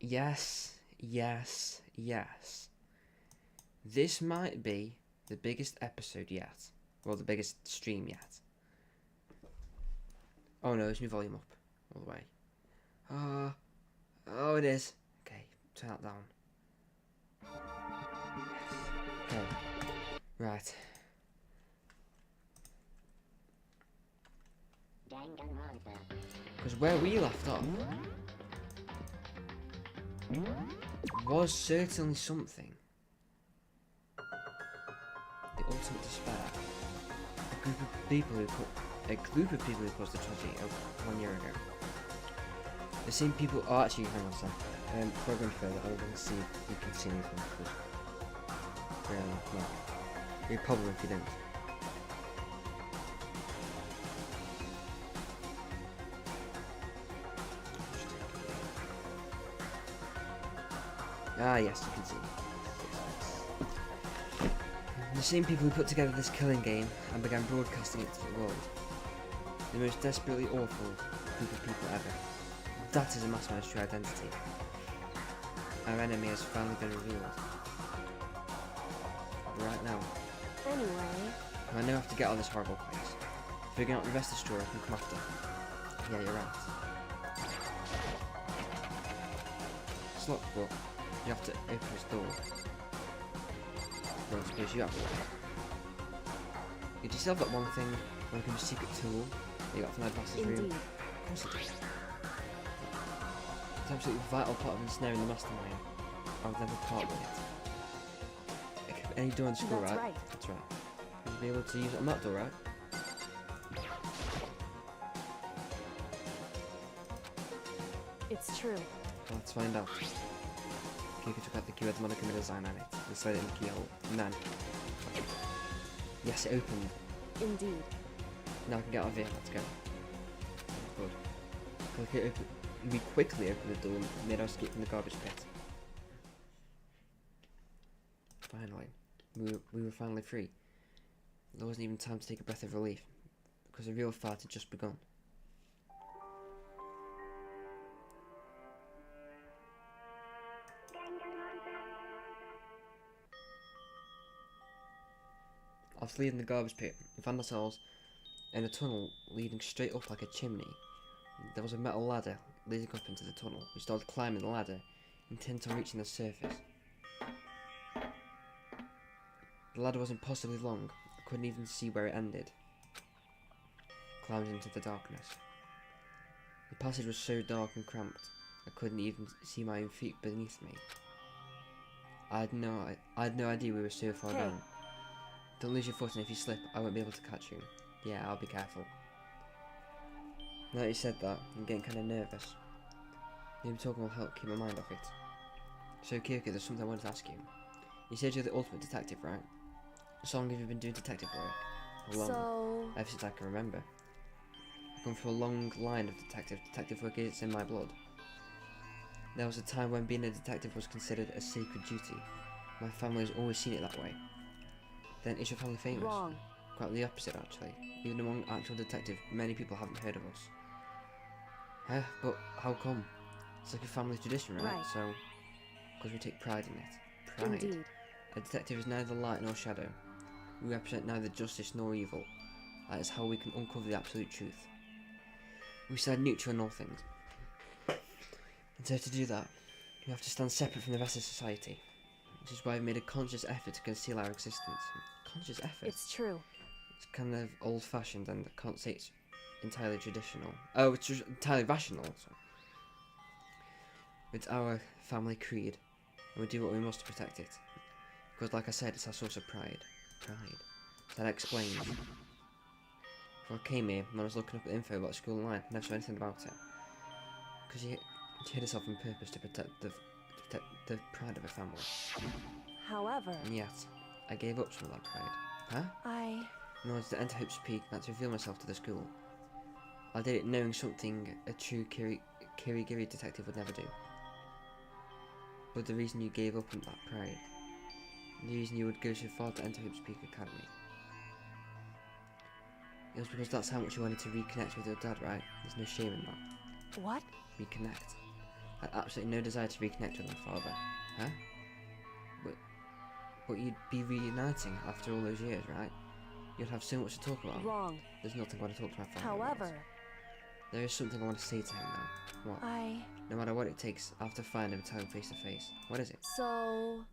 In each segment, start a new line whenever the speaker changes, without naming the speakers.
Yes, yes, yes. This might be the biggest episode yet. Well, the biggest stream yet. Oh no, let's move volume up all the way. Oh, it is. Okay, turn that down. Okay, right.
Danganronpa.
Because where we left off was certainly something. The ultimate despair. A group of people who caused the tragedy of 1 year ago. The same people. Oh, actually, hang on a sec. Before I go any further, I want to see if you can see anything. No. You're a problem if you don't. Ah, yes, you can see. The same people who put together this killing game and began broadcasting it to the world. The most desperately awful group of people ever. That is a mastermind's true identity. Our enemy has finally been revealed. Right now.
Anyway.
I now have to get out of this horrible place. Figuring out the rest of the story can come after. Yeah, you're right. It's locked, but you have to open this door. Well, I suppose you have to. Did you still have that one thing when it comes to secret tool that you got from Edward's room?
Indeed.
Of course it did. It's an absolutely vital part of ensnaring the mastermind. I would never part with it. Any door in the school,
That's
right?
right.
That's right. You'll be able to use it on that door, right?
It's true.
Well, let's find out. Kiko took out the key with the monochrome design on it and slid it in the keyhole. And then... Yes, it opened.
Indeed.
Now I can get out of here. Let's go. Good. We quickly opened the door and made our escape from the garbage pit. Finally. We were finally free. There wasn't even time to take a breath of relief, because the real fight had just begun. After leaving the garbage pit, we found ourselves in a tunnel leading straight up like a chimney. There was a metal ladder leading up into the tunnel. We started climbing the ladder, intent on reaching the surface. The ladder was impossibly long. I couldn't even see where it ended. Climbed into the darkness. The passage was so dark and cramped, I couldn't even see my own feet beneath me. I had no idea we were so far
Hey.
down. Don't lose your footing. If you slip, I won't be able to catch you. Yeah, I'll be careful. Now that you said that, I'm getting kind of nervous. Maybe talking will help keep my mind off it. So Kyoko, there's something I wanted to ask you. You said you're the ultimate detective, right? So long have you been doing detective work? How long?
So...
Ever since I can remember. I've gone through a long line of detective work is in my blood. There was a time when being a detective was considered a sacred duty. My family has always seen it that way. Then is your family famous?
Wrong.
Quite the opposite, actually. Even among actual detectives, many people haven't heard of us. But how come? It's like a family tradition, right?
Right.
So, because we take pride in it. Pride.
Indeed.
A detective is neither light nor shadow. We represent neither justice nor evil. That is how we can uncover the absolute truth. We stand neutral in all things. And so to do that, we have to stand separate from the rest of society. Which is why we've made a conscious effort to conceal our existence. Conscious effort?
It's true.
It's kind of old-fashioned, and I can't say it's entirely traditional. Oh, it's entirely rational. Sorry. It's our family creed, and we do what we must to protect it. Because, like I said, it's our source of pride. Pride. That explains. Before I came here, when I was looking up the info about school online, I never saw anything about it. Because she hid herself on purpose to protect the pride of her family.
However...
And yet, I gave up some of that pride. Huh? In order to enter Hope's Peak and to reveal myself to the school. I did it knowing something a true Kirigiri detective would never do. But the reason you gave up on that pride, the reason you would go so far to enter Hope's Peak Academy, it was because that's how much you wanted to reconnect with your dad, right? There's no shame in that.
What?
Reconnect. I had absolutely no desire to reconnect with my father. Huh? But you'd be reuniting after all those years, right? You'd have so much to talk about.
Wrong.
There's nothing I want to talk to my father about.
However,
There is something I want to say to him now. What? No matter what it takes, I have to find him and tell him face to face. What is it?
So...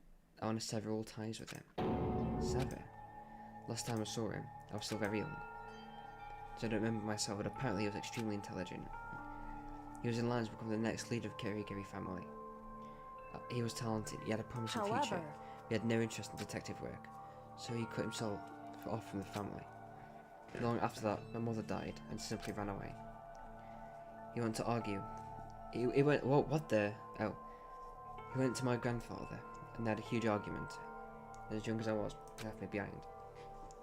I want to sever all ties with him. Sever? Last time I saw him, I was still very young. So I don't remember myself, but apparently he was extremely intelligent. He was in line to become the next leader of Kirigiri family. He was talented, he had a promising future. He had no interest in detective work, so he cut himself off from the family. Long after that, my mother died and simply ran away. He went to argue. He went, what the? Oh. He went to my grandfather and they had a huge argument. And as young as I was, he left me behind.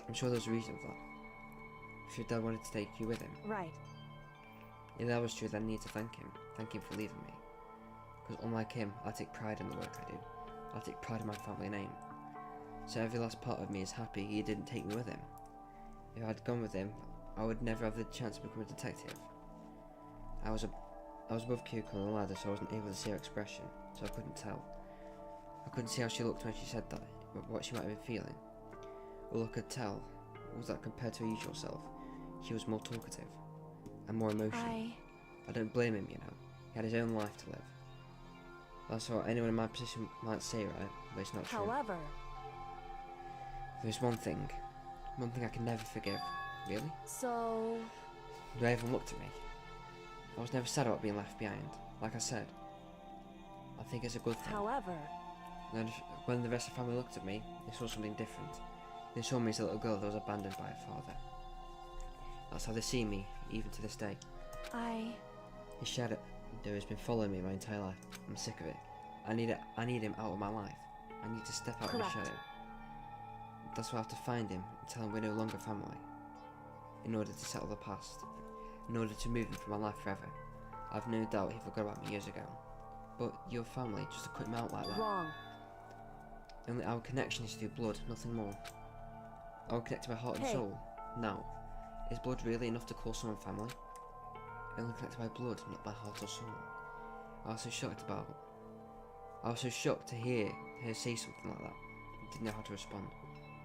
I'm sure there was a reason for that. If your dad wanted to take you with him.
Right.
If that was true, then I need to thank him. Thank him for leaving me. Because unlike him, I take pride in the work I do. I take pride in my family name. So every last part of me is happy he didn't take me with him. If I'd gone with him, I would never have the chance to become a detective. I was above Kyoko on the ladder, so I wasn't able to see her expression, so I couldn't tell. I couldn't see how she looked when she said that, what she might have been feeling. All I could tell was that compared to her usual self, she was more talkative and more emotional. I don't blame him, you know. He had his own life to live. That's what anyone in my position might say, right? But it's not true.
However,
there's one thing I can never forgive. Really?
So...
Do I even looked at me? I was never sad about being left behind. Like I said, I think it's a good thing.
However,
when the rest of the family looked at me, they saw something different. They saw me as a little girl that was abandoned by her father. That's how they see me, even to this day. His shadow has been following me my entire life. I'm sick of it. I need him out of my life. I need to step out of his shadow. That's why I have to find him and tell him we're no longer family. In order to settle the past. In order to move him from my life forever. I've no doubt he forgot about me years ago. But your family, just to cut him out like that.
Wrong.
Only our connection is through blood, nothing more. I will connect to my heart and soul. Now, is blood really enough to call someone family? I only connect to my blood, not my heart or soul. I was so shocked to hear her say something like that. I didn't know how to respond.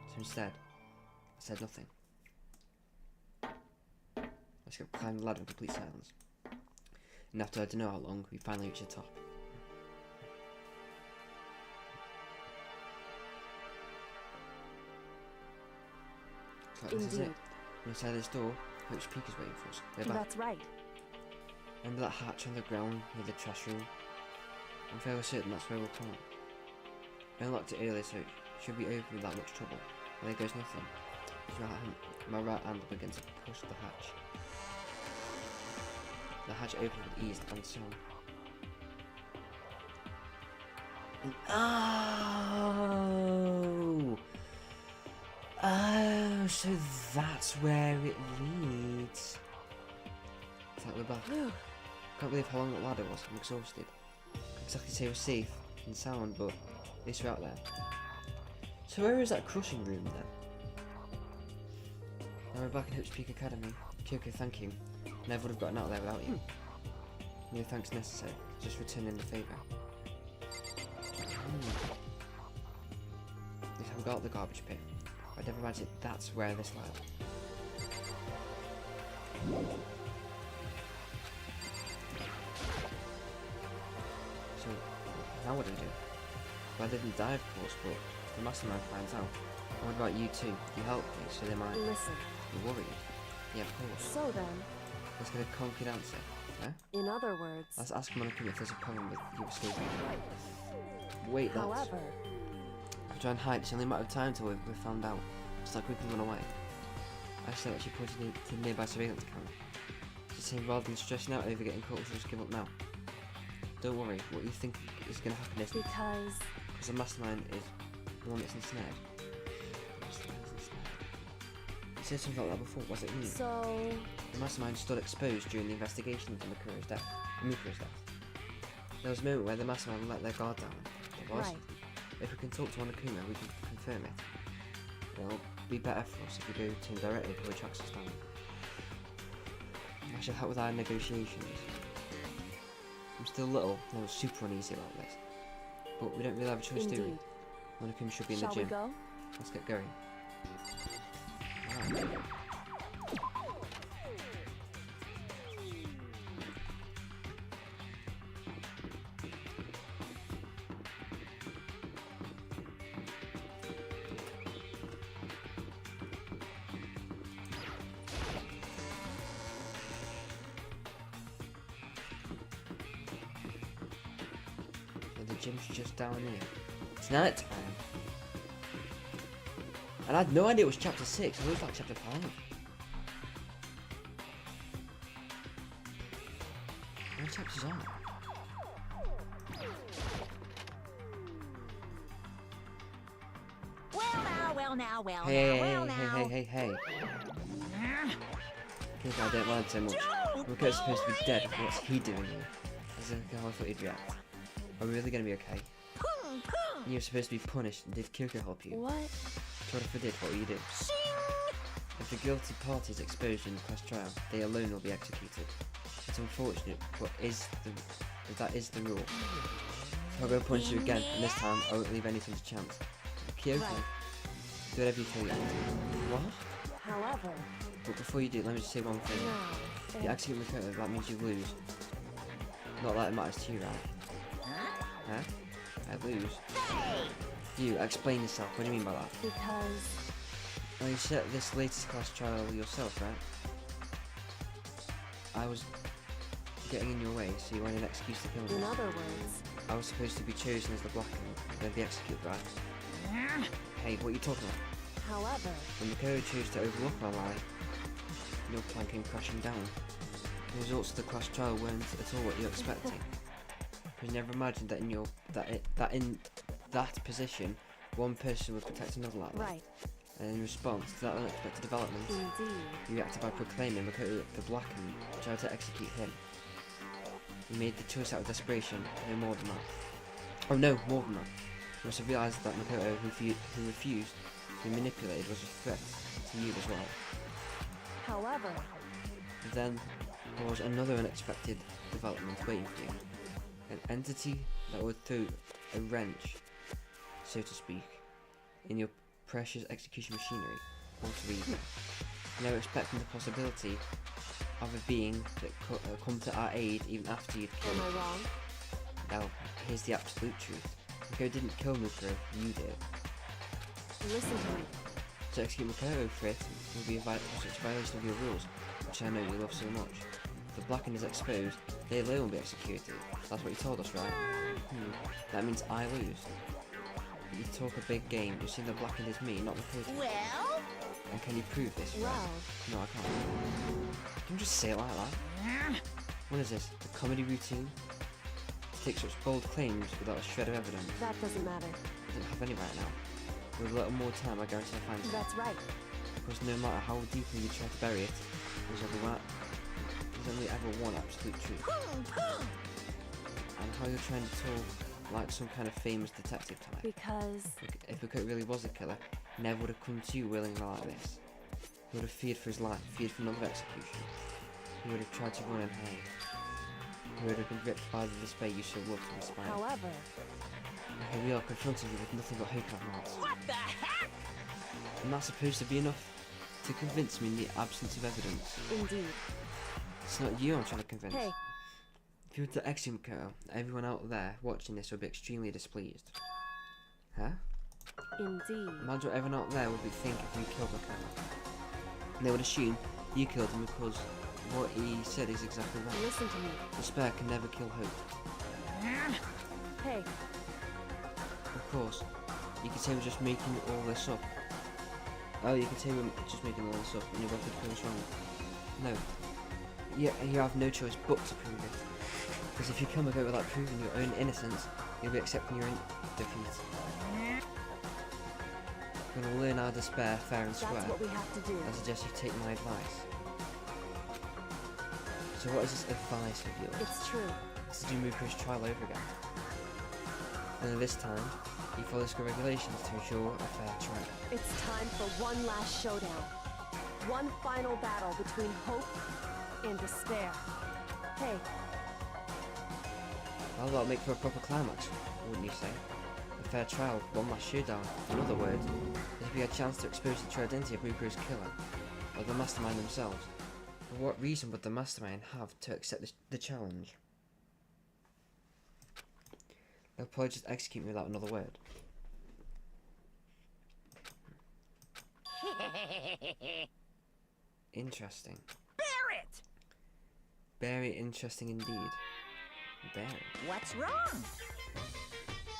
So instead, I said nothing. Let's go climb the ladder in complete silence. And after I don't know how long, we finally reach the top. So this is it. Inside this door, Coach Peak is waiting for us. We're back.
That's right.
Remember that hatch on the ground near the trash room? I'm fairly certain that's where we'll come. I unlocked it earlier, so it should be open without much trouble. And there goes nothing. My right hand will begin to push the hatch. The hatch opens with ease and sound. Oh, so that's where it leads. It's like we're back. Can't believe how long that ladder was. I'm exhausted. Can't exactly say we're safe and sound, but at least we're out there. So where is that crushing room then? Now we're back in Havoc Peak Academy. Kyoko, thank you. Never would have gotten out there without you. No thanks necessary. Just returning the favour. At least I've got the garbage pit. I never imagined that's where this led. So, now what do? Well, I didn't die, of course, but if the mastermind finds out. What about you two? You helped me, so they might...
Listen.
You're worried? Yeah, of course.
So then...
Let's get a concrete answer. Huh?
In other words...
Let's ask Monica if there's a problem with you escaping. Wait, that's...
However...
If we try and hide, it's only a matter of time till we're found out. It's like we can run away. I said that she pointed to the nearby surveillance camera. She's saying rather than stressing out over getting caught, she'll just give up now. Don't worry, what you think is going to happen is...
Because
the mastermind is the one that's ensnared. You said something like that before, what's it mean?
So...
The mastermind stood exposed during the investigation into Mikura's death. There was a moment where the mastermind let their guard down. There was.
Right.
If we can talk to Monokuma, we can confirm it. It'll be better for us if we go to him directly before he tracks us down. I shall help with our negotiations. I'm still little and I was super uneasy about this. But we don't really have a choice, do we?
Indeed.
One of them should be in
Shall
the gym.
we go?
Let's get going. Right. The gym's just down here. It's night time. And I had no idea it was chapter 6. I thought it was like chapter 5. What chapters are? Hey. Kids, I don't mind so much. Makoto's supposed to be dead. What's he doing here? That's how I thought he'd react. Are we really going to be okay? You were supposed to be punished. Did Kyoko help you?
What?
What if I did? What will you do? If the guilty party is exposed in the class trial, they alone will be executed. It's unfortunate, but that is the rule. So I'll go punish you again, and this time I won't leave anything to chance. Kyoko, do whatever you feel you want to. What?
However,
But before you do, let me just say one thing.
now,
If you execute Makoto, that means you lose. Not that it matters to you, right? Huh? I lose. You, explain yourself. What do you mean by that?
because
Well, you set this latest class trial yourself, right? I was getting in your way, so you wanted an excuse to kill
in
me.
other words,
I was supposed to be chosen as the black and then be executed, right? Hey, what are you talking about?
however,
When Makoto chose to overlook our lie, your plan came crashing down. The results of the class trial weren't at all what you expected. You never imagined that in that position, one person would protect another like that.
right,
And in response to that unexpected development,
indeed,
you reacted by proclaiming Makoto the Black and tried to execute him. You made the choice out of desperation, no more than that. Oh no, more than that. You must have realised that Makoto, who refused to be manipulated, was a threat to you as well.
however,
Then there was another unexpected development waiting for you. An entity that would throw a wrench, so to speak, in your precious execution machinery, alter ego. Never expecting the possibility of a being that come to our aid even after you'd
am
killed.
I wrong?
Now, here's the absolute truth. Makoto didn't kill Mukuro, you did.
Listen to me.
To execute Makoto for it will be such a violation of your rules, which I know you love so much. If the Blackened is exposed, they alone will be executed. That's what you told us, right? That means I lose. You talk a big game, you see the Blackened is me, not Makoto.
Well,
And can you prove this, right?
Well,
No, I can't. Can you just say it like that? What is this? A comedy routine? To take such bold claims without a shred of evidence?
that doesn't matter.
I don't have any right now. With a little more time, I guarantee I'll find it.
That's right.
Because no matter how deeply you try to bury it, there's only ever one absolute truth. And how you're trying to talk like some kind of famous detective type.
Because
If Makoto really was a killer, he never would have come to you willingly like this. He would have feared for his life, feared for another execution. He would have tried to run and hide. He would have been gripped by the despair you so loved and inspired.
however,
And here we are confronting you with nothing but hope in our hearts.
what the heck?
And that's supposed to be enough to convince me in the absence of evidence.
indeed.
It's not you I'm trying to convince.
Hey,
If you were to execute Makoto, everyone out there watching this would be extremely displeased. Huh?
indeed.
Imagine what everyone out there would be thinking if you killed Makoto. They would assume you killed him because what he said is exactly right.
Listen to me.
Despair can never kill hope.
Hey,
Of course, you could say we're just making all this up. Oh, you could say we're just making all this up and you're about to prove us wrong. No. You have no choice but to prove it. Because if you come about without proving your own innocence, you'll be accepting your own defeat. We're going to learn our despair fair and square.
that's what we have to do.
I suggest you take my advice. So what is this advice of yours?
It's true.
It's to do Mukuro's trial over again. And then this time, you follow school regulations to ensure a fair trial.
It's time for one last showdown. One final battle between hope and despair. Hey,
Well, that'll make for a proper climax, wouldn't you say? A fair trial, one last showdown. In other words, there'll be a chance to expose the true identity of Mukuro's killer, or the mastermind themselves. For what reason would the mastermind have to accept the challenge? They'll probably just execute me without another word. Interesting.
Barrett!
Very interesting indeed. Barry.
What's wrong?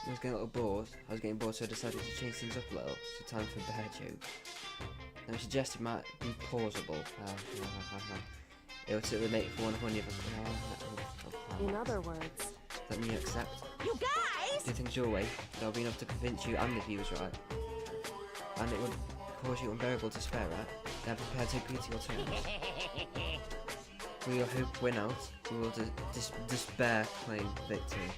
I was getting a little bored. I was getting bored, so I decided to change things up a little. So time for a bear joke. Now, suggested might be plausible. It would certainly make for one honey of a...
In other words,
That mean you accept?
You guys!
Do things your way. That'll be enough to convince you and the viewers, right? And it would cause you unbearable despair, right? Then prepare to agree to your terms. We will hope win out. We will despair claim victory.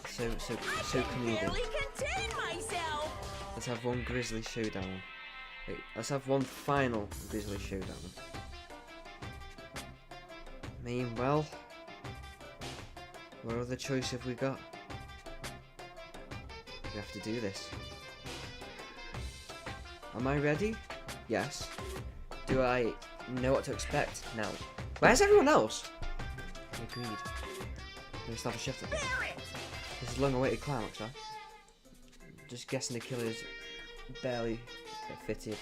So comedic.
Barely contain myself!
Let's have one grisly showdown. Wait, let's have one final grisly showdown. Meanwhile, what other choice have we got? We have to do this. Am I ready? Yes. Do I know what to expect? No. Where's everyone else? Agreed. Let me start a shift.
Barrett!
This is a long-awaited climax, huh? Just guessing the killer's barely fitting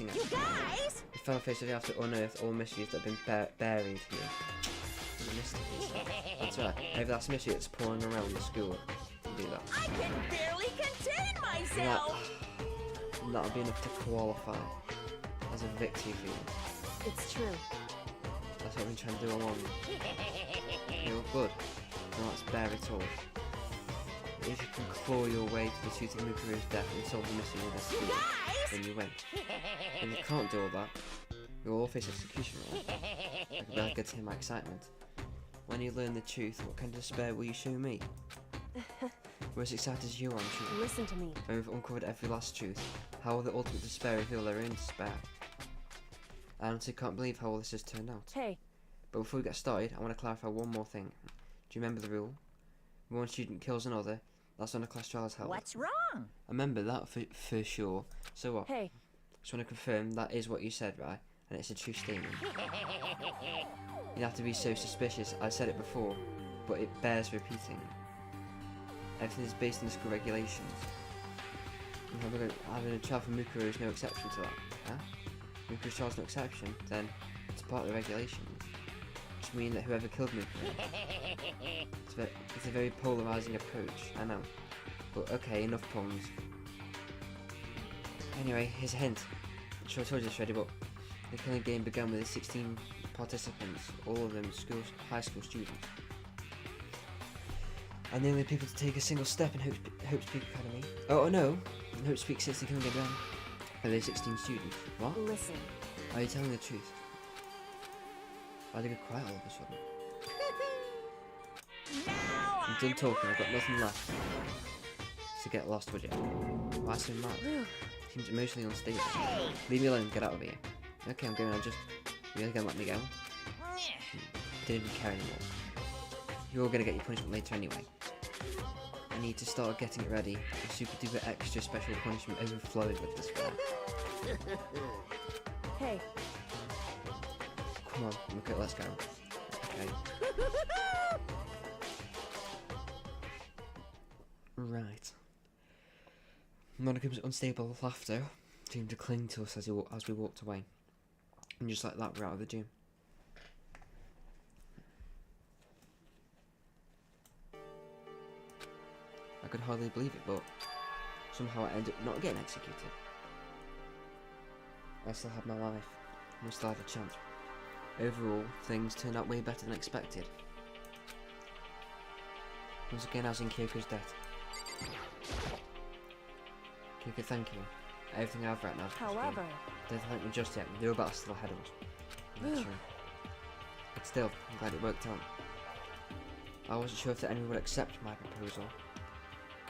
it.
You guys!
The fellow face will have to unearth all mysteries that have been buried here. The mysteries. That's right. Maybe that's a mystery that's pouring around the school. Do that.
I can barely contain myself!
That'll be enough to qualify as a victory for you.
it's true.
That's what we've been trying to do all along. You're good. Now let's bear it all. If you can claw your way to the truth of Mukuro's death and solve the mystery of the school, then you win. When you can't do all that, you'll all face execution, right? I can barely contain my excitement. When you learn the truth, what kind of despair will you show me? We're as excited as you are, I'm sure.
Listen to me.
When we've uncovered every last truth, how will the ultimate despair reveal their own despair? I honestly can't believe how all this has turned out.
Hey,
But before we get started, I want to clarify one more thing. Do you remember the rule? When one student kills another, that's when a class trial is held.
What's wrong?
I remember that for sure. So what?
hey,
Just want to confirm that is what you said, right? And it's a true statement. You have to be so suspicious. I said it before, but it bears repeating. Everything is based on the school regulations. And having a trial for Mukuro is no exception to that. Huh? Mukuro's trial is no exception, then it's part of the regulations. Which mean that whoever killed Mukuro... It's a very polarising approach, I know. But okay, enough problems. Anyway, here's a hint. I'm sure I told you this already, but the killing game began with 16 participants, all of them high school students. And the only people to take a single step in Hope's Peak Academy. Oh no, in Hope's Peak since the killing game began. Are there 16 students? What?
listen.
Are you telling the truth? Why did I get quiet all of a sudden?
Now
I'm done talking, I've got nothing left. So get lost, would you? Why so mad?
Whew.
Seems emotionally unstable. Leave me alone, get out of here. Okay, I'm going, you're really gonna let me go? Didn't even care anymore. You're gonna get your punishment later anyway. I need to start getting it ready. A super duper extra special punishment overflowing with despair.
Hey,
Come on, okay, let's go. Okay. Right. Monica's unstable laughter seemed to cling to us as we walked away. And just like that, we're out of the gym. I could hardly believe it, but somehow I ended up not getting executed. I still had my life, and I still had a chance. Overall, things turned out way better than expected. Once again, I was in Kyoko's debt. Kyoko, thank you. Everything I have right now is
however,
don't thank me just yet. The real battle's still ahead of us. That's true. But still, I'm glad it worked out. I wasn't sure if anyone would accept my proposal.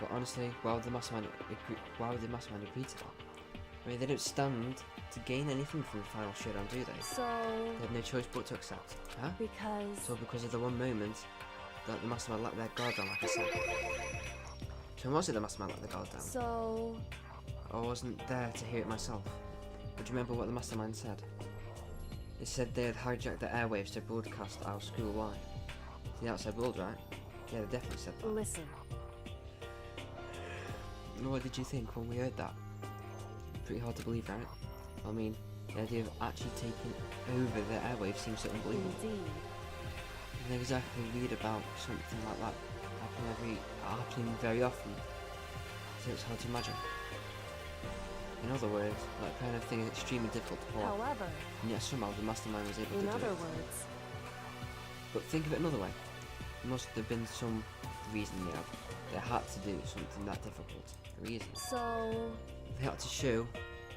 But honestly, why would the mastermind agree to that? I mean, they don't stand to gain anything from the final showdown, do they?
so,
They have no choice but to accept. Huh?
because,
So because of the one moment that the mastermind let their guard down, like I said. So was it the mastermind let the guard down?
So,
I wasn't there to hear it myself. But do you remember what the mastermind said? It said they had hijacked the airwaves to broadcast our school live. To the outside world, right? Yeah, they definitely said that.
listen.
What did you think when we heard that? Pretty hard to believe, right? I mean, the idea of actually taking over the airwaves seems so unbelievable.
Indeed.
You don't exactly read about something like that happening very often, so it's hard to imagine. In other words, that kind of thing is extremely difficult to pull off,
However,
and yet somehow the mastermind was able to
in
do
other
it.
words,
But think of it another way. There must have been some reason they had to do something that difficult. A reason.
so,
They had to show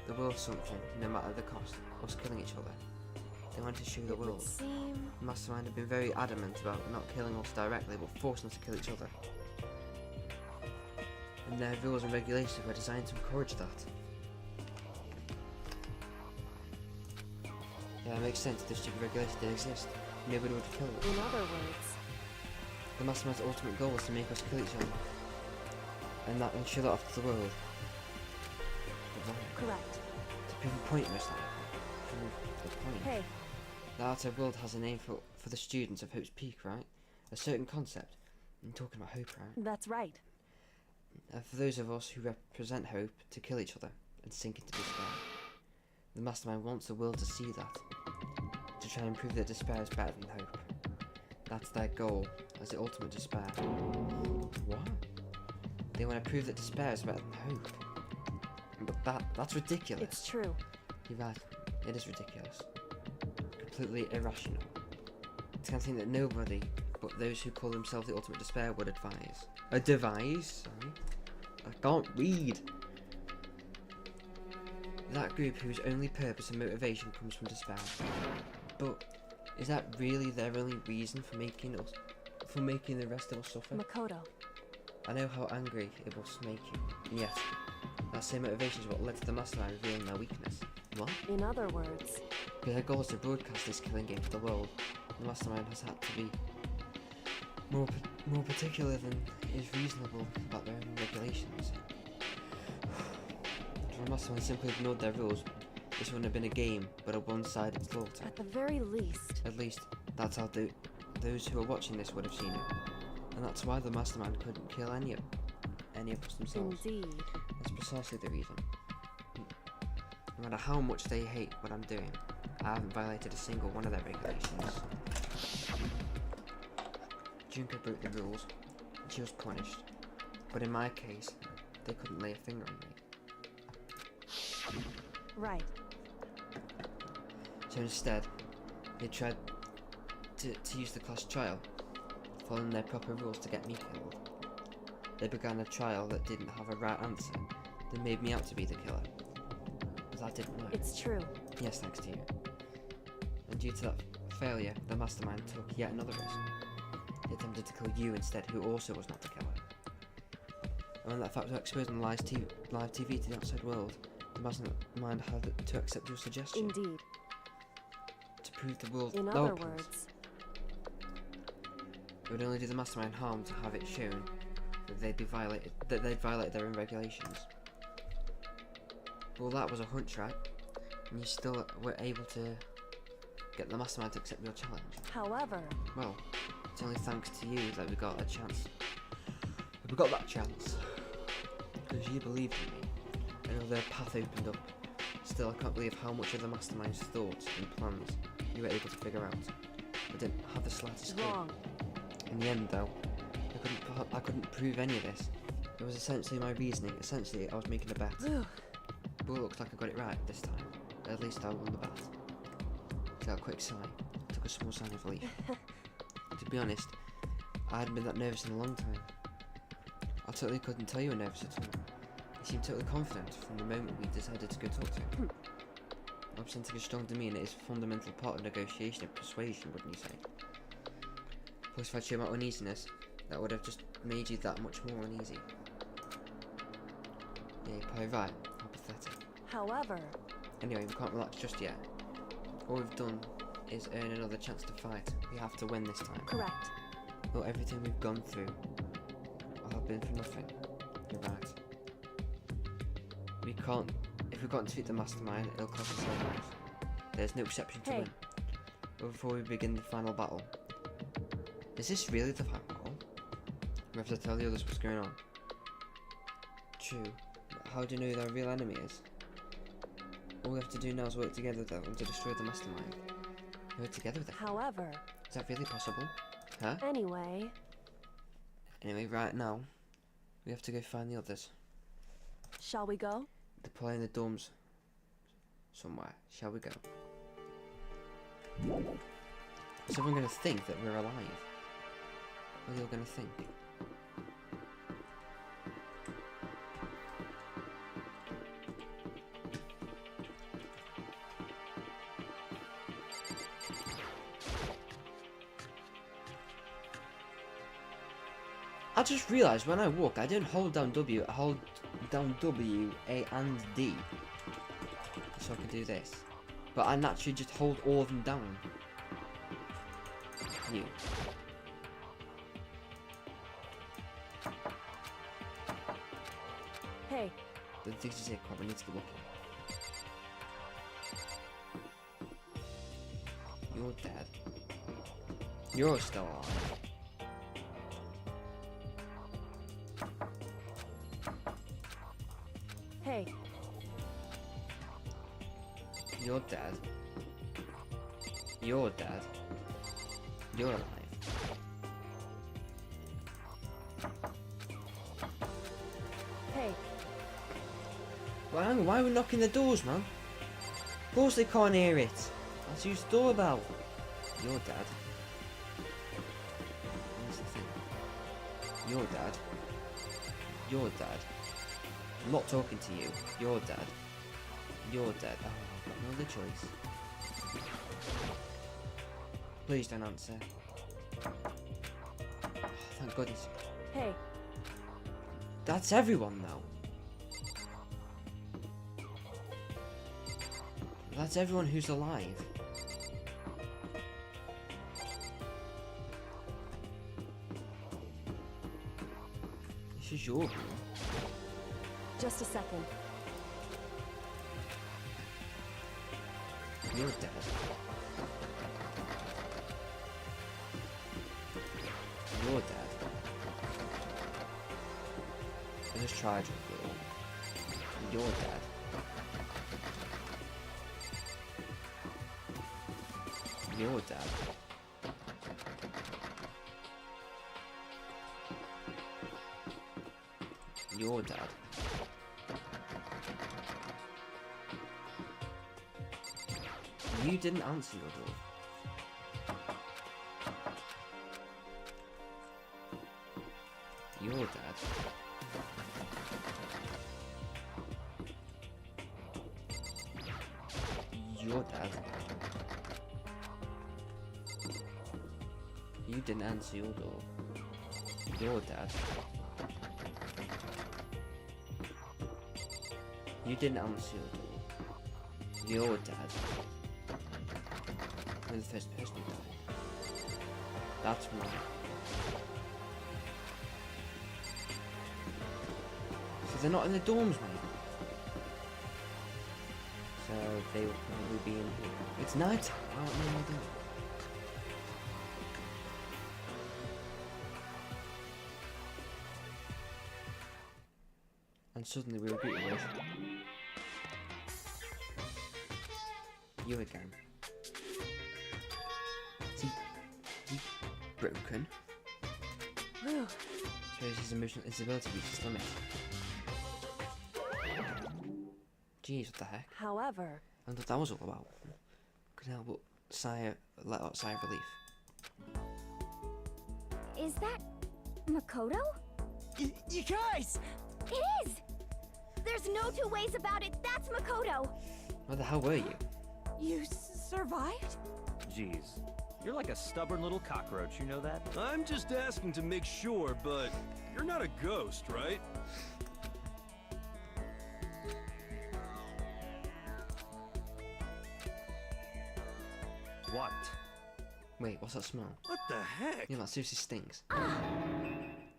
the world something, no matter the cost, us killing each other. They wanted to show the
it would
world.
seem
The mastermind had been very adamant about not killing us directly, but forcing us to kill each other. And their rules and regulations were designed to encourage that. Yeah, it makes sense. The stupid regulations did exist. Nobody would kill us.
in other words,
The mastermind's ultimate goal was to make us kill each other. And that and show that off to the world. But why?
correct.
To prove a point, most likely. Prove the point.
Hey,
The outside world has a name for the students of Hope's Peak, right? A certain concept. I'm talking about hope, right?
that's right.
For those of us who represent hope, to kill each other and sink into despair. The mastermind wants the world to see that. To try and prove that despair is better than hope. That's their goal, as the ultimate despair. What? They want to prove that despair is better than hope. But that's ridiculous.
It's true.
You're right. It is ridiculous. Completely irrational. It's the kind of thing that nobody but those who call themselves the ultimate despair would advise. Devise? Sorry. I can't read. That group whose only purpose and motivation comes from despair. But is that really their only reason for making the rest of us suffer?
Makoto,
I know how angry it must make you, and yet, that same motivation is what led to the mastermind revealing their weakness. What?
in other words,
Because their goal is to broadcast this killing game to the world, the mastermind has had to be more particular than is reasonable about their own regulations. If the mastermind simply ignored their rules, this wouldn't have been a game, but a one-sided slaughter.
at the very least,
At least, that's how those who are watching this would have seen it. And that's why the mastermind couldn't kill any of us themselves.
indeed.
That's precisely the reason. No matter how much they hate what I'm doing, I haven't violated a single one of their regulations. Junko broke the rules, and she was punished. But in my case, they couldn't lay a finger on me.
Right.
So instead, they tried to use the class trial, following their proper rules to get me killed. They began a trial that didn't have a right answer. They made me out to be the killer. As I didn't know.
It's true.
Yes, thanks to you. And due to that failure, the mastermind took yet another risk. He attempted to kill you instead, who also was not the killer. And when that fact was exposed on live TV to the outside world, the mastermind had to accept your suggestion.
Indeed.
To prove the world
In
their
other
plans.
words,
It would only do the mastermind harm to have it shown that they'd violated their own regulations. Well, that was a hunch, right? And you still were able to get the mastermind to accept your challenge.
however,
Well, it's only thanks to you that we got a chance. We got that chance. Because you believed in me. And their path opened up. Still, I can't believe how much of the mastermind's thoughts and plans you were able to figure out. I didn't have the slightest clue.
wrong.
In the end, though, I couldn't prove any of this. It was essentially my reasoning. Essentially, I was making a bet. But it looks like I got it right this time. At least I won the bet. She got a quick sigh. Took a small sign of relief. To be honest, I hadn't been that nervous in a long time. I totally couldn't tell you were nervous at all. You seemed totally confident from the moment we decided to go talk to him. Representing a strong demeanour is a fundamental part of negotiation and persuasion, wouldn't you say? Plus, if I'd shown my uneasiness, that would have just made you that much more uneasy. Yeah, you're probably right. How pathetic.
However,
Anyway, we can't relax just yet. All we've done is earn another chance to fight. We have to win this time.
correct.
Will everything we've gone through all have been for nothing? You're right. We can't. If we can't defeat the mastermind, it'll cost us our lives. There's no exception to win. But before we begin the final battle, is this really the final battle? We have to tell the others what's going on. True. But how do you know who their real enemy is? All we have to do now is work together with them to destroy the mastermind. Work together with them?
However...
Is that really possible? Huh?
Anyway,
right now, we have to go find the others.
shall we go?
They're probably in the dorms somewhere. Shall we go? Is everyone going to think that we're alive? What are they all going to think? I just realised when I walk, I don't hold down W, I hold down W, A and D. So I can do this. But I naturally just hold all of them down. You.
Hey,
This is it, Crab, I need to get looking. You're dead. You're still alive.
hey,
You're dead. You're dead. You're alive.
hey,
Well, hang on, why are we knocking the doors, man? Of course they can't hear it. Let's use the doorbell. You're dead. Here's the thing. You're dead. You're dead. I'm not talking to you. You're dead. You're dead. Oh, I've got no other choice. Please don't answer. Oh, thank goodness.
hey,
That's everyone now. That's everyone who's alive. This is your room.
just a second.
You're dead. You're dead. I just tried to kill. You're dead. You're dead. You're dead. You didn't answer your door. You're dead. You're dead. You didn't answer your door. You're dead. You didn't answer your door. You're dead. You're the first person who died. That's mine. So they're not in the dorms, mate. So they will probably be in here. It's night time. Why aren't they in the dorm? And suddenly we were greeted with you again. Is he broken?
Whew.
Shows his emotional instability reached its limit. Jeez, what the heck?
However,
I thought that was all about. Couldn't help but let out a sigh of relief.
Is that Makoto?
You guys!
It is! There's no two ways about it. That's Makoto.
Where the hell were you?
You survived?
Jeez. You're like a stubborn little cockroach, you know that?
I'm just asking to make sure, but you're not a ghost, right?
What?
Wait, what's that smell?
What the heck?
Yeah, that seriously stinks.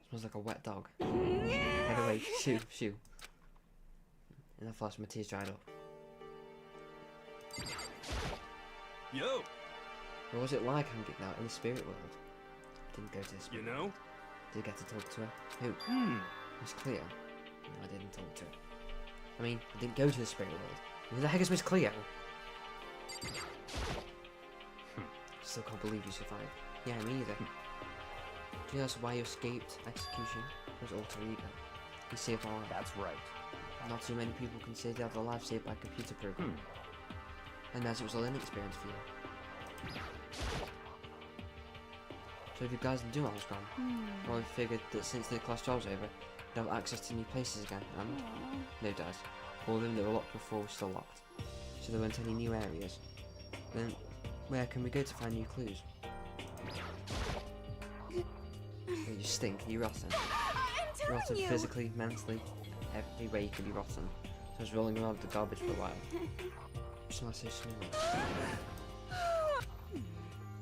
Smells like a wet dog. Get away, shoo, shoo. And I flashed, my tears dried up.
Yo,
What was it like hanging out in the spirit world? Didn't go to the
you
spirit.
know?
Did you get to talk to her? Who? Miss Cleo? No, I didn't talk to her. I mean, I didn't go to the spirit world. Who the heck is Miss Cleo? Still can't believe you survived. Yeah, me either. Do you know that's why you escaped execution? It was alter ego. You saved our life.
That's right.
Not too many people can say they have their life saved by a computer program. And as it was a learning experience for you. So if you guys didn't do what was gone, well, we figured that since the class trial's over, you'd have access to new places again, and no dice. All of them that were locked before were still locked. So there weren't any new areas. Then, where can we go to find new clues? Well, you stink, you're rotten.
I'm
Rotten
telling you.
physically, mentally, every way you can be rotten. So I was rolling around the garbage for a while. It smells so smooth.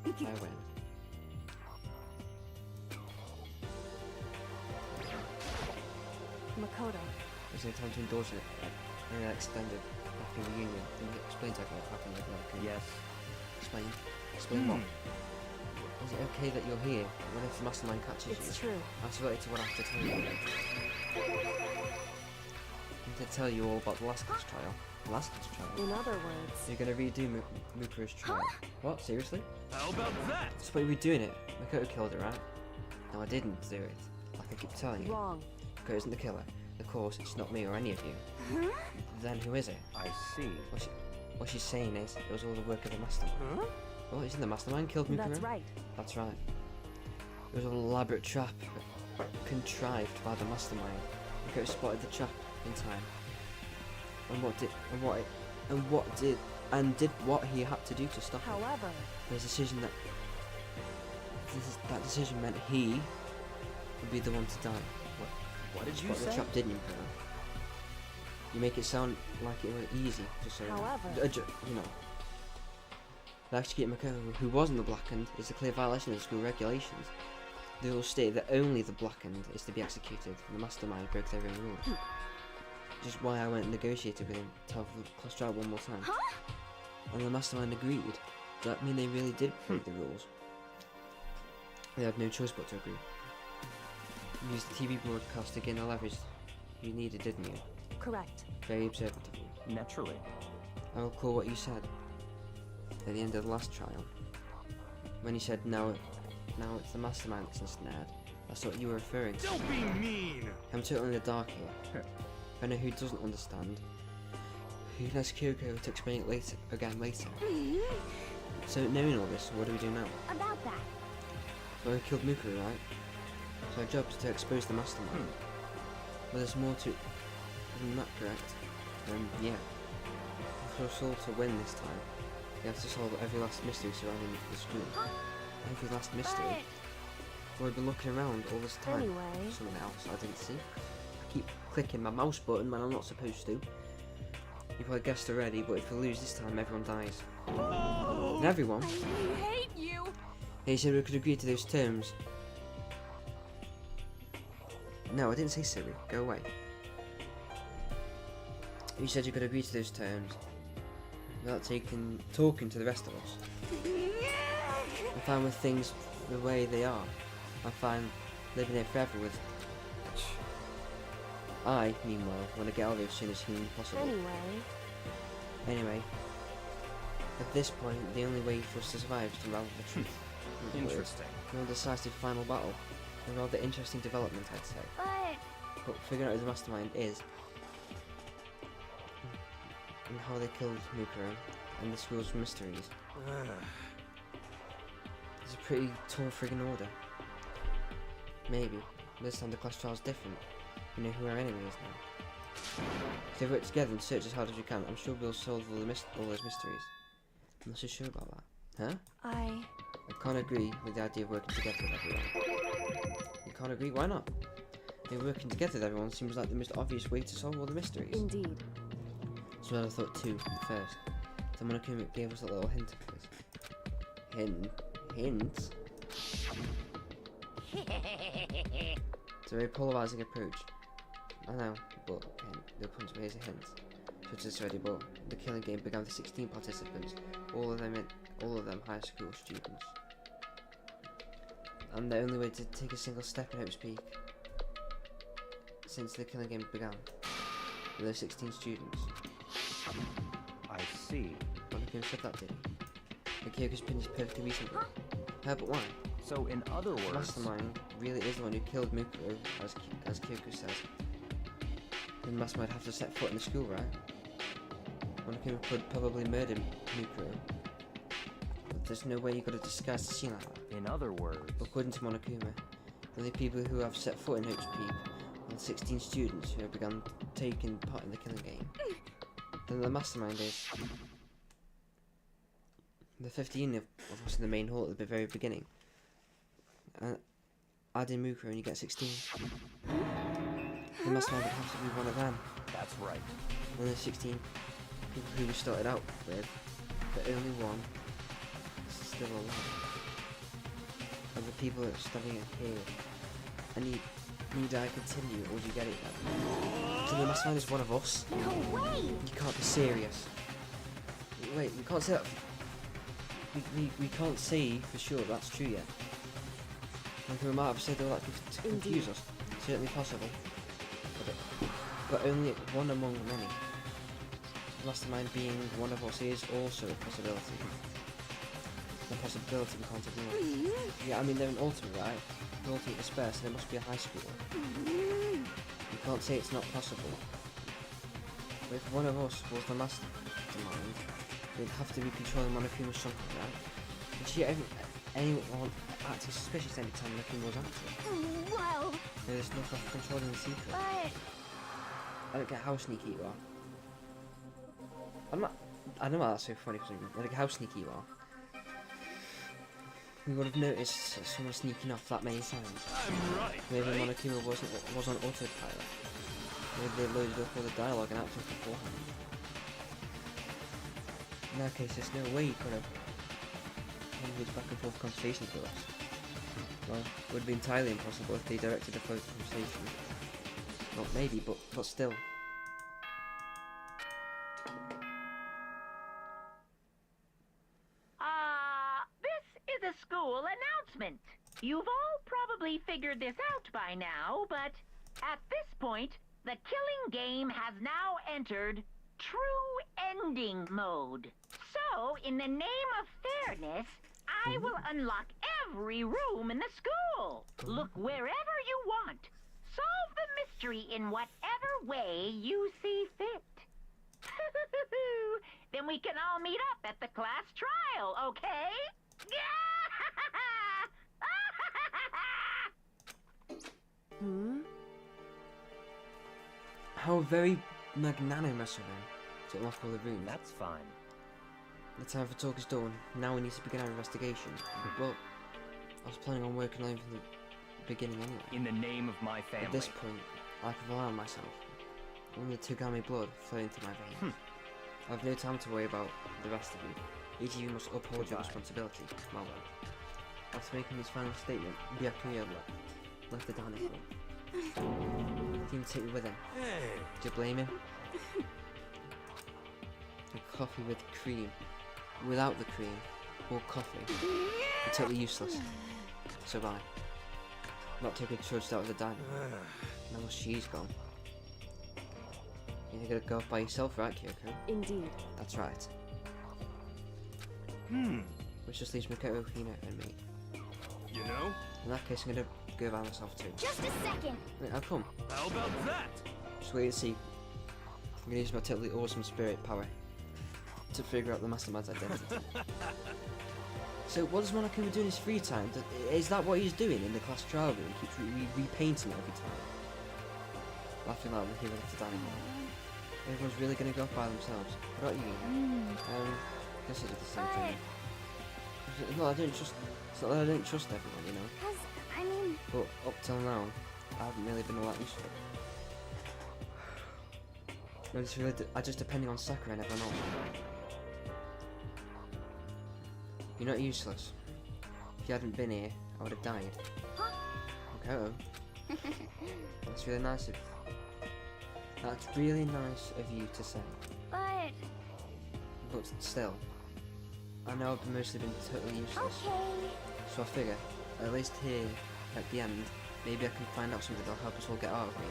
I win.
Makoto.
There's no time to indulge in it. An extended happy reunion. Can you explain to what happened like that?
Yes.
Explain. Explain what? Is it okay that you're here? What if the mastermind catches
It's
you?
true.
That's related to what I have to tell you. I need to tell you all about the last class trial. The last class trial?
In other words,
You're gonna redo Mukura's trial. What? Seriously?
How about that?
That's why we're doing it. Makoto killed her, right? No, I didn't do it. Like I keep telling you.
wrong.
Makoto isn't the killer. Of course, it's not me or any of you. Then who is it?
I see.
What she's saying is, it was all the work of the mastermind.
Huh?
Well, isn't the mastermind killed Mukura?
That's right.
That's right. It was an elaborate trap contrived by the mastermind. Makoto spotted the trap in time. And did what he had to do to stop it.
However,
His decision that decision meant he would be the one to die.
What did you
Spot the
say?
trap, didn't you, Pearl? You make it sound like it was easy, just so
However-
you know. The executing Makoto, who wasn't the Blackened, is a clear violation of the school regulations. The rules state that only the Blackened is to be executed, and the mastermind broke their own rules. Which is why I went and negotiated with him to have the class trial one more time. And the mastermind agreed. Does that mean they really did break the rules? They had no choice but to agree. You used the TV broadcast to gain the leverage you needed, didn't you?
correct.
Very observant of you.
Naturally.
I recall what you said at the end of the last trial. When you said, now it's the mastermind that's ensnared. That's what you were referring to.
Don't be mean.
I'm totally in the dark here. If I know who doesn't understand, who can ask Kyoko to explain it later. So knowing all this, what do we do now?
About that.
Well, we killed Mukuru, right? So our job is to expose the mastermind. Well, there's more to it than that, correct? Yeah. For us all to win this time, we have to solve every last mystery surrounding the school. Every last mystery. Well, we've been looking around all this time.
Anyway.
For something else I didn't see. I keep clicking my mouse button when I'm not supposed to. You probably guessed already, but if we lose this time, everyone dies. And everyone?
I hate you.
He said we could agree to those terms. No, I didn't say silly. Go away. You said you could agree to those terms without talking to the rest of us. I'm fine with things the way they are. I'm fine living here forever with. I, meanwhile, want to get out of here as soon as humanly possible. Anyway, at this point, the only way for us to survive is to unravel the truth.
Interesting.
No decisive final battle. A rather interesting development, I'd say. But figuring out who the mastermind is, and how they killed Mukuro, and the school's mysteries, it's a pretty tall friggin' order. Maybe. This time the class trial's different. We know who our enemy is now. If they work together and search as hard as we can, I'm sure we'll solve all those mysteries. I'm not so sure about that. Huh? I can't agree with the idea of working together with everyone. You can't agree? Why not? I mean, working together with everyone seems like the most obvious way to solve all the mysteries.
Indeed.
So I thought too, at first. Then when I gave us a little hint of this. Hints? It's a very polarizing approach. I know, but again, the point is a hint. Such as already, but the killing game began with 16 participants, all of them high school students. And the only way to take a single step in Hope's Peak since the killing game began were those 16 students.
I see.
Monokuma said that, did he? The Kyoko's pin is perfectly reasonable. How but why?
So, in other
The
words,
mastermind really is the one who killed Mukuro, as Kyoko says. Then the mastermind would have to set foot in the school, right? Monokuma could probably murder Mukuro. But there's no way you got to disguise the scene like that.
in other words,
According to Monokuma, the only people who have set foot in Hope's Peak are the 16 students who have begun taking part in the killing game. Then the mastermind is the 15 of us in the main hall at the very beginning. Add in Mukuro and you get 16. The mastermind would have to be one of them.
that's right.
One of the 16 people who we started out with, but only one is still alive. Of the people that are standing here. And need I continue, or do you get it then? So the mastermind is one of us?
No way!
You can't be serious. Wait, we can't say that. We can't say for sure that's true yet. Like we might have said all that to confuse us. Certainly possible. But only one among many. The mastermind being one of us is also a possibility. The possibility we can't ignore. Yeah, I mean they're an ultimate, right? An ultimate despair, so there must be a high school. You can't say it's not possible. But if one of us was the mastermind, we'd have to be controlling Monokuma's something, right? Did she ever anyone acting suspicious any time Monokuma was acting?
Well,
There's no stuff controlling the secret.
but
I don't get how sneaky you are. I know why that's so funny because I don't get how sneaky you are. We would have noticed someone sneaking off that many times.
I'm right.
Maybe
right?
Monokuma was on autopilot. Maybe they loaded up all the dialogue and actions beforehand. In that case, there's no way you could have had these back and forth conversations with us. Well, it would be entirely impossible if they directed the flow of the conversation. Not maybe, but still.
This is a school announcement. You've all probably figured this out by now, but at this point, the killing game has now entered true ending mode. So, in the name of fairness, I will unlock every room in the school. Look wherever you want. Solve the mystery in whatever way you see fit. Then we can all meet up at the class trial, okay?
How very magnanimous of him to unlock all the rooms.
That's fine.
The time for talk is done. Now we need to begin our investigation. Well, I was planning on working alone from the beginning anyway.
In the name of my family.
At this point, I can rely on myself. Only the Togami blood flowing through my veins. I have no time to worry about the rest of you. Each of you must uphold your responsibility. Well then. After making his final statement, Byakuya left the dining hall. He didn't take me with him.
Hey.
Do you blame him? A coffee with cream. Without the cream. Or coffee. Are totally useless. So bye. Not taking trudged out of the diner. Now she's gone. You're gonna go off by yourself, right, Kyoko?
Indeed.
That's right.
Hmm.
Which just leaves Makoto, Hina, and me.
You know?
In that case, I'm gonna go by myself too.
just a second.
Wait, how come?
How about that?
Just wait and see. I'm gonna use my totally awesome spirit power to figure out the mastermind's identity. So, what does Monokuma do in his free time? Is that what he's doing in the class trial room? He keeps repainting it every time. Laughing loud when he left the dining hall. Everyone's really gonna go off by themselves. What about you? I guess it's the same thing. It's not that it's not that I don't trust everyone, you know.
Cause, I mean,
But up till now, I haven't really been all that useful. I just depending on Sakura and everyone else. You're not useless. If you hadn't been here, I would have died. Makoto. That's really nice of That's really nice of you to say. But still, I know I've mostly been totally useless.
Okay.
So I figure, at least here, at the end, maybe I can find out something that'll help us all get out of here.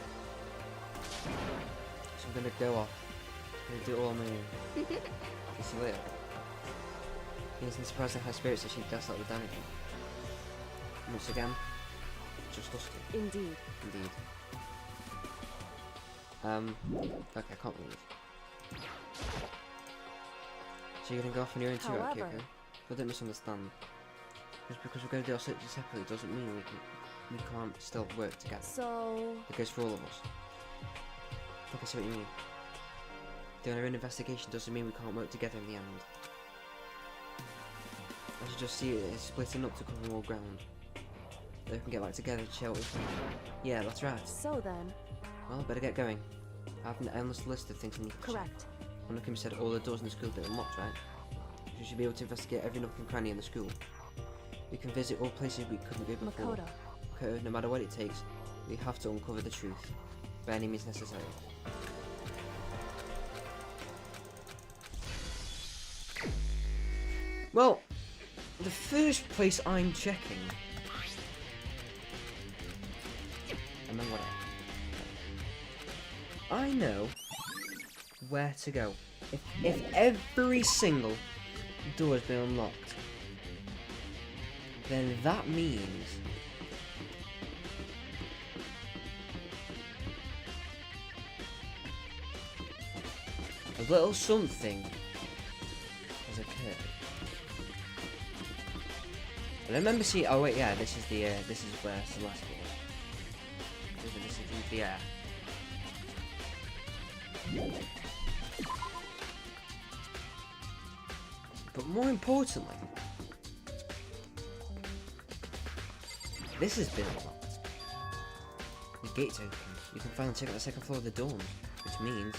So I'm gonna go off. I'm gonna do it all on my own. See you later. He isn't surprising high spirits that she does that with Dangan. Once again, just us two.
Indeed.
Indeed. Okay, I can't move. So you're gonna go off on your own too, right,
However-
Kyoko? But don't misunderstand. Just because we're gonna do our searches separately doesn't mean we can't still work together.
So...
It goes for all of us. I think I see what you mean. Doing our own investigation doesn't mean we can't work together in the end. I should just see it as splitting up to cover more ground. Then we can get back together and chill with them. Yeah, that's right.
So then...
Well, better get going. I have an endless list of things I need to check.
Correct.
One of them said all the doors in the school are unlocked, right? So we should be able to investigate every nook and cranny in the school. We can visit all places we couldn't go before.
Makoto.
Okay, no matter what it takes, we have to uncover the truth. By any means necessary. Well, the first place I'm checking... And then what? I know where to go. If every single door has been unlocked, then that means a little something has occurred. I remember seeing. Oh wait, yeah, this is the. This is where Celeste was. This is the air. But more importantly, this has been unlocked. The gate's open. You can finally check out the second floor of the dorms, which means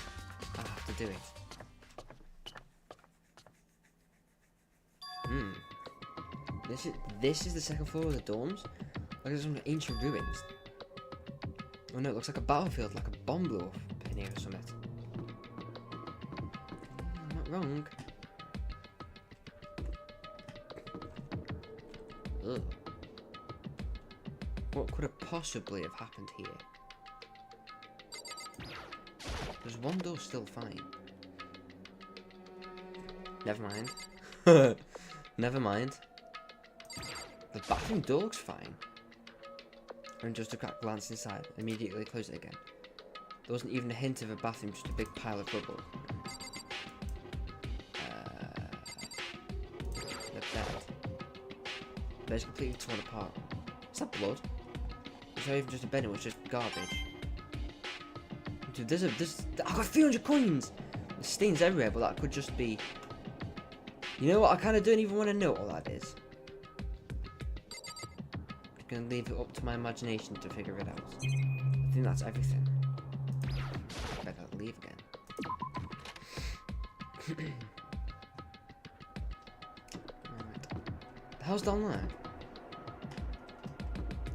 I have to do it. This is the second floor of the dorms? Like there's some ancient ruins. Oh no, it looks like a battlefield, like a bomb blew up in here or something. I'm not wrong. Ugh. What could have possibly have happened here? There's one door still fine. Never mind. Never mind. The bathroom door looks fine. And just a quick glance inside, immediately close it again. There wasn't even a hint of a bathroom, just a big pile of rubble. The bed. The bed's completely torn apart. Is that blood? It's not even just a bed, it was just garbage. Dude, I got 300 coins! There's stains everywhere, but that could just be... You know what, I kind of don't even want to know what that is. I'm going to leave it up to my imagination to figure it out. I think that's everything. Better leave again. Right. The hell's down there?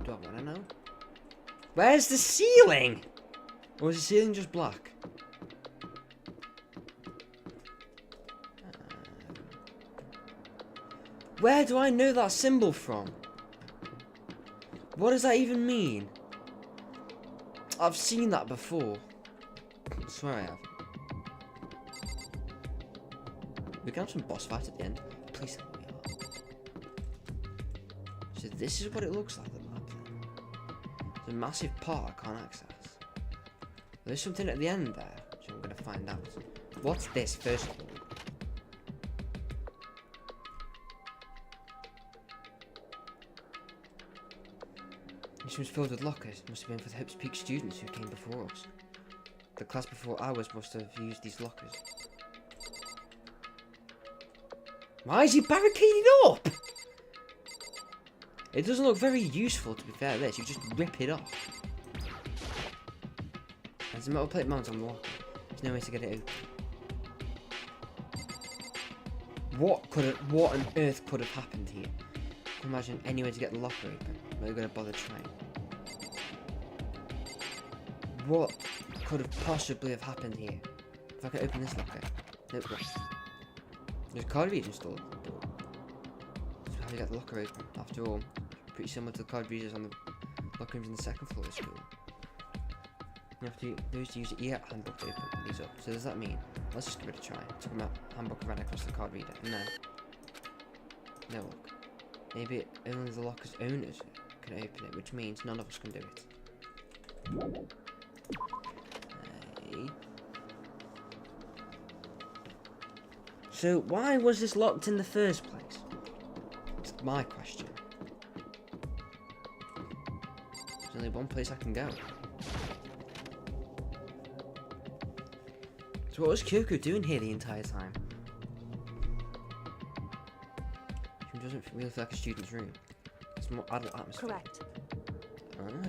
Do I want to know? Where's the ceiling? Or is the ceiling just black? Where do I know that symbol from? What does that even mean? I've seen that before. I swear I have. We can have some boss fight at the end. Please tell me we are. So this is what it looks like, the map then. It's a massive part I can't access. There's something at the end there, which I'm going to find out. What's this, first of all? This room's filled with lockers. Must have been for the Hopes Peak students who came before us. The class before ours must have used these lockers. Why is he barricaded up? It doesn't look very useful, to be fair, this. You just rip it off. There's a metal plate mounted on the locker. There's no way to get it open. What on earth could have happened here? can imagine any way to get the locker open. I'm not going to bother trying. What could have possibly have happened here? If I could open this locker. Nope. There's a card reader installed. So how do you get the locker open? After all, pretty similar to the card readers on the locker rooms in the second floor of the school. You have to use the EAP handbook to open these up. So does that mean, let's just give it a try. Took my handbook and ran across the card reader, and then no look. Maybe only the locker's owners can open it, which means none of us can do it. Hey. So why was this locked in the first place? It's my question. There's only one place I can go. So what was Kyoko doing here the entire time? She doesn't really feel like a student's room. It's more adult atmosphere.
Correct.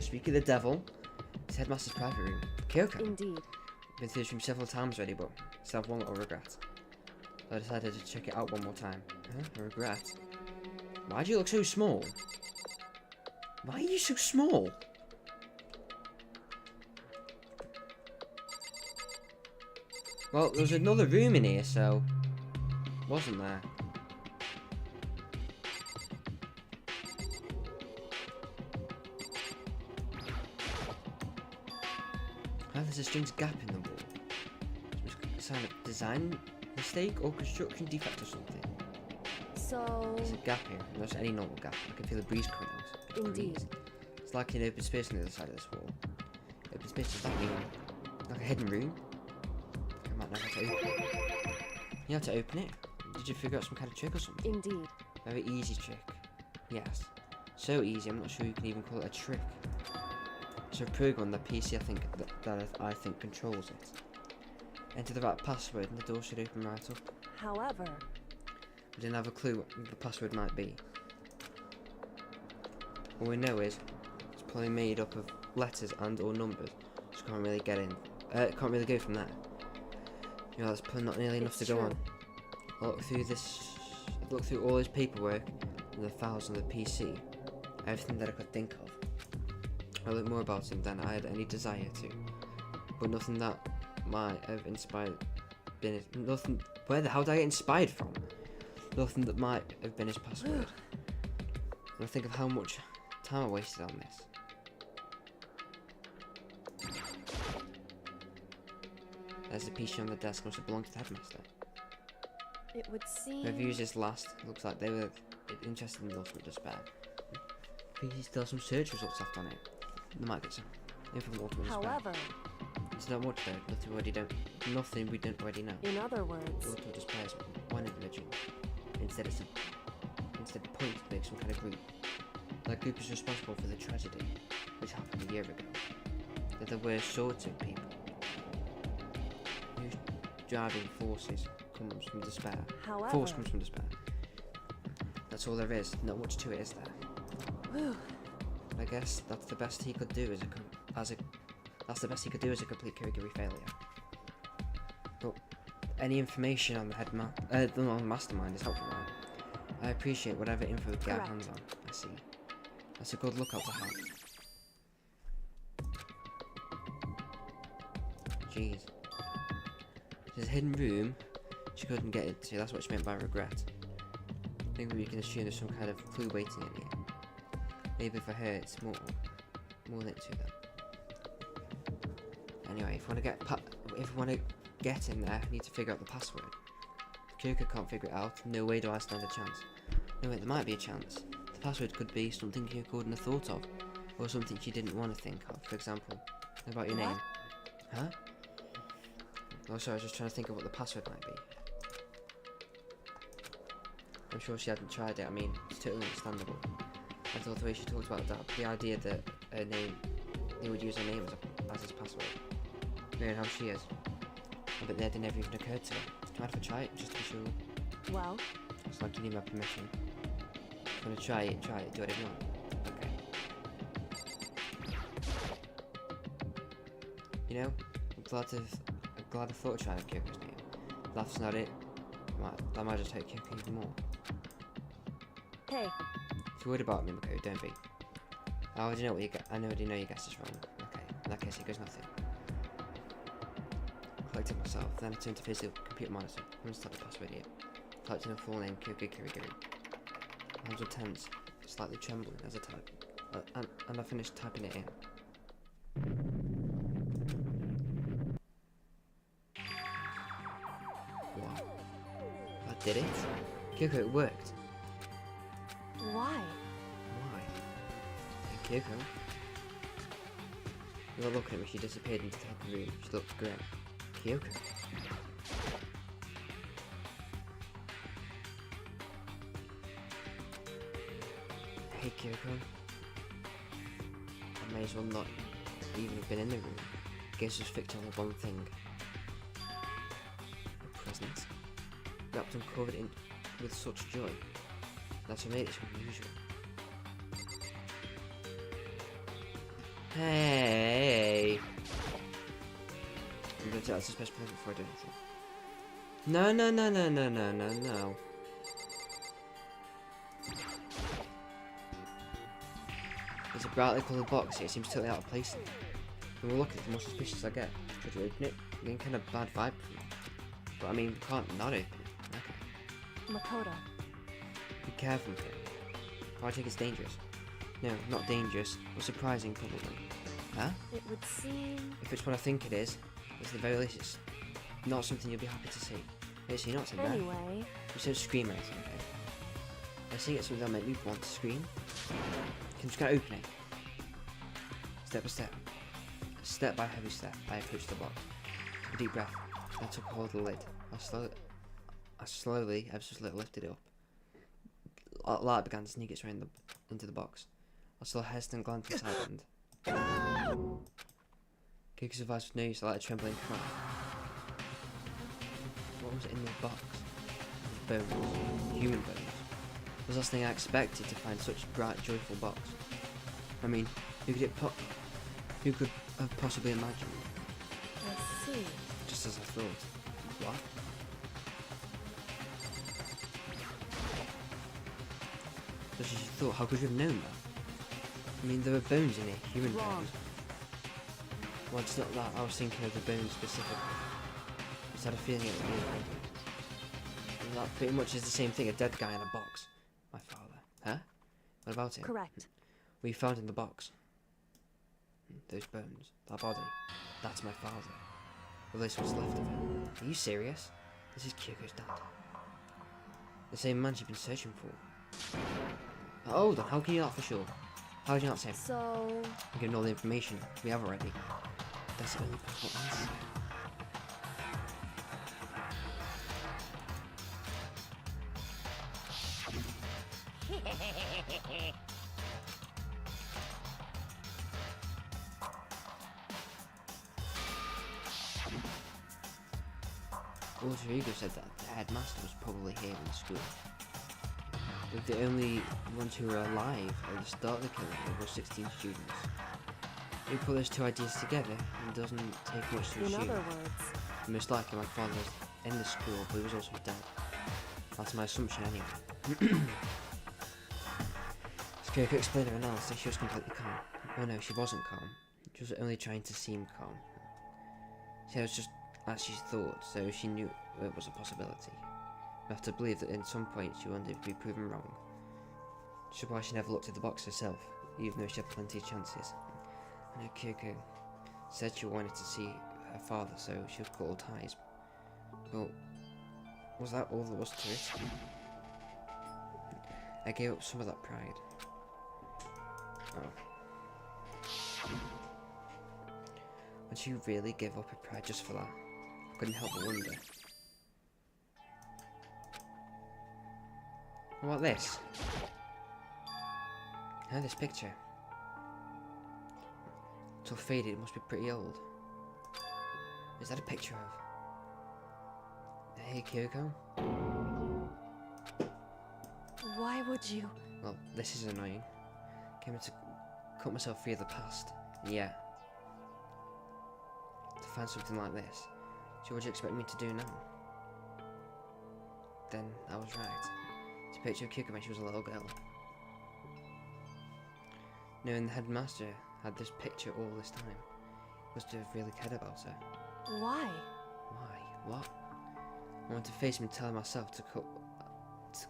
Speaking of the devil, it's headmaster's private room. Kyoko.
Indeed.
Been through this room several times already, but still have one little regret. So I decided to check it out one more time. Huh? A regret? Why do you look so small? Why are you so small? Well, there was another room in here, so... wasn't there? Oh, there's a strange gap in the wall. It's a sign of design mistake or construction defect or something.
So...
There's a gap here. Not just any normal gap. I can feel the breeze coming out.
Indeed.
Breeze. It's like an open space on the other side of this wall. Open space, does that mean like a hidden room? I might know how to open it. You have to open it? Did you figure out some kind of trick or something?
Indeed.
Very easy trick. Yes. So easy, I'm not sure you can even call it a trick. It's a program on the PC I think controls it. Enter the right password and the door should open right up.
However...
I didn't have a clue what the password might be. All we know is it's probably made up of letters and or numbers. Just can't really get in. Can't really go from there. You know, that's probably not nearly enough
It's
to go
true.
on. I looked through this. I looked through all this paperwork and the files on the PC. Everything that I could think of. I learned more about him than I had any desire to. But nothing that might have inspired. Nothing. Where the hell did I get inspired from? Nothing that might have been his password. And I think of how much time I wasted on this. There's a PC on the desk, must have belonged to the headmaster.
It would seem...
Whoever used this last, looks like they were interested in the ultimate despair. Please still some search results left on it. They might get some info from ultimate despair.
However...
It's not much though, nothing we don't already know.
In other words...
Ultimate despair is one individual. Instead the point to make some kind of group. That group is responsible for the tragedy which happened a year ago. They're the worst sorts of people. Whose driving forces comes from despair.
However...
Force comes from despair. That's all there is. Not much to it, is there?
Whew.
I guess that's the best he could do as a complete caregiver failure. But any information on the on the mastermind is helpful now. I appreciate whatever info we get our hands on. I see. That's a good lookout to have. Jeez. There's a hidden room she couldn't get into. That's what she meant by regret. I think we can assume there's some kind of clue waiting in here. Maybe for her it's more than to them. Anyway, if we want to get in there, I need to figure out the password. If Kyoko can't figure it out, no way do I stand a chance. No, wait, there might be a chance. The password could be something Kyoko wouldn't have thought of, or something she didn't want to think of. For example, about your name. Huh? Oh, sorry, I was just trying to think of what the password might be. I'm sure she hadn't tried it. I mean, it's totally understandable. I thought the way she talked about that, the idea that her name, they would use her name as his password. Knowing how she is. But that never even occurred to her. Do you mind if I try it, just to be sure?
Well...
It's like you need my permission. If you want to try it, do whatever you want. Okay. You know, I'm glad I thought of trying Kyoko's name. That's not it. That might just hurt Kyoko even more.
Hey.
You're worried about me, Makoto, don't be. I already know what you I already know your guess is wrong. Okay, in that case it goes nothing. Collecting myself, then I turned to face the computer monitor. I'm start the password here. Typed in a full name, Kyoko Kirigiri. My hands were tense, slightly trembling as I typed. And I finished typing it in. What? I did it? Kyoko, it worked.
Why?
Why? Hey, Kyoko. Without looking at me, she disappeared into the helping room. She looked grim. Kyoko. Hey, Kyoko. I may as well not even have been in the room. Guess just fixed on the one thing. A present. Wrapped and covered in with such joy. That's what made it so unusual. Hey! I'm going to tell that's a special present before I do anything. No, no, no, no, no, no, no, no. There's a brightly coloured box here. It seems totally out of place. When we look at it, the more suspicious I get. Try to open it. I'm getting kind of bad vibe from it. But I mean, we can't not open it. Okay.
Makoto.
Be careful with it. I think it's dangerous. No, not dangerous, but surprising probably. Huh?
It would seem...
If it's what I think it is, it's the very least it's not something you'll be happy to see. Yes, you're not saying that.
Anyway...
You said scream anything, okay? I see it's something that make me want to scream. Can you just gotta open it? Step by step. Step by heavy step, I approached the box. Took a deep breath. I took hold of the lid. I slowly, ever so little, lifted it up. Light began to sneak its way into the box. I saw a hesitant glance inside and... Kyoko's advice was no use, I let a trembling cry. What was in the box? Bones. Human bones. It was the last thing I expected to find such a bright, joyful box. I mean, who could have possibly imagined?
I see.
Just as I thought. What? Just as you thought, how could you have known that? I mean, there were bones in it, human
Wrong.
bones. Well, it's not that, I was thinking of the bones specifically. I just had a feeling it would be a problem. And that pretty much is the same thing, a dead guy in a box. My father. Huh? What about him?
Correct.
We found in the box. Those bones, that body, that's my father. Well, this what's left of him. Are you serious? This is Kyoko's dad. The same man she's been searching for. Hold on, how can you not for sure? How did you not say him?
So...
I'm giving all the information we have already. That's the only possible answer. Walter Hugo said that the headmaster was probably here in school. But the only ones who were alive at the start of the killing were 16 students. We put those two ideas together, and it doesn't take much to
In
assume.
other words...
Most likely my father was in the school, but he was also dead. That's my assumption anyway. As Kyoko explained her analysis, she was completely calm. Oh no, she wasn't calm. She was only trying to seem calm. She was just as she thought, so she knew it was a possibility. We have to believe that in some point she wanted to be proven wrong. Which is why she never looked at the box herself, even though she had plenty of chances. I know Kyoko said she wanted to see her father, so she would cut all ties. But was that all there was to it? I gave up some of that pride. Oh. Would you really give up her pride just for that? I couldn't help but wonder. What about this? Now this picture. It's all faded, it must be pretty old. Is that a picture of... Hey, Kyoko?
Why would you...
Well, this is annoying. Came to cut myself free of the past. And yeah. To find something like this. So what do you expect me to do now? Then I was right. It's a picture of Kyoko when she was a little girl. Knowing the headmaster had this picture all this time, must have really cared about her.
Why?
Why? What? I wanted to face him and tell him myself to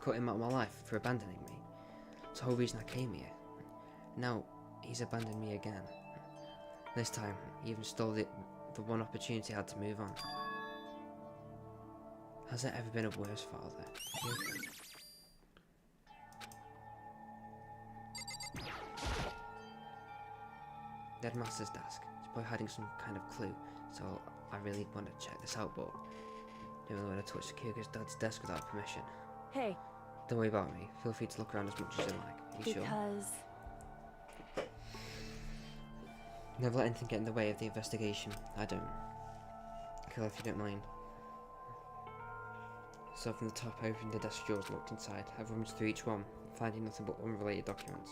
cut him out of my life for abandoning me. It's the whole reason I came here. Now, he's abandoned me again. This time, he even stole the one opportunity I had to move on. Has there ever been a worse father? The headmaster's desk. He's probably hiding some kind of clue, so I really want to check this out, but I don't really want to touch Kyoko's dad's desk without permission.
Hey,
Don't worry about me. Feel free to look around as much as you like. Are you sure?
because
Never let anything get in the way of the investigation. I don't. Kill if you don't mind. So from the top, I opened the desk drawers and looked inside. I've rummaged through each one, finding nothing but unrelated documents.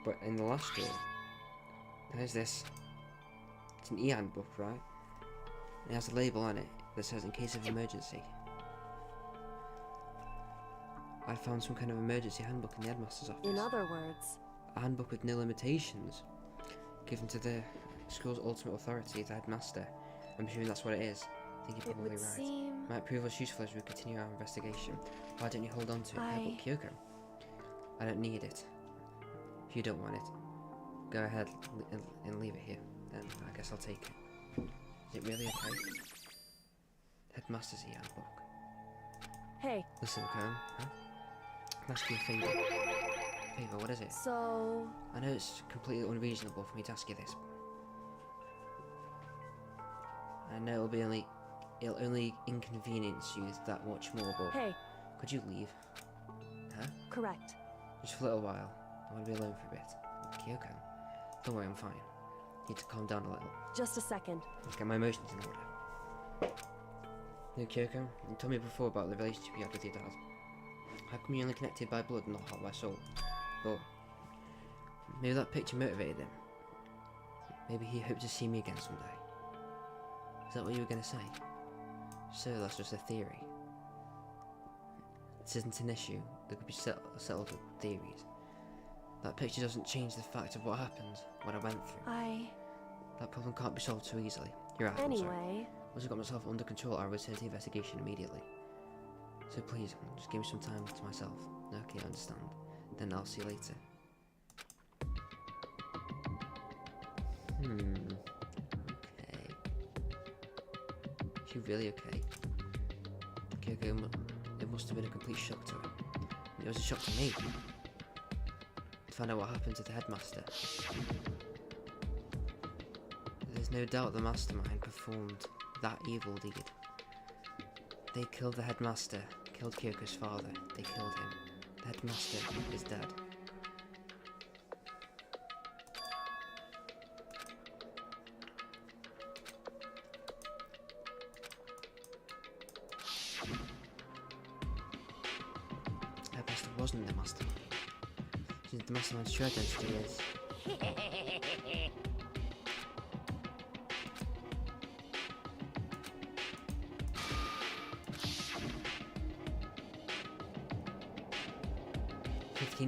But in the last drawer, there's this. It's an e-handbook, right? It has a label on it that says in case of emergency. I found some kind of emergency handbook in the headmaster's office.
in other words,
A handbook with no limitations, given to the school's ultimate authority, the headmaster. I'm assuming that's what it is. I think you're
it
probably
would
right.
seem
Might prove us useful as we continue our investigation. Why don't you hold on to it, Havoc Kyoko? I don't need it. If you don't want it, go ahead and leave it here. Then I guess I'll take it. Is it really okay? Headmaster's e-handbook.
Hey,
Listen, Cone, huh? Can I ask you a favour? Favour, what is it?
so
I know it's completely unreasonable for me to ask you this. I know it'll only inconvenience you that much more, but
hey,
could you leave? Huh?
correct.
Just for a little while. I want to be alone for a bit. Kyoko, don't worry, I'm fine. Need to calm down a little.
Just a second.
Let's get my emotions in order. No, Kyoko, you told me before about the relationship you had with your dad. How come you're only connected by blood and not hot by soul? But maybe that picture motivated him. Maybe he hoped to see me again someday. Is that what you were going to say? So that's just a theory. This isn't an issue that could be settled with theories. That picture doesn't change the fact of what happened, what I went through. That problem can't be solved so easily. You're right, I'm sorry.
Anyway,
Once I got myself under control, I'll return to the investigation immediately. So please, just give me some time to myself. Okay, I understand. Then I'll see you later. Okay. Is she really okay? Okay, it must have been a complete shock to her. It was a shock to me. To find out what happened to the headmaster. There's no doubt the mastermind performed that evil deed. They killed the headmaster, killed Kyoko's father, they killed him. The headmaster is dead. The headmaster wasn't the mastermind. Since the mastermind's true identity is...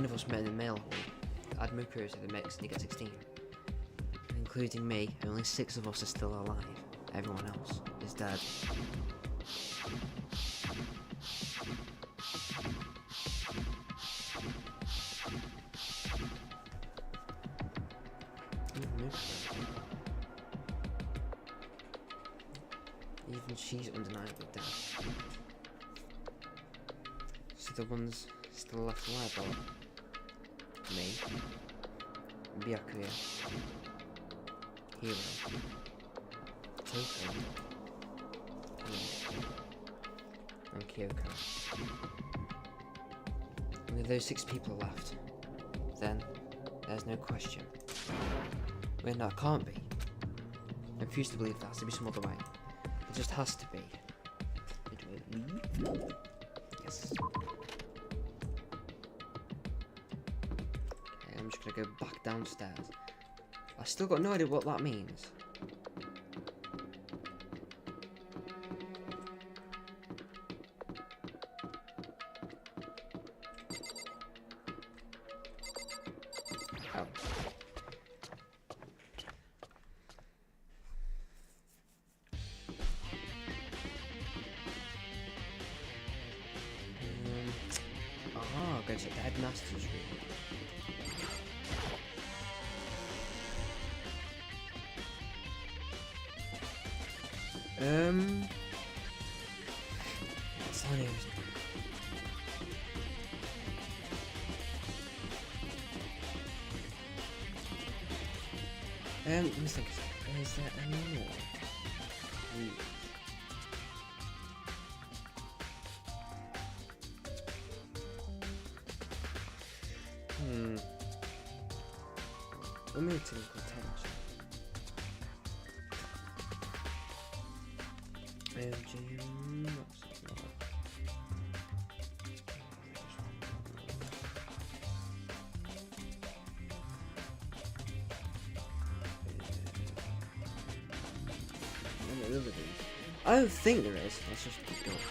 of us met in the mail hall. Add Mukuro to the mix and you get 16. Including me, only 6 of us are still alive. Everyone else is dead. Even she's undeniably dead. So the ones still left alive are me, Byakuya, Hero, Toko, and Kyoko. Only those 6 people are left. Then, there's no question. Wait, no, it can't be. I refuse to believe there has to be some other way. It just has to be. Yes. I'm just gonna go back downstairs. I still got no idea what that means. Oh. it's at the headmaster's room. What's her name? Let me think. Is there any more? Let me take the attention. I don't think there is. Let's just go upstairs.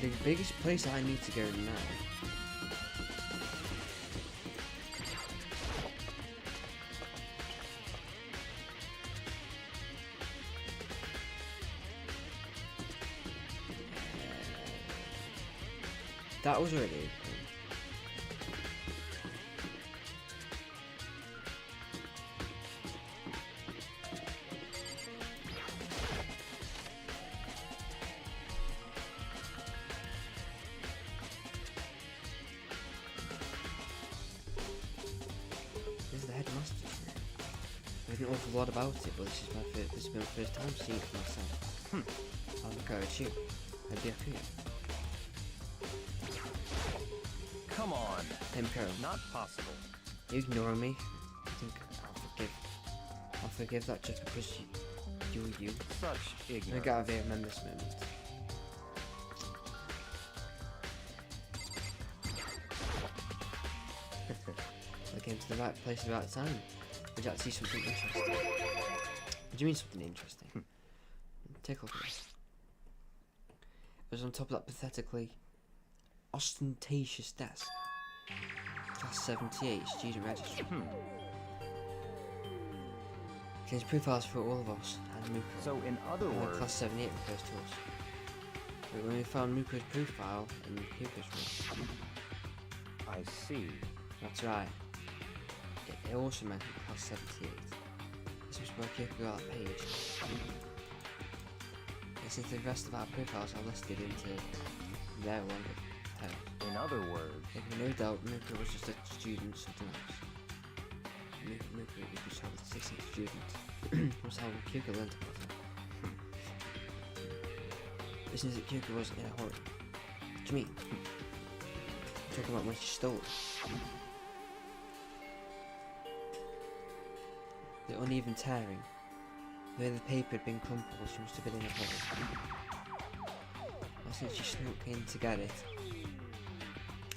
The biggest place I need to go now. That was already open. This is the headmaster's room. I heard an awful lot about it, but this has been my first time seeing it for myself. I'll encourage you. I'd be up here.
Come on.
Tempo.
Not possible.
You ignoring me? I think I'll forgive that just because you were you.
Such
I
ignorance.
gotta remember this moment. I came to the right place at the right time. Would you like to see something interesting? What do you mean something interesting? Take a look at this. It was on top of that pathetically ostentatious desk. Class 78, student registry. Contains profiles for all of us and Muko.
So in other words,
Class 78 refers to us. But when we found Muko's profile in Kyuko's room.
I see.
That's right. It also mentioned class 78. This was where Kyoko got that page. And since the rest of our profiles are listed into their one of tales.
In other words,
There can be no doubt Muko was just a student, something else. Muko was just a 16th student. Was how Kyoko learned about it. It seems that Kyoko wasn't in a hurry. What do you mean? Talking about when she stole it. The uneven tearing. The way the paper had been crumpled, she must have been in a hurry. Well, since she snuck in to get it,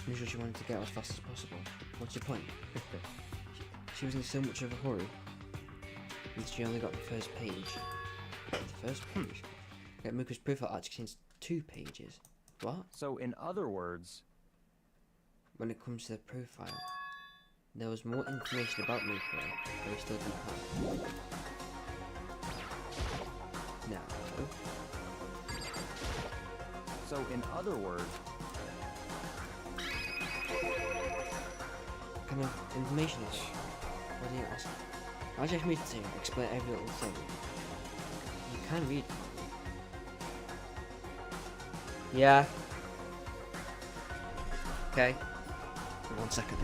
I'm sure she wanted to get out as fast as possible. What's your point? She was in so much of a hurry that she only got the first page. The first page? Yet Muko's profile actually contains 2 pages. What?
so in other words,
When it comes to the profile, there was more information about Muko that we still didn't have. Now,
so in other words,
what kind of information is it? What do you ask? I just read it to you, explain every little thing. You can read. Yeah. Okay. 1 second.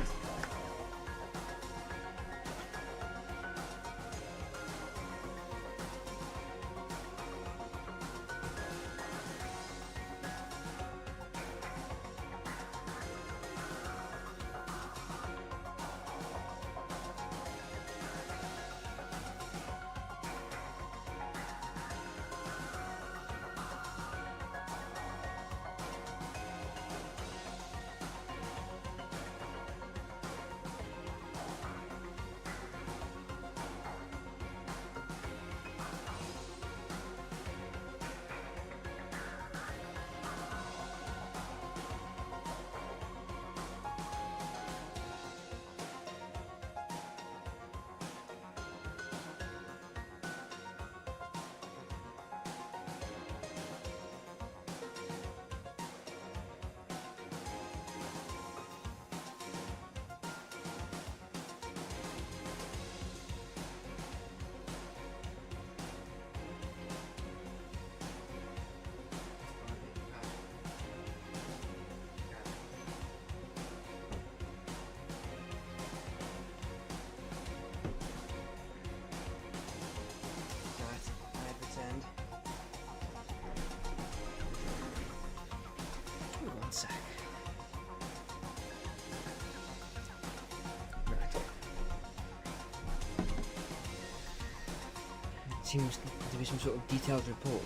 seems to be some sort of detailed report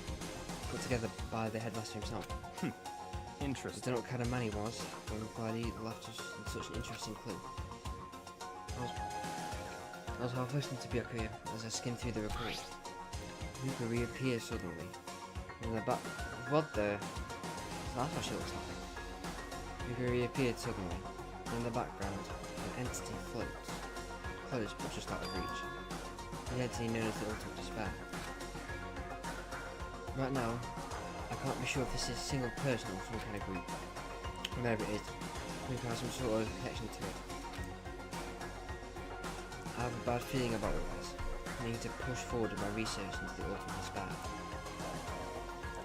put together by the headmaster himself. I
Interesting.
don't know what kind of man he was, but I'm glad he left us such an interesting clue. I was half listening to Byakuya as I skimmed through the report. Yuka reappears suddenly. In the back. What the? So that's what she looks like. Yuka reappeared suddenly. In the background, an entity floats. Close, but just out of reach. The entity known as the Ultimate Despair. Right now, I can't be sure if this is a single person or some kind of group. Whatever it is, Yuka has some sort of connection to it. I have a bad feeling about all this. I need to push forward with my research into the Ultimate Despair.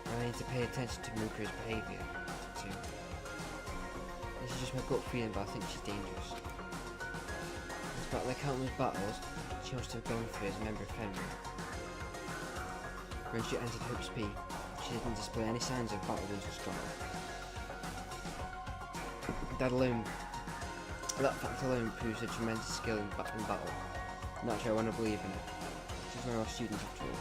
I need to pay attention to Muka's behaviour, too. This is just my gut feeling, but I think she's dangerous. Despite the countless battles she must have gone through as a member of Fenrir. When she entered Hope's Peak, she didn't display any signs of battle wounds or scars. That fact alone proves her tremendous skill in battle. Naturally, I want to believe in it. She's one of our students after all.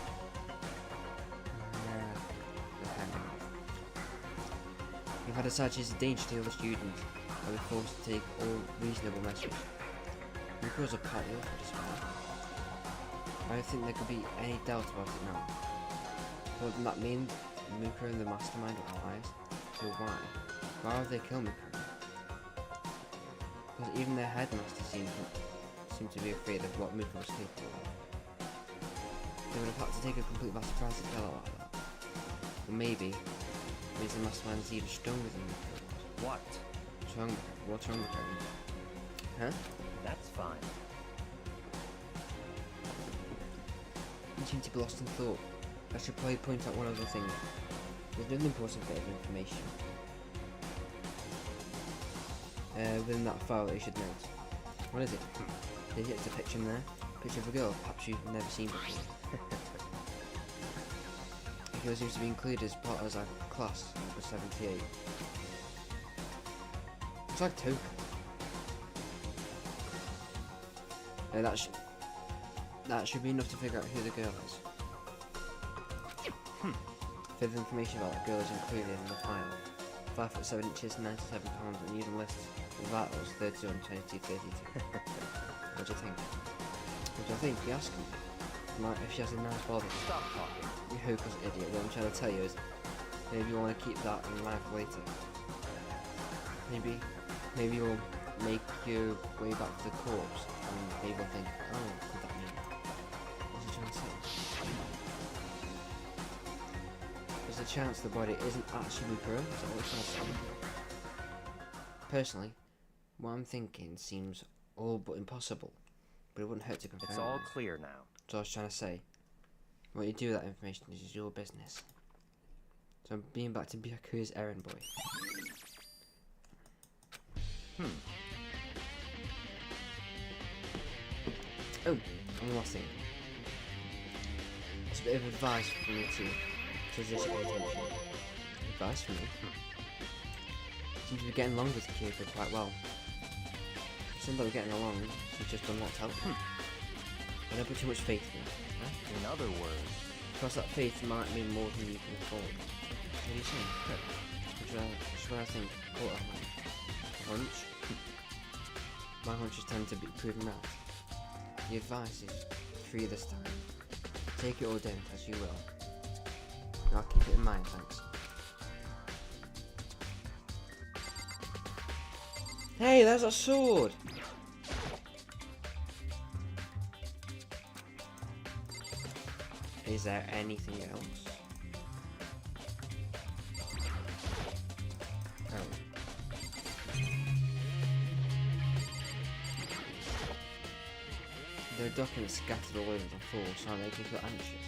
If I decide she's a danger to the other students, I'll be forced to take all reasonable measures. Muka was a party of despair. I don't think there could be any doubt about it now. Wouldn't that mean Muka and the mastermind are allies? So why? Why would they kill Muka? Because even their headmaster seemed to be afraid of what Muka was capable of. They would have had to take a complete by surprise to kill her like that. Or maybe the mastermind is even stronger than Muka was.
What?
What's wrong with her? Huh?
That's fine.
You seem to be lost in thought. I should probably point out one other thing. There's another important bit of information within that file that you should note. What is it? It's a picture in there. Picture of a girl perhaps you've never seen before. The girl seems to be included as part of our class, number 78. It's like Token. That should be enough to figure out who the girl is. Further information about that girl is included in the file. 5 foot 7 inches, 97 pounds, and even lists the vitals 31, 22, 32. What do you think? What do I think? You ask me. If she has a nice body.
Stop talking.
You hopeless idiot. What I'm trying to tell you is maybe you want to keep that in life later. Maybe you'll make your way back to the corpse and maybe you'll think, oh, what could that mean? What's he trying to say? There's a chance the body isn't actually Mukuro, is that what you're trying to say? Personally, what I'm thinking seems all but impossible, but it wouldn't hurt to confirm.
It's all clear now.
So I was trying to say, what you do with that information is your business. So I'm being back to Byakuya's errand boy. Oh, one last thing. It's a bit of advice for me to just pay attention. Advice from me? Seems to be getting along with Kyoto quite well. Seems like we're getting along, she's just done what's help. I don't put too much faith in it. Huh?
In other words,
Because that faith might mean more than you can afford. What do you think? Should I think? What a hunch? My hunches tend to be proven right. The advice is free this time. Take it or don't, as you will. And I'll keep it in mind, thanks. Hey, there's a sword! Is there anything else? Oh. There are documents scattered all over the floor, so I'm making you feel anxious.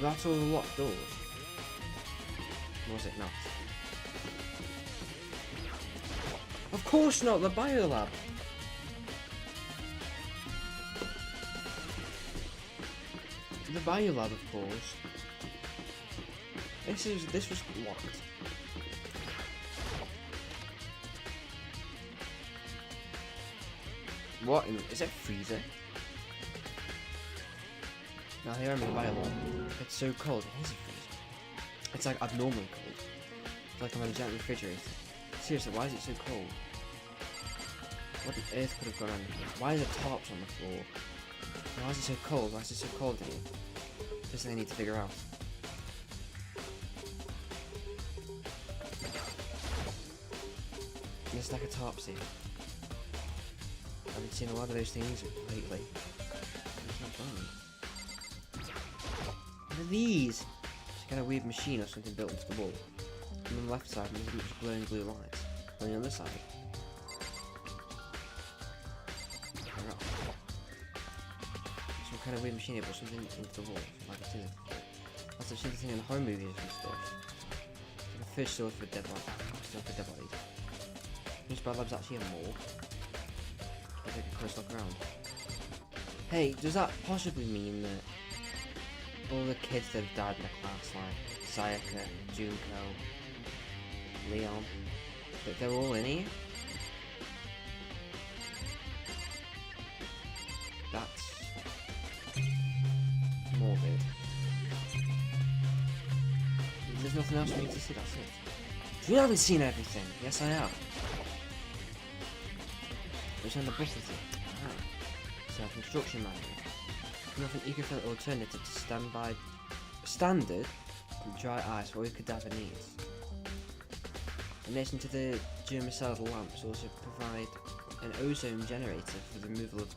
That's all the locked doors. Was it not? Of course not, the biolab! The biolab, of course. This was locked. What? Is it freezer? No, here I'm in the Bible. It's so cold. It is a freezer. It's like abnormally cold. It's like I'm in a giant refrigerator. Seriously, why is it so cold? What on earth could have gone on here? Why are there tarps on the floor? Why is it so cold? Why is it so cold in here? Just thing I need to figure out. There's like a tarp scene. I've been seeing a lot of those things lately. It's not fun. What are these? It's kind of weird machine or something built into the wall. And on the left side, there's a bunch of glowing blue lights. On the other side, some kind of weird machine here, but something into the wall. Like I've seen it before. That's actually the thing in horror movies and stuff. Like a fish sword for dead bodies. Still for dead bodies. This bad lab's actually a morgue. I'll take a close look around. Hey, does that possibly mean that all the kids that have died in the class, like Sayaka, Junko, Leon, that they're all in here? That's morbid. There's nothing else for me to see, that's it. You haven't seen everything! Yes, I have. Which on the book with it? Ah. Self-instruction manual. Nothing eco-friendly alternative to standard dry ice for all cadaver needs. In addition to the germicidal lamps, also provide an ozone generator for the removal of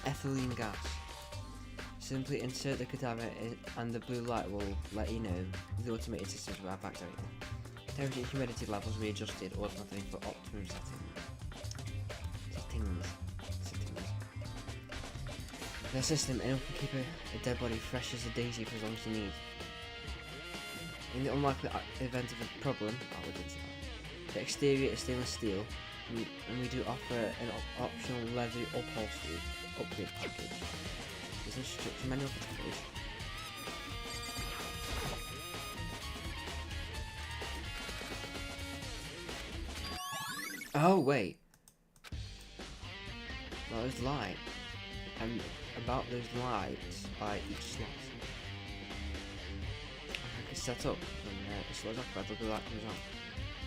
ethylene gas. Simply insert the cadaver and the blue light will let you know the automated systems are activated. Temperature and humidity levels readjusted automatically for optimum settings. The system anyone can keep a dead body fresh as a daisy for as long as you need. In the unlikely event of a problem, we'll get into that. The exterior is stainless steel, and we do offer an optional leather upholstery upgrade package. There's an instruction manual for the fridge. Oh wait, those lights, and about those lights by each slot. I can set up when the slot's occupied, the blue light comes on.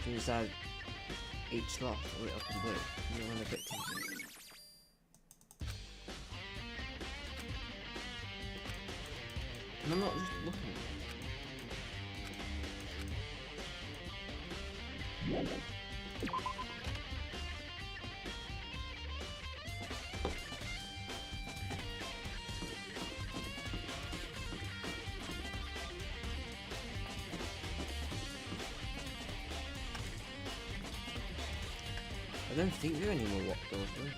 So you decide each slot will lit up in blue, and you'll run a bit tinted. And I'm not just looking at it. I don't think there are any more locked doors, do there?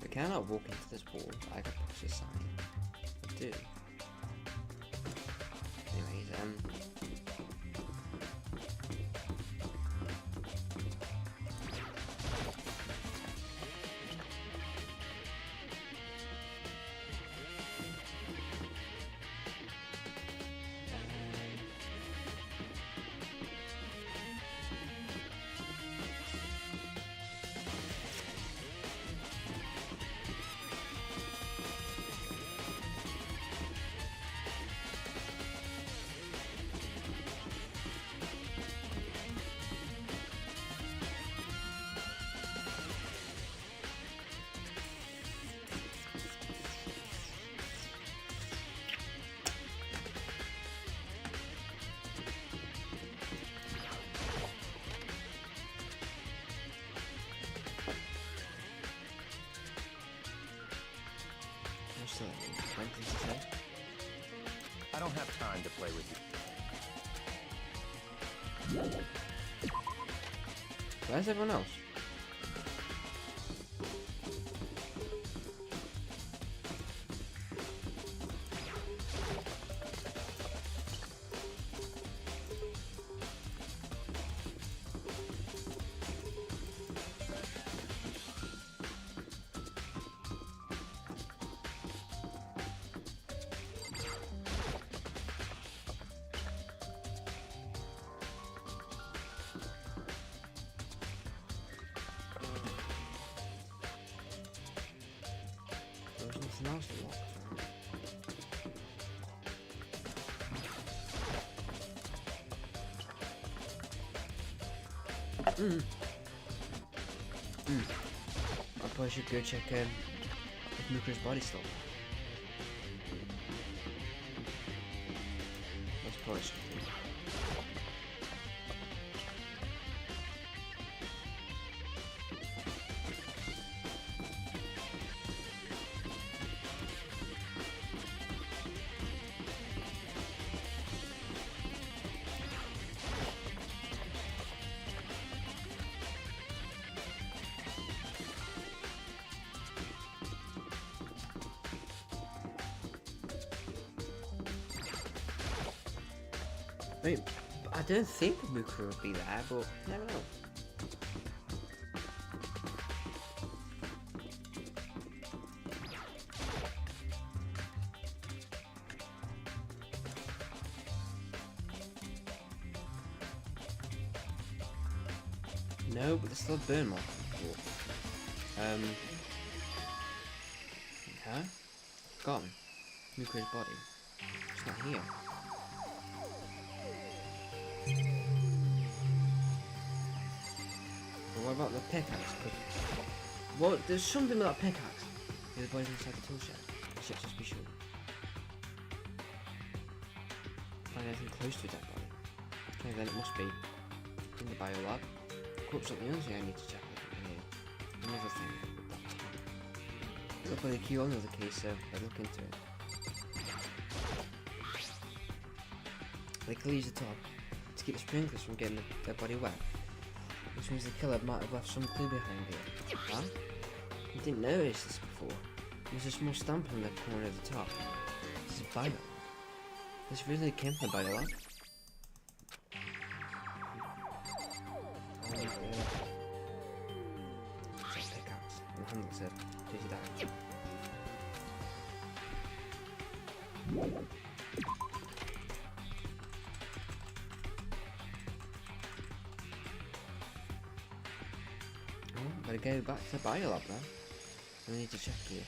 I cannot walk into this wall. I can push this side. I do. Anyways,
I don't have time to play with you.
where's everyone else? mouse locked. I probably should go check if Mukuro's body's still there. That's probably something. I mean, I don't think Mukuro would be there, but you never know. No, but there's still a burn mark. Huh? Gone. Mukuro's body. It's not here. But what about the pickaxe? Well, there's something with that pickaxe. The body's inside the tool shed. Let's just be sure. Find anything close to a dead body. Okay, then it must be in the biolab. Corpse not the only thing I need to check here. Another thing with that too. Look for the key on the case, so I'll look into it. They can use the top to keep the sprinklers from getting their body wet, which means the killer might have left some clue behind it. Huh? I didn't notice this before. There's a small stamp on the corner of the top. This is bio. This really came from the bio lab. It's a pickaxe. And the handle said, "Dirty dagger." Better go back to the bio lab now. We need to check here.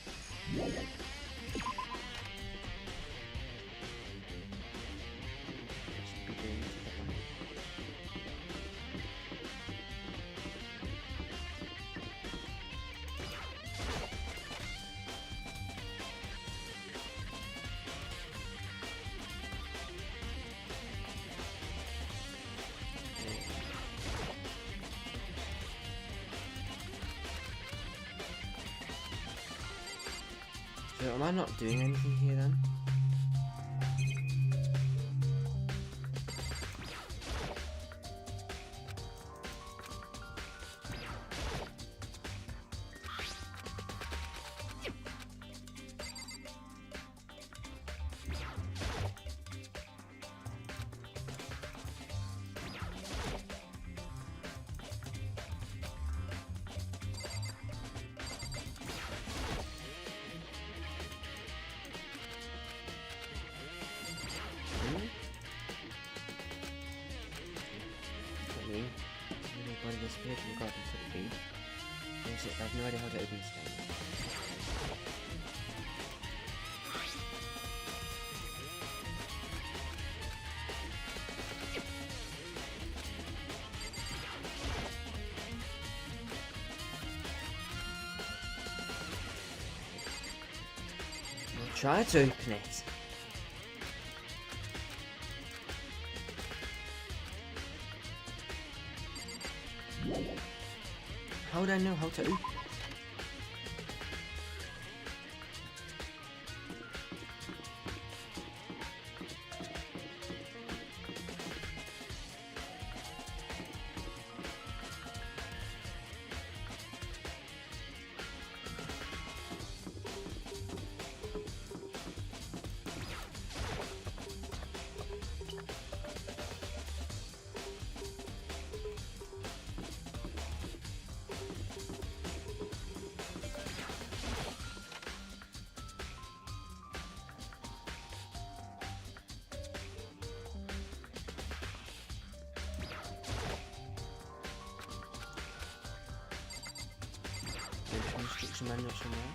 So am I not doing anything here then? Everybody disappeared from the garden to the beach. I have no idea how to open this thing. I'll try to open it. How would I know how to open it? Instruction manual somewhere.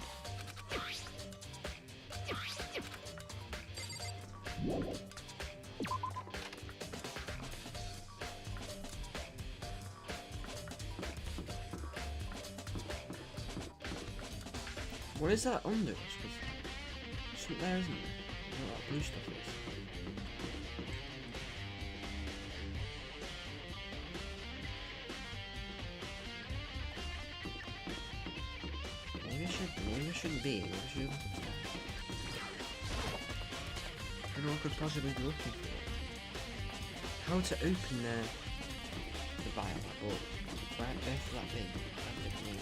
What is that under us? There's something there, isn't there? I don't know what that blue stuff is. Maybe I shouldn't be. Maybe I should look at that. I don't know what I could possibly be looking for. How to open the vial? Or where on earth will that be? I don't know.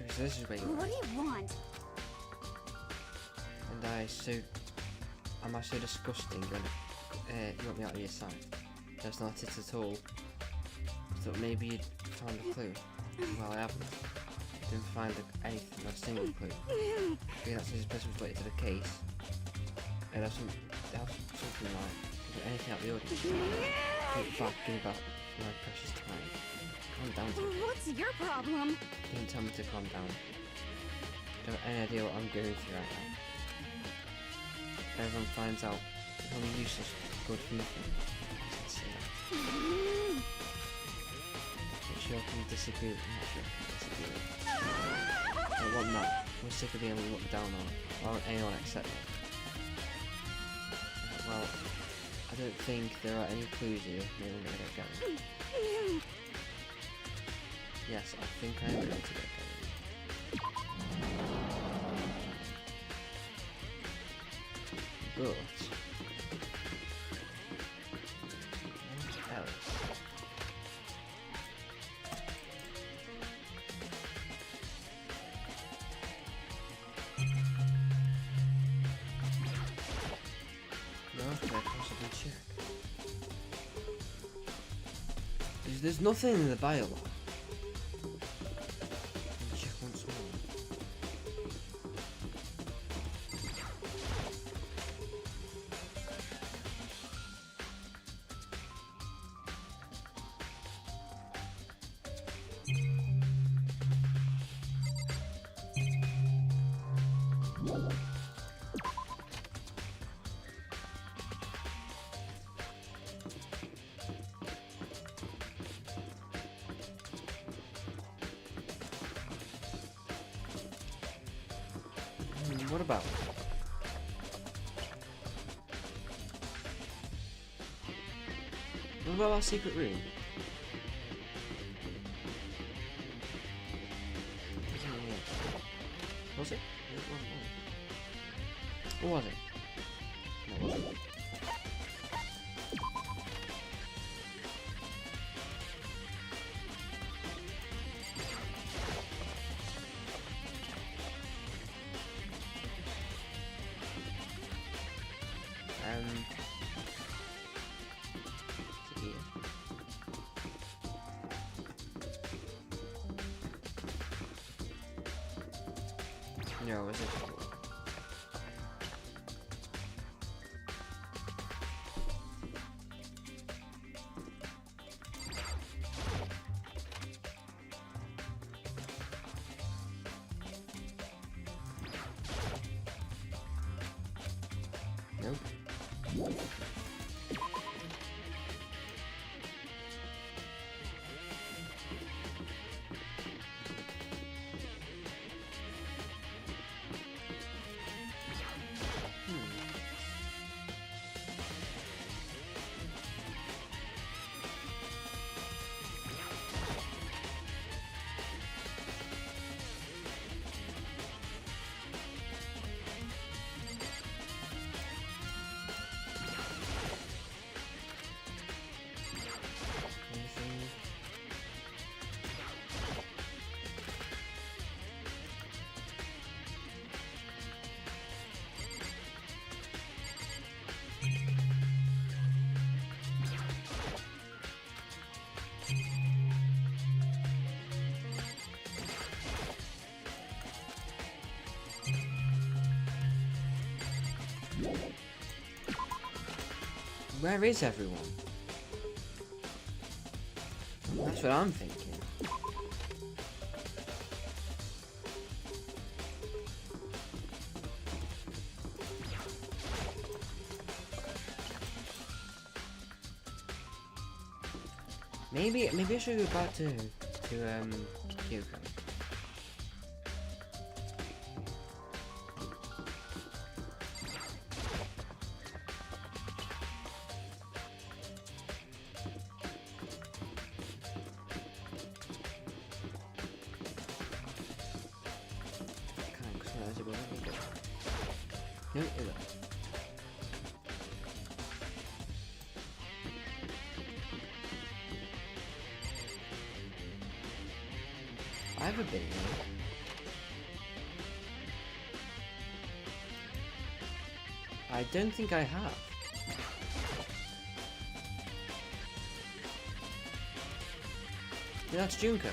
So this is where you
What
are.
do you want?
And am I so disgusting and you want me out of your sight? That's not it at all. I thought maybe you'd found a clue. Well, I haven't. I didn't find anything, not a single clue. Okay, that's his person related to the case. And that's something like, anything out of the audience. Give me back my precious time. Calm down, Tim.
What's your problem?
Don't tell me to calm down. I don't have any idea what I'm going through right now. If everyone finds out, I'm useless, good for nothing. I say that. Not sure I can disagree. Not sure I can disagree. I want that. I'm sick of being looked down on. Why would anyone accept that? Well, I don't think there are any clues here. Maybe I'm gonna get going. Yes, I think I am going to get going. But what else? Where could I possibly check? There's nothing in the bio log. Check once more. What about? What about our secret room? Was it? Or was it? No, it wasn't. Is it here? No, is it? Nope. Anything? Where is everyone? That's That's what I'm thinking. Maybe I should go back to Kyoko. No, it isn't. I've been here. I don't think I have. Yeah, that's Junko.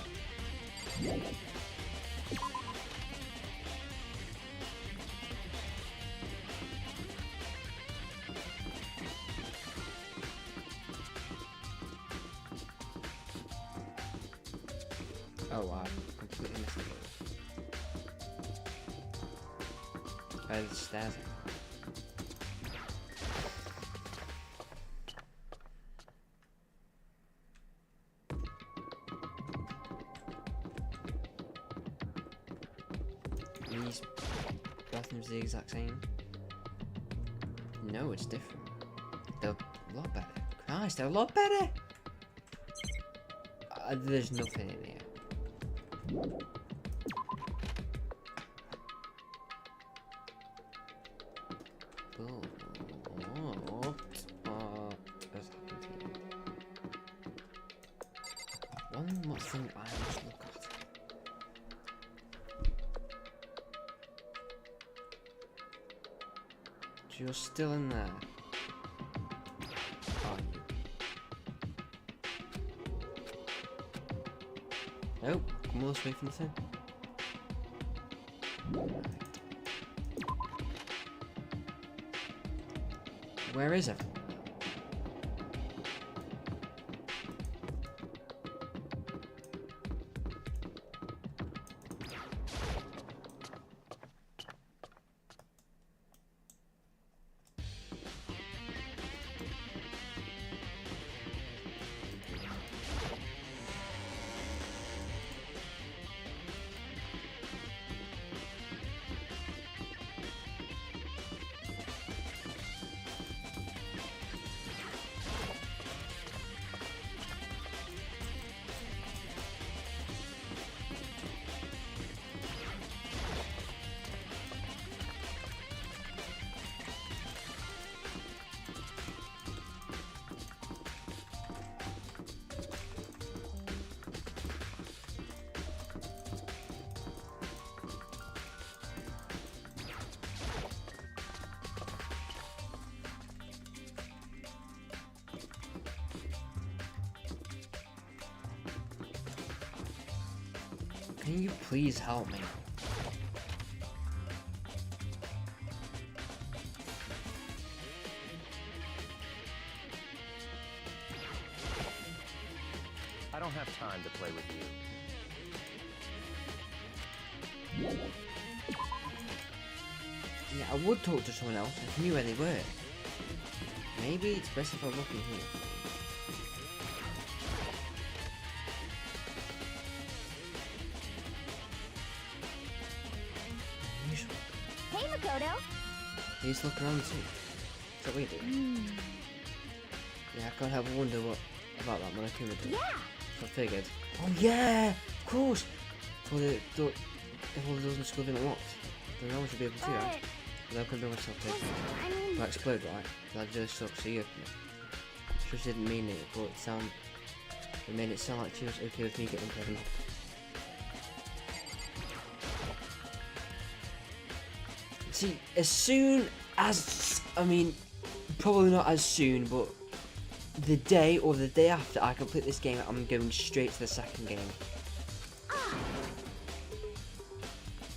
Oh wow, completely missed it. By the stairs. These bathrooms are the exact same. No, it's different. They're a lot better. Christ, they're a lot better! There's nothing in here. What's happened here? One more thing I must look at. You're still in there. Are you? Nope. Come all this way from the thing. Where is everyone? Can you please help me?
I don't have time to play with you.
Yeah, I would talk to someone else if I knew where they were. Maybe it's best if I look in here.
Hey, Makoto.
He's looking around too. Is that what you do? Yeah, I can't help but wonder what about that Monokuma did.
Yeah.
So I figured. Oh yeah, of course. For the if all the doors in the school didn't lock, then no one should be able to, right? But I couldn't be myself taking it.
I mean,
That explode, right? That really sucks. So you opened it. She didn't mean it, but it made it sound like she was okay with me getting pregnant. See, as soon as, I mean, probably not as soon, but the day or the day after I complete this game, I'm going straight to the second game.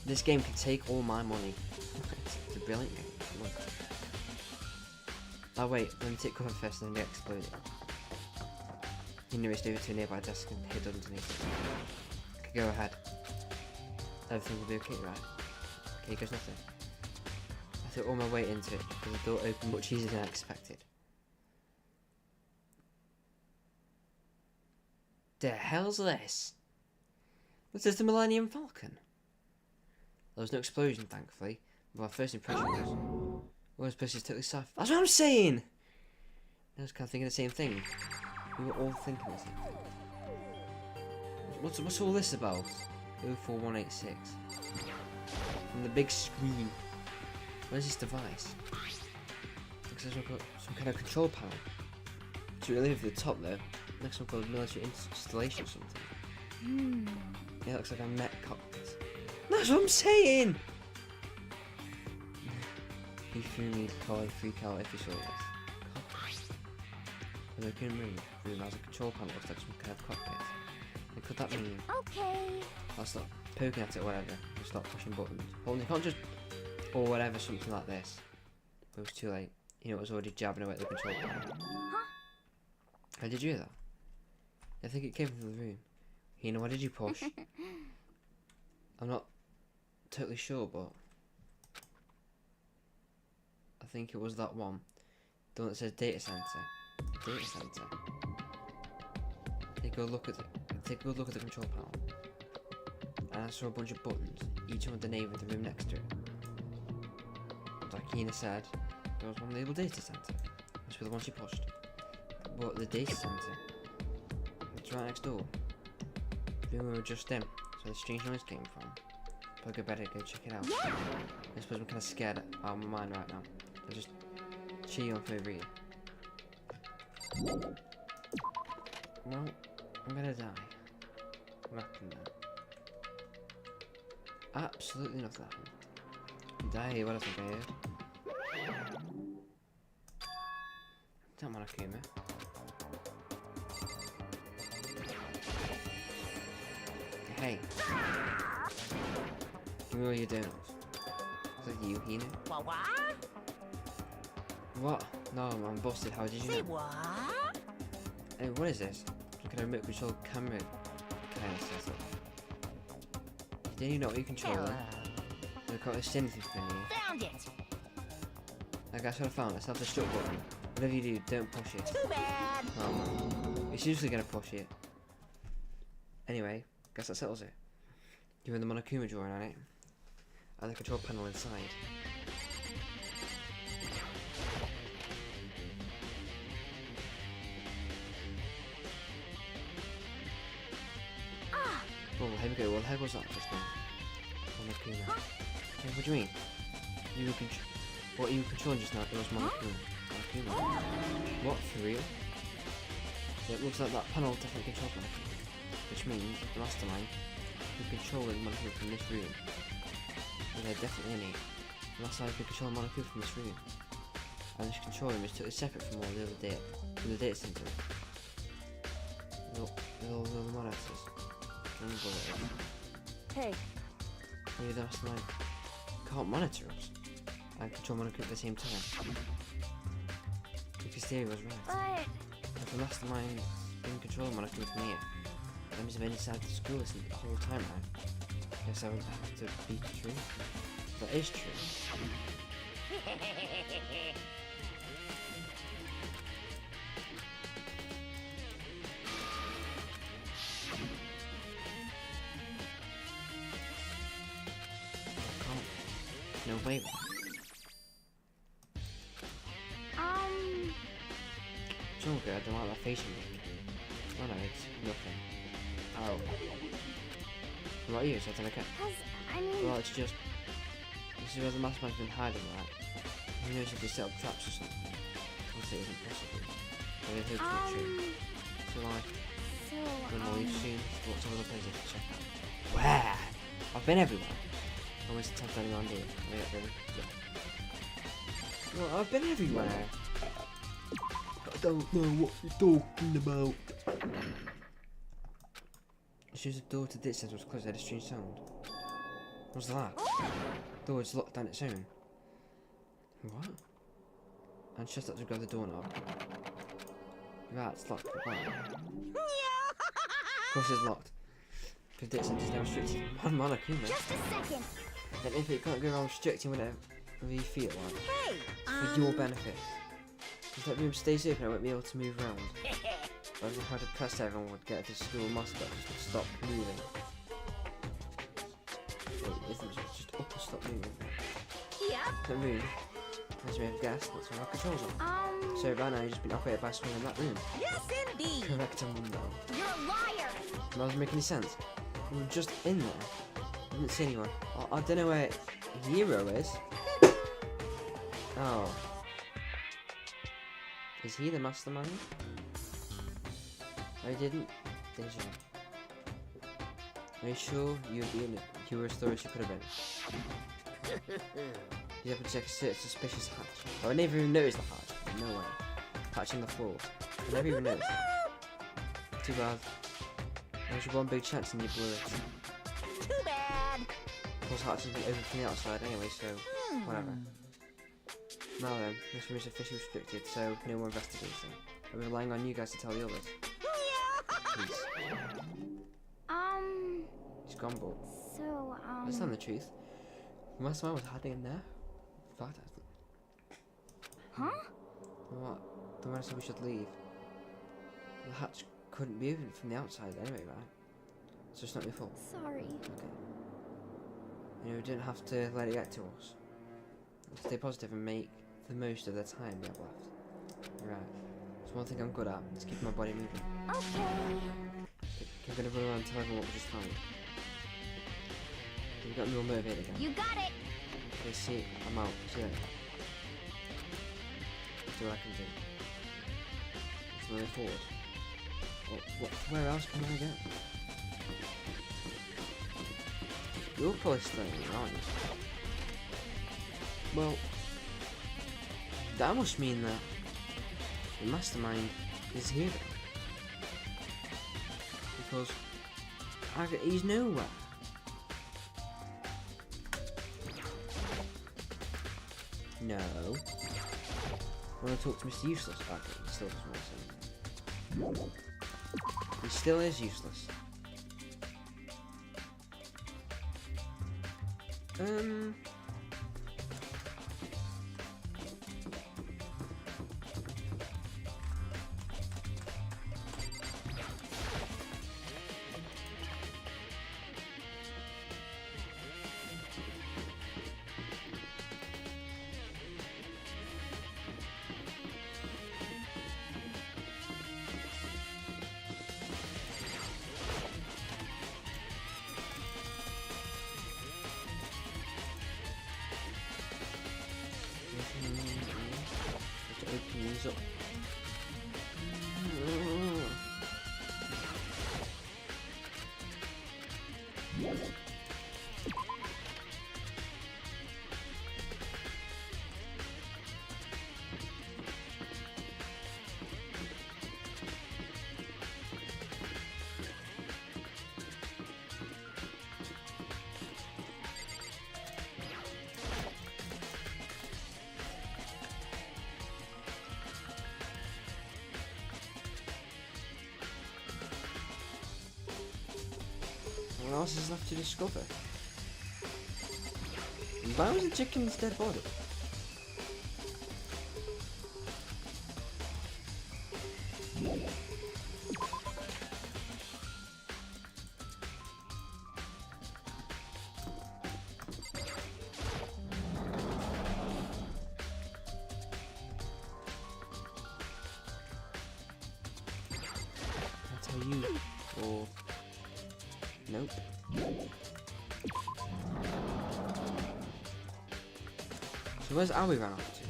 This game can take all my money. It's a brilliant game. Look. Oh wait, let me take cover first and then get exploded. He nearest over to a nearby desk and hid underneath it. Okay, go ahead. Everything will be okay, right? Okay, he goes nothing. I threw all my weight into it, and the door opened much easier than I expected. The hell's this? This is the Millennium Falcon. There was no explosion, thankfully, but my first impression was, well, this place is totally safe. That's what I'm saying! I was kind of thinking the same thing. We were all thinking the same thing. What's all this about? 04186. On the big screen. Where's this device? Looks like some kind of control panel. It's really over the top though. Looks like some kind of military installation or something. Yeah, it looks like a mech cockpit. That's what I'm saying! He threw me probably freak out if he saw this. The Raccoon room has a control panel that looks like some kind of cockpit. And could that mean
Okay.
I'll stop poking at it or whatever, and start pushing buttons? Well, you can't just, or whatever, something like this. But it was too late. You know, it was already jabbing away at the control panel.
Huh?
How did you hear that? I think it came from the room. You know, what did you push? I'm not totally sure, but I think it was that one. The one that says data center. Data center. Take a good look at the control panel. And I saw a bunch of buttons, each one with the name of the room next to it. Like Hina said, there was one labeled data center. That's the one she pushed. But the data center, it's right next door. The room we were just in, so the strange noise came from. But I better go check it out.
Yeah.
I suppose I'm kind of scared out of my mind right now. I'll just cheer you on for a read. Well, I'm gonna die. What happened then? Absolutely nothing happened. Die, what I think I heard. Don't want to kill me. Hey. Give me all your donuts. Is that you, Hina?
What?
What? No, I'm busted. How did you
Say
know?
what?
Hey, what is this? Some kind of remote control camera kind of setup. Didn't you know what you control? Look at this anything from here.
Found it.
I guess what I found. Let's have the shut button. Whatever you do, don't push it.
Too bad.
It's usually gonna push it. Anyway, guess that settles it. You're in the Monokuma drawing on it. And the control panel inside. Oh, here we go. What the heck was that just now? Monokuma. Hey, what do you mean? You were what you were controlling just now? It was Monokuma. Monokuma. What? For real? It looks like that panel definitely controls Monokuma. Which means the mastermind who controlling Monokuma from this room. And they're definitely in it. The mastermind who controlling Monokuma from this room. And this control room is totally separate from all the other data. From the data center. With all the other monitors.
Hey,
Maybe the mastermind can't monitor us and control Monokuma at the same time. Because theory was right.
But
If the mastermind's been controlling Monokuma from here, that means I've been inside the school this whole time, right? Guess I would have to be true. That is true. No way. It's all good, I don't like that face you make. Oh no, it's nothing. Oh. What about you? Is that okay? Well, it's just... This is where the mastermind's been hiding, right? Who knows if they set up traps or something? Obviously it isn't possible. But I hope it's not true. So like, when we leave soon, what's some other places to check out? Where? I've been everywhere. I almost tapped down around here. Wait up, really. Well, I've been everywhere. I don't know what you're talking about. As soon as the door to the center was closed, I had a strange sound. What's that? The door was locked on its own. What? And just had to grab the doorknob. Right, it's locked. Why? Of course it's locked. Because data centers now restricted. Monokuma.
Just a second.
And if it can't go around restricting whatever you feel like.
Hey,
For your benefit. If that room stays open, I won't be able to move around. But if I had to press everyone would get to school mascot just to stop moving. Wait, isn't it just up and stop moving?
Yep.
That room, as we have guessed, that's where our controls are. So by now you've just been operated by someone in that room.
yes, indeed.
Correct mundo.
You're a liar.
That doesn't make any sense. We were just in there. I didn't see anyone. I don't know where Hero is. Oh. Is he the mastermind? I didn't. Deja. Are you sure you were as thorough as you could have been? You have to check a suspicious hatch. Oh, I never even noticed the hatch. No way. Hatch in the floor. I never even noticed it. Too bad. There's your one big chance and you blew it.
Too bad.
Of course, hatch has been open from the outside anyway, so whatever. Now then, this room is officially restricted, so no more investigating. I'm relying on you guys to tell the others. Please. He's gone, but
So,
let's tell him the truth. The mastermind was hiding in there. In fact,
Huh?
what? The man said we should leave. The hatch couldn't be opened from the outside anyway, right? So it's not your fault.
Sorry.
Okay. You know, we didn't have to let it get to us. Stay positive and make the most of the time we have left. Right. It's one thing I'm good at. It's keeping my body moving.
Okay.
I'm gonna run around and tell everyone what we just found. We've got me all motivated again.
You got it.
Okay, see, I'm out. See you later. Do what I can do. Just move forward. Where else can I go? You're probably staying here, aren't you? Well, that must mean that the mastermind is here then. Because he's nowhere. No. I want to talk to Mr. Useless. Okay, he still doesn't want to say anything. He still is useless. To open these up. What else is left to discover? Why was the chicken's dead body? I'll tell you, or nope. So where's Aoi ran off to?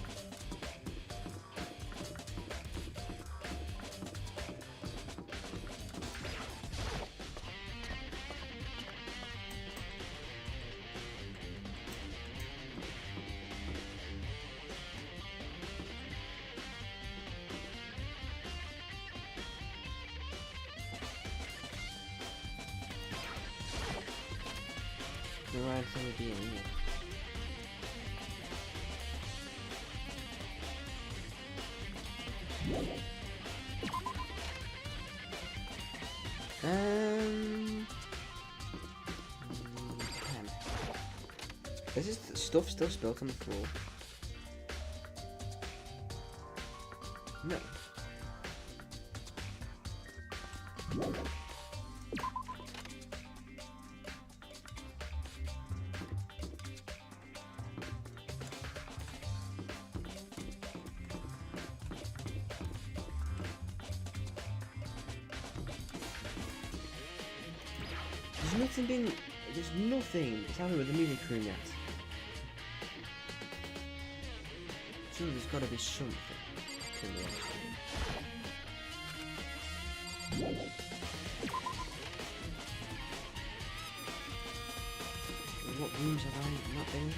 No right thing would be in here. Pen. Is this stuff still spilt on the floor? No. There's nothing. It's happening with the music room yet. Surely there's gotta be something to this. What rooms have I not been into?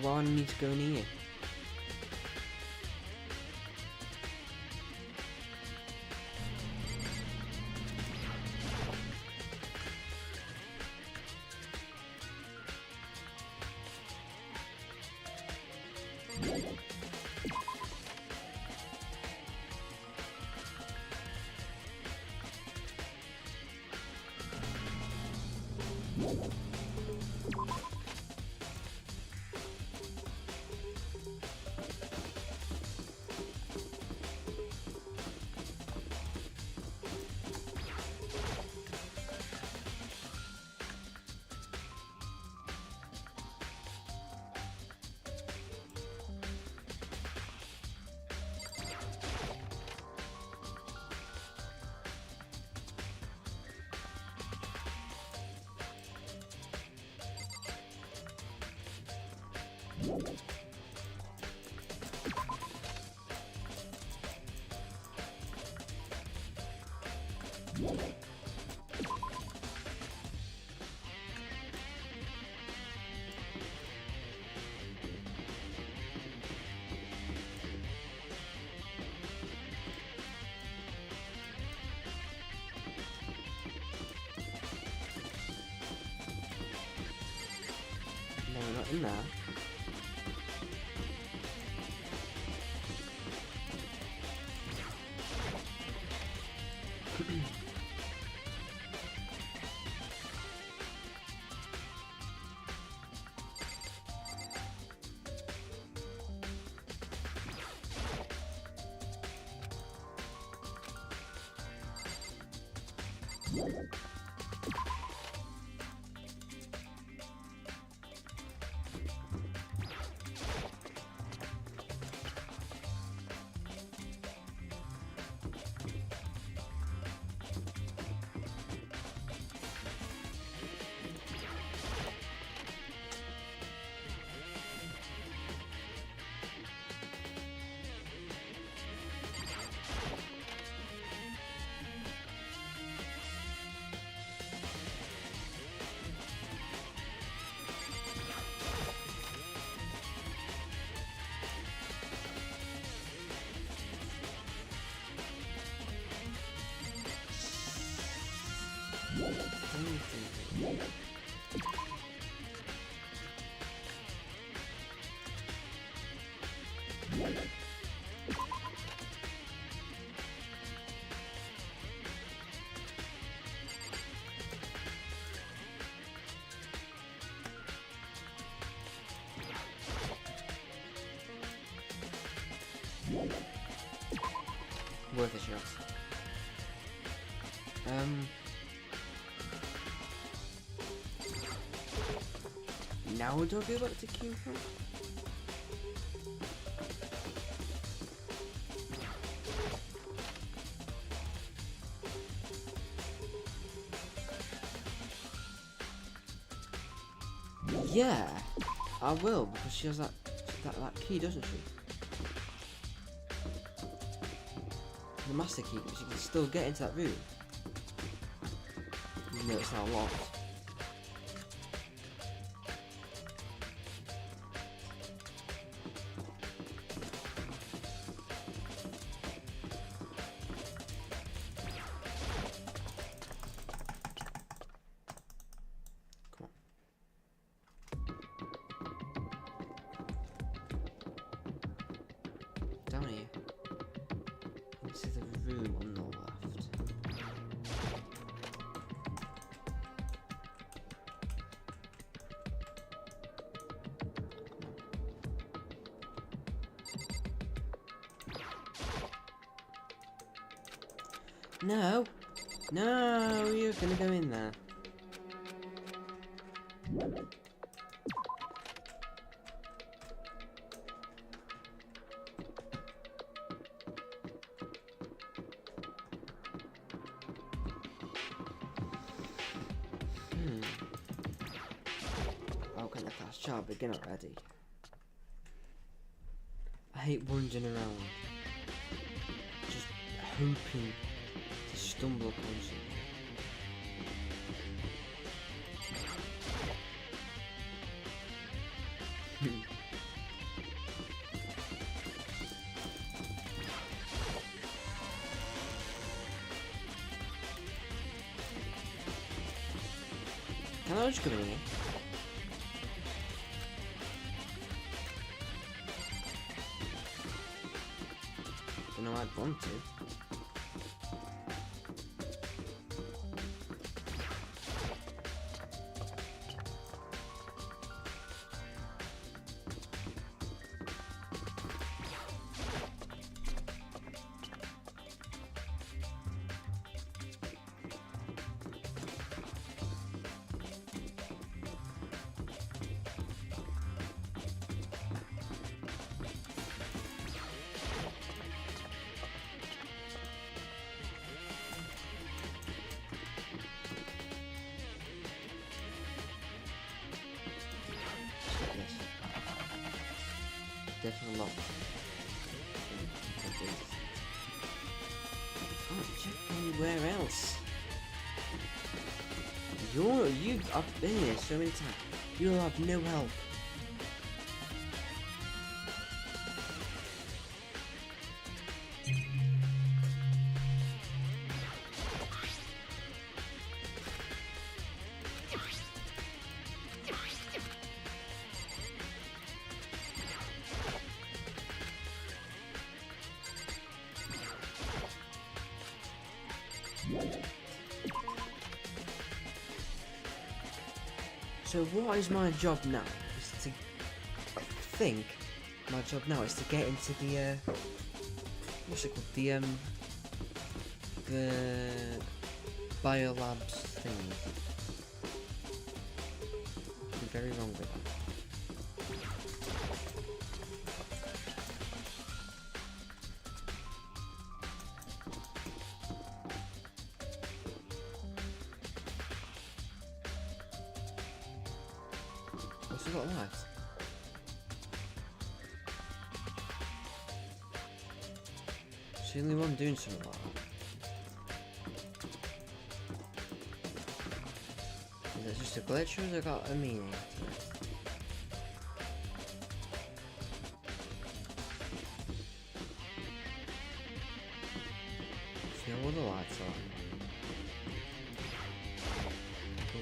Why do I need to go in here? No, not in there. Worth a shot. Now we're talking about the cucumber. Yeah, I will, because she has that key, doesn't she? The master key, but she can still get into that room. Even though it's now locked. down here. Into the room on the left. No! No! You're gonna go in there. Welcome to Class Child Beginner Ready. I hate wandering around, just hoping to stumble upon something. Can I just go in here? Don't know I'd want to. Definitely locked. Can't check anywhere else. I've been here so many times. You'll have no help. So what is my job now? Is to, I think my job now is to get into the what's it called? The biolabs thing. I'm very wrong with that. What's it got lights? It's the only one doing something like that. Is it just a glitch or has it got a meaning to it? See how all the lights are. Cool.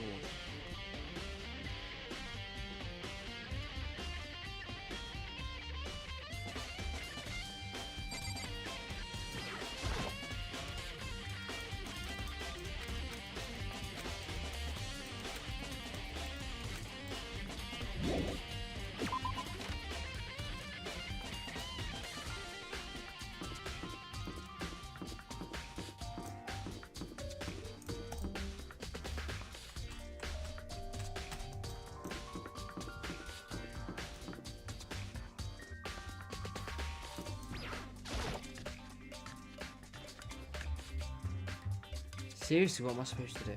Seriously, what am I supposed to do?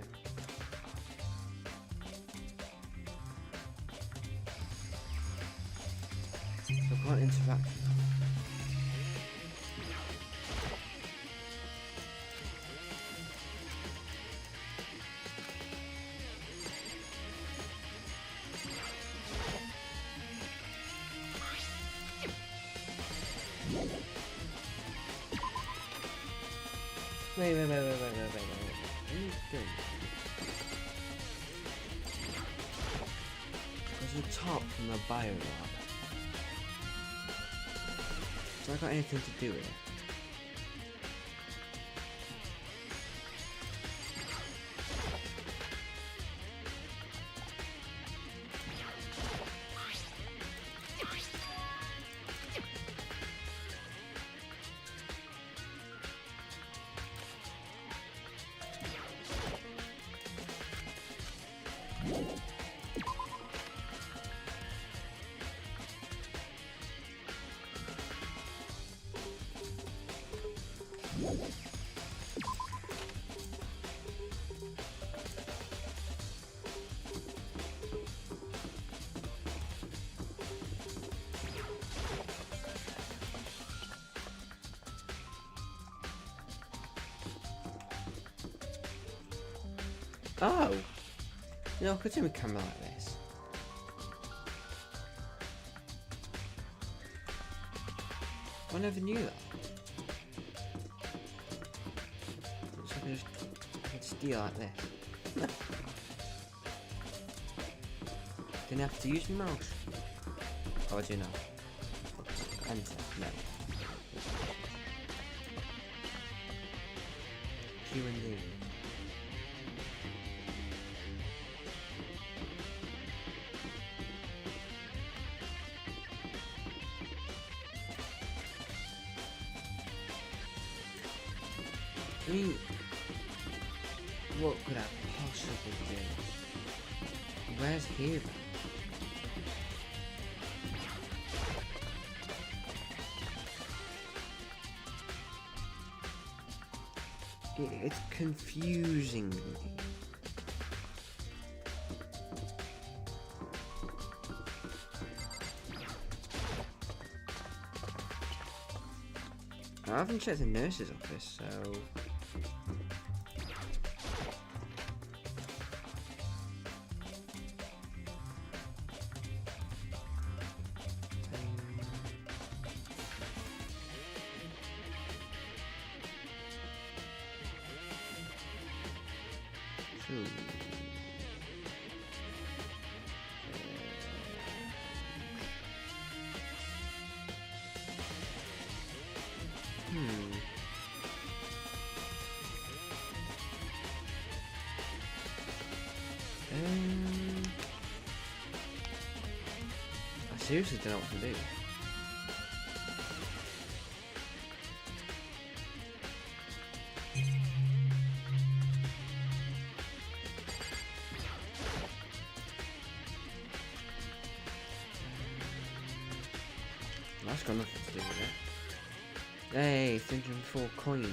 I can't interact with them. Wait. What are you doing? There's a top from the biolab. Has that got anything to do with it? Oh! You know, I could do a camera like this. I never knew that. So I could just do like this. Didn't have to use my mouse. Oh, I do now. Enter. No. Q and D. I mean, what could I possibly do? Where's Hero? It's confusing me. I haven't checked the nurse's office, so... I seriously don't know what to do. That's got nothing to do with it. Hey, 304 coins.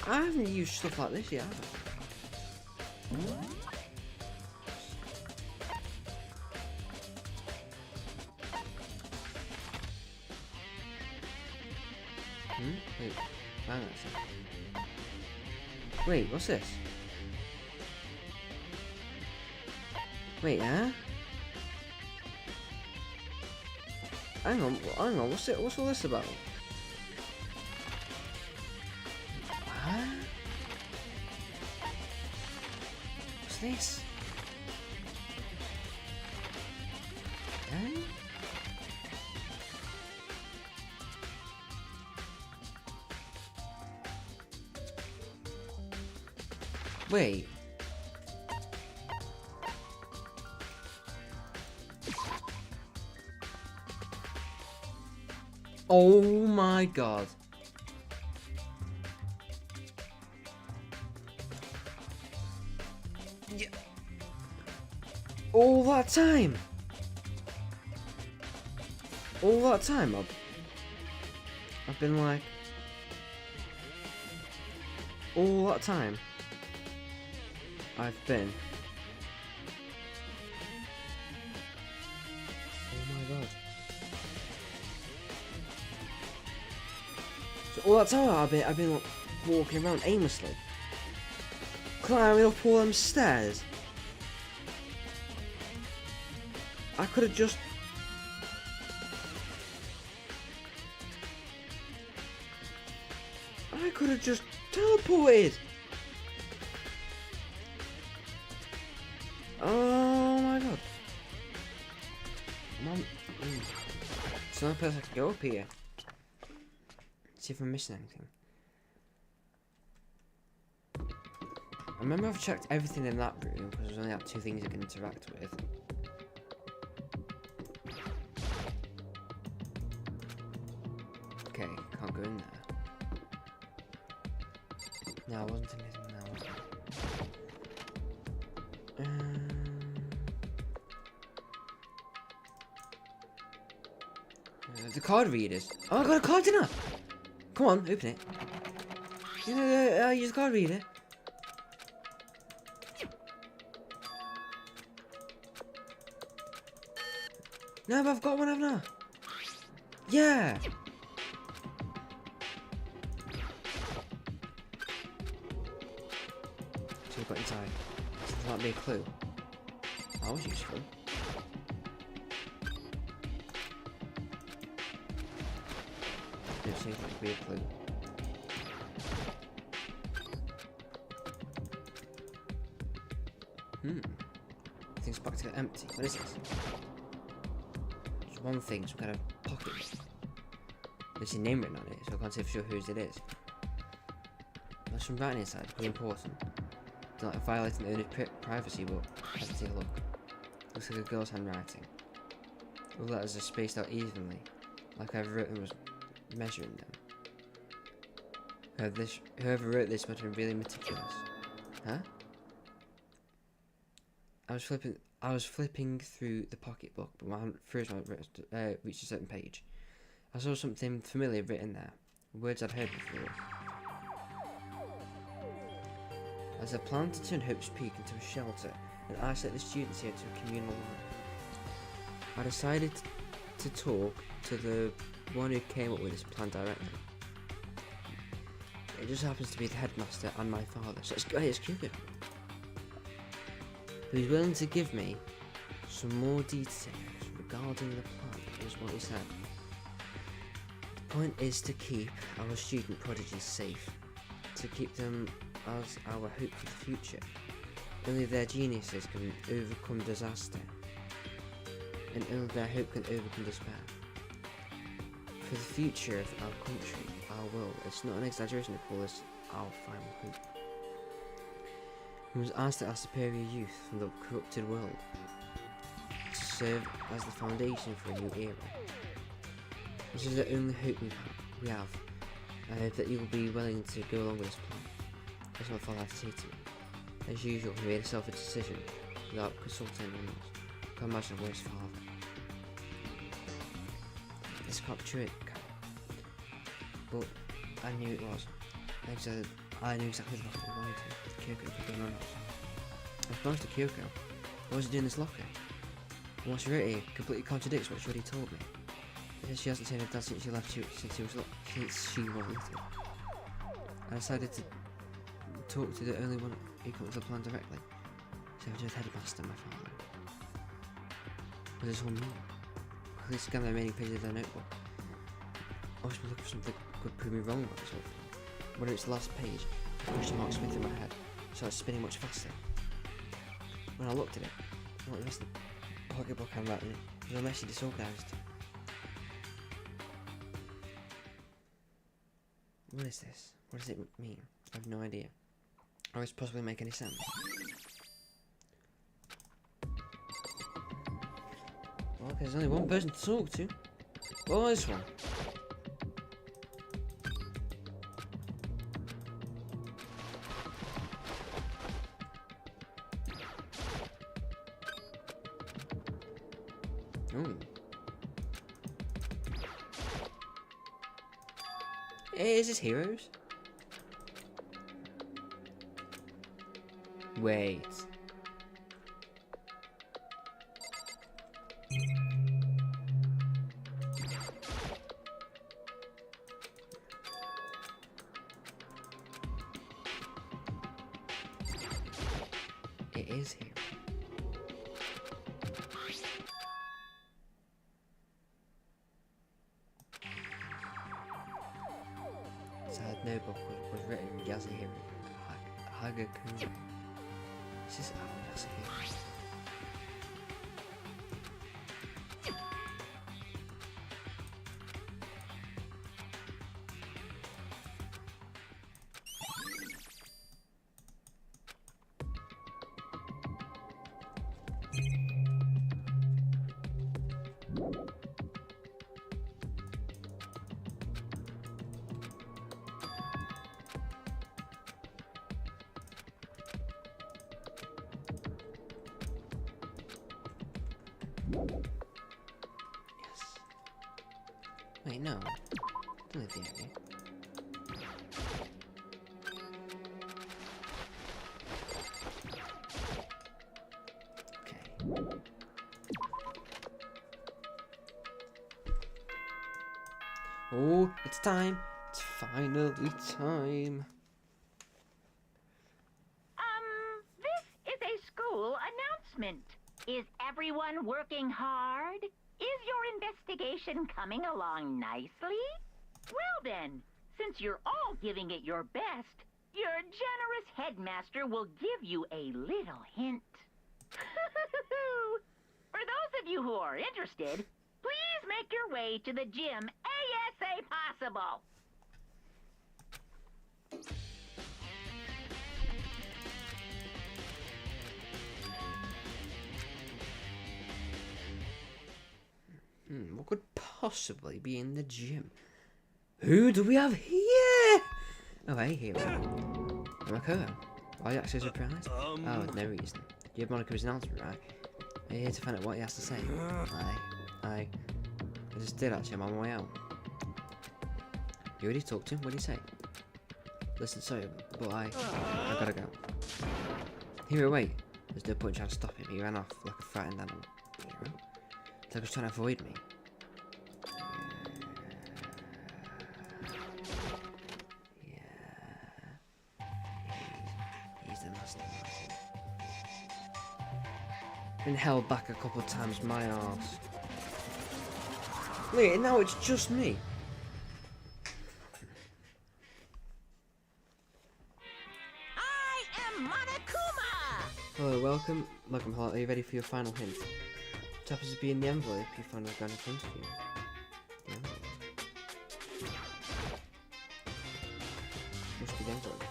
I haven't used stuff like this yet, have I? Wait, hang on a second. Wait, what's this? Wait, huh? Hang on, what's all this about? What? What's this? Huh? Wait. Oh my god. Yeah. All that time. All that time I've been like... All that time I've been... Oh my god. So all that time I've been like, walking around aimlessly. Climbing up all them stairs. I could have just... I could have just teleported. Oh my god. Mom. It's the only place I can go up here. See if I'm missing anything. I remember I've checked everything in that room because there's only like 2 things I can interact with. Okay, can't go in there. No, I wasn't anything there, was it? The card readers. Oh, I got a card in there! Come on, open it. Use the card reader. No, but I've got one, haven't I? Yeah! So we've got inside. So that might be a clue. That was useful. It seems like to be a clue. Things back to get empty. What is this? There's one thing, some kind of pocket. There's a name written on it, so I can't say for sure whose it is. There's some writing inside, pretty important. Not like violating the owner's privacy, but let's take a look. Looks like a girl's handwriting. All the letters are spaced out evenly, like whoever wrote them was measuring them. Whoever wrote this must have been really meticulous. Huh? I was flipping through the pocketbook, but my hand reached a certain page. I saw something familiar written there, words I'd heard before. As I planned to turn Hope's Peak into a shelter and isolate the students here to a communal life, I decided to talk to the one who came up with this plan directly. It just happens to be the headmaster and my father, so it's Cupid. Who's willing to give me some more details regarding the plan, is what he said. The point is to keep our student prodigies safe, to keep them as our hope for the future. Only their geniuses can overcome disaster, and only their hope can overcome despair. For the future of our country, our world, it's not an exaggeration to call this our final hope. We must ask our superior youth from the corrupted world to serve as the foundation for a new era. This is the only hope we have. I hope that you will be willing to go along with this plan. That's what my father had to say to me. As usual, he made a selfish decision without consulting anyone else. I can't imagine a worse father. This can't be true, but I knew it was. I knew exactly what I wanted to. Kyoko for going on. I was to Kyoko. What was he doing in this locker? And what she wrote here completely contradicts what she already told me. It says she hasn't seen her dad since she left since she was little. I decided to talk to the only one who comes to the plan directly. So I just headmaster, my father. What does this all mean? Quickly scan the remaining pages of their notebook. I was looking for something that could prove me wrong about this whole thing. Whether it's the last page, a question mark spin through my head, so it's spinning much faster. When I looked at it, what the rest of the pocketbook handwriting, it was a messy disorganised. What is this? What does it mean? I have no idea. Or does it possibly make any sense? Well, there's only one person to talk to. Well, this one. Oh. Is this Heroes? Wait. It is Hero. Sad Notebook was written Yasuhiro Hagakure. This is Yasuhiro. Yes. Wait, no. Don't leave the area. Okay. Oh, it's time. It's finally time.
This is a school announcement. Is everyone working hard? Is your investigation coming along nicely? Well then, since you're all giving it your best, your generous headmaster will give you a little hint. For those of you who are interested, please make your way to the gym ASA possible.
What could possibly be in the gym? Who do we have here? Oh, hey, Hero. Makoto. Why are you actually surprised? Oh, no reason. You have Monika's announcement, right? Are you here to find out what he has to say? I just did actually, I'm on my way out. You already talked to him? What did he say? Listen, sorry, but I gotta go. Hero, wait. There's no point trying to stop him. He ran off like a frightened animal. Hero? Like he was trying to avoid me. He's the mastermind. Been held back a couple of times, my arse. Look, now it's just me.
I am Monokuma!
Hello, welcome. Hello, are you ready for your final hint? It happens to be in the envelope you found right in front of you. The envelope. Must be the envelope.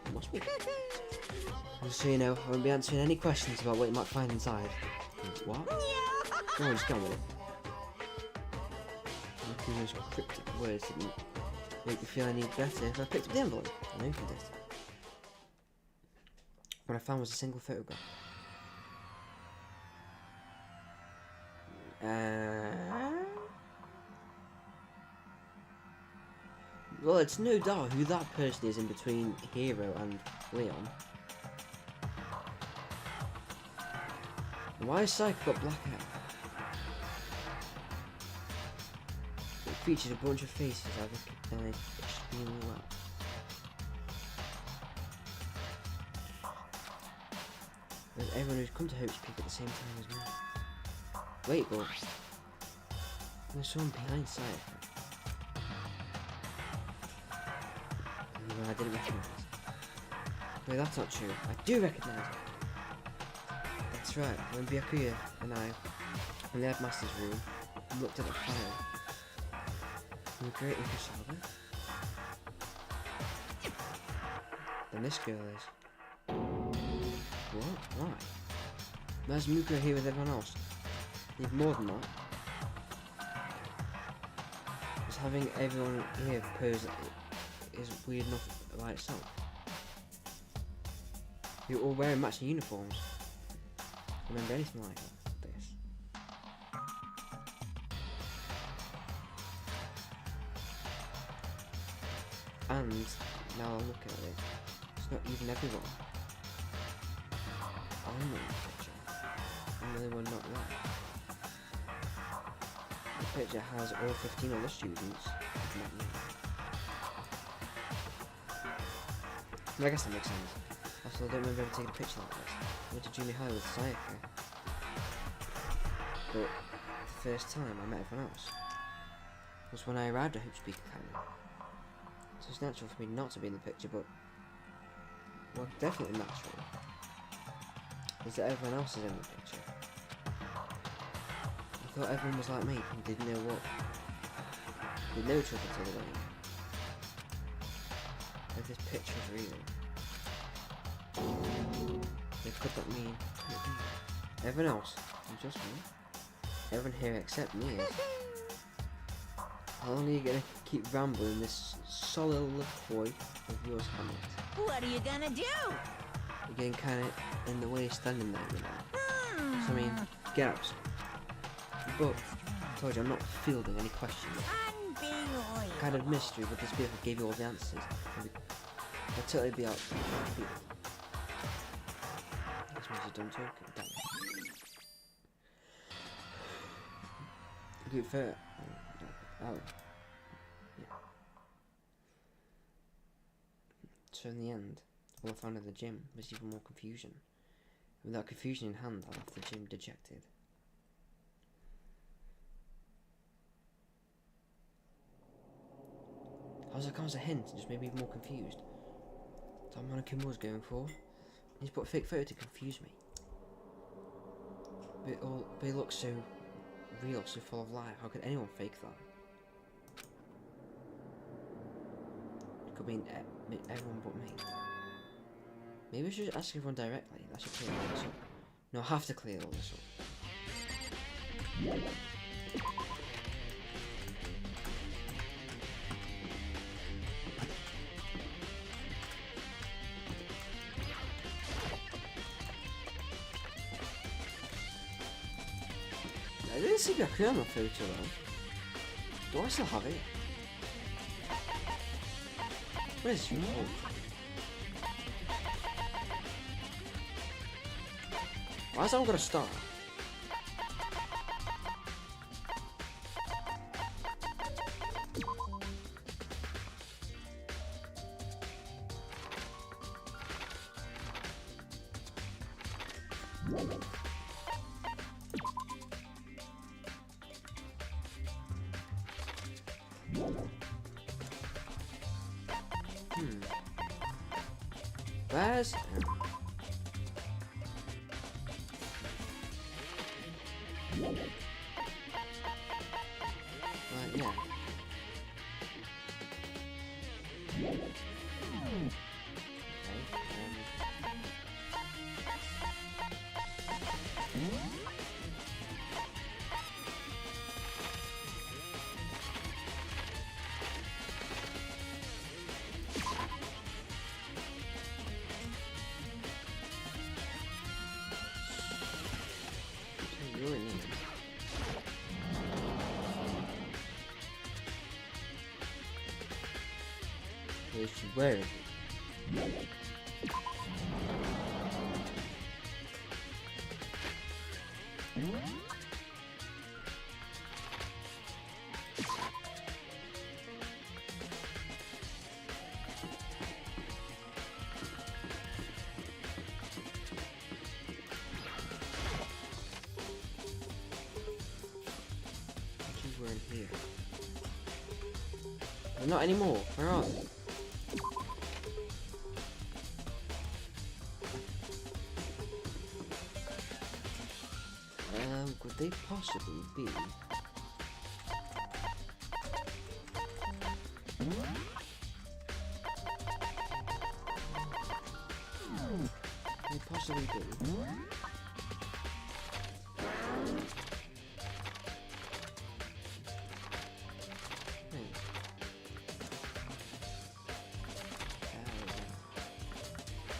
It must be. Just so you know, I won't be answering any questions about what you might find inside. What? Go on, just go with it. Looking at those cryptic words didn't make me feel any better if I picked up the envelope and opened it. What I found was a single photograph. Well, it's no doubt who that person is in between Hero and Leon. Why has Psycho got black hair? It features a bunch of faces I recognise extremely well. There's everyone who's come to Hope's Peak at the same time as me. Wait, but there's someone behind Psycho. I didn't recognise. No, that's not true. I do recognise it. That's right. When Byakuya and I, in the headmaster's room, looked at the file, we were greatly for Salva. Then this girl is. What? Why? Where's Mukuro here with everyone else? Need more than that. Just having everyone here pose is weird enough by itself. You're all wearing matching uniforms. Remember anything like this? And now I'm looking at it, it's not even everyone. I'm not in the picture. I'm the only one not there. The picture has all 15 other students, not me. But I guess that makes sense. Also, I don't remember ever taking a picture like this. I went to junior high with Sayaka. But the first time I met everyone else was when I arrived at Hoop Speak Academy. So it's natural for me not to be in the picture, but well, definitely natural is that everyone else is in the picture. I thought everyone was like me and didn't know each other till the wedding. If this picture is real, then could that mean everyone else and just me? Everyone here except me is. How long are you gonna keep rambling this soliloquy of yours, Hamlet?
What are you gonna do?
You're getting kinda in the way standing there, you know. So I mean, get out. But I told you I'm not fielding any questions.
Unbelievable.
Kind of mystery would this be if I gave you all the answers? I'd totally be out of the field. This means you're done talking. Damn it. Group fair. Oh. Yeah. So in the end, all I found at the gym was even more confusion. With that confusion in hand, I left the gym dejected. How's that come as a hint? It just made me even more confused. That's what Mannequin was going for. He's put a fake photo to confuse me. But it looks so real, so full of life. How could anyone fake that? It could mean everyone but me. Maybe I should ask everyone directly. That should clear all this up. No, I have to clear all this up. I didn't see Baku on the photo though. Do I still have it? What is your fault? Why is that got a star? Where's... yeah. Where is it? You were in here. Not anymore. Where are they? Could they possibly be? Could they possibly be?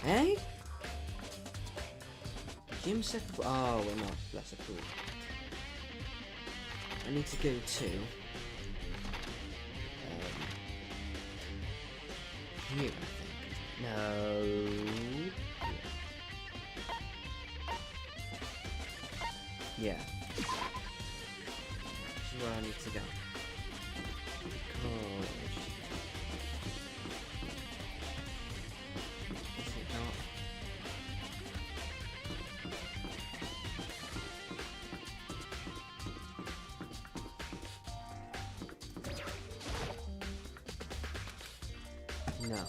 Hey? Gym set. Oh, we're not. That's a cool. I need to go to here, I think. No. Yeah. This is where I need to go. Because... Is it not? No.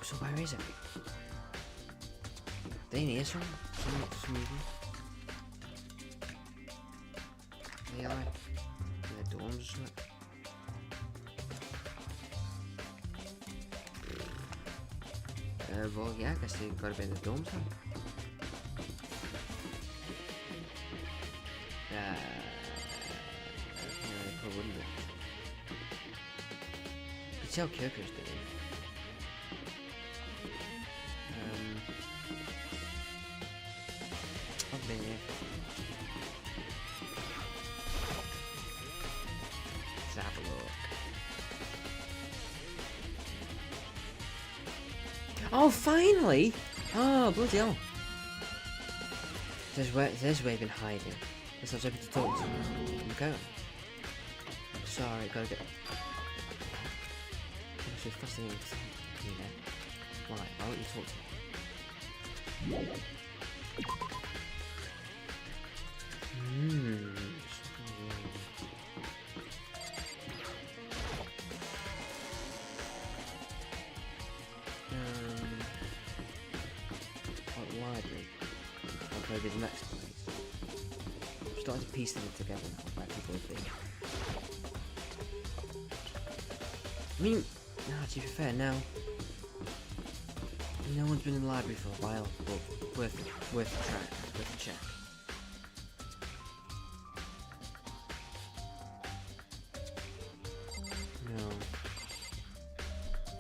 So where is it? They need some reason. They are in the dorms or something. Well, yeah, I guess they gotta be in the dorms then. No, they probably wouldn't be. You can see how Kyoko's doing. I've been here. Let's have a look. Oh, finally! Oh, bloody hell. There's where you've been hiding. Guess I was hoping to talk to you. I'm going. Sorry, gotta get... Actually, first thing you know. Why? Why won't you talk to me? Library. I'll probably be the next place. I'm starting to piece them together now, where people would be. I mean, no, to be fair, now no one's been in the library for a while, but worth a track, worth a check. No.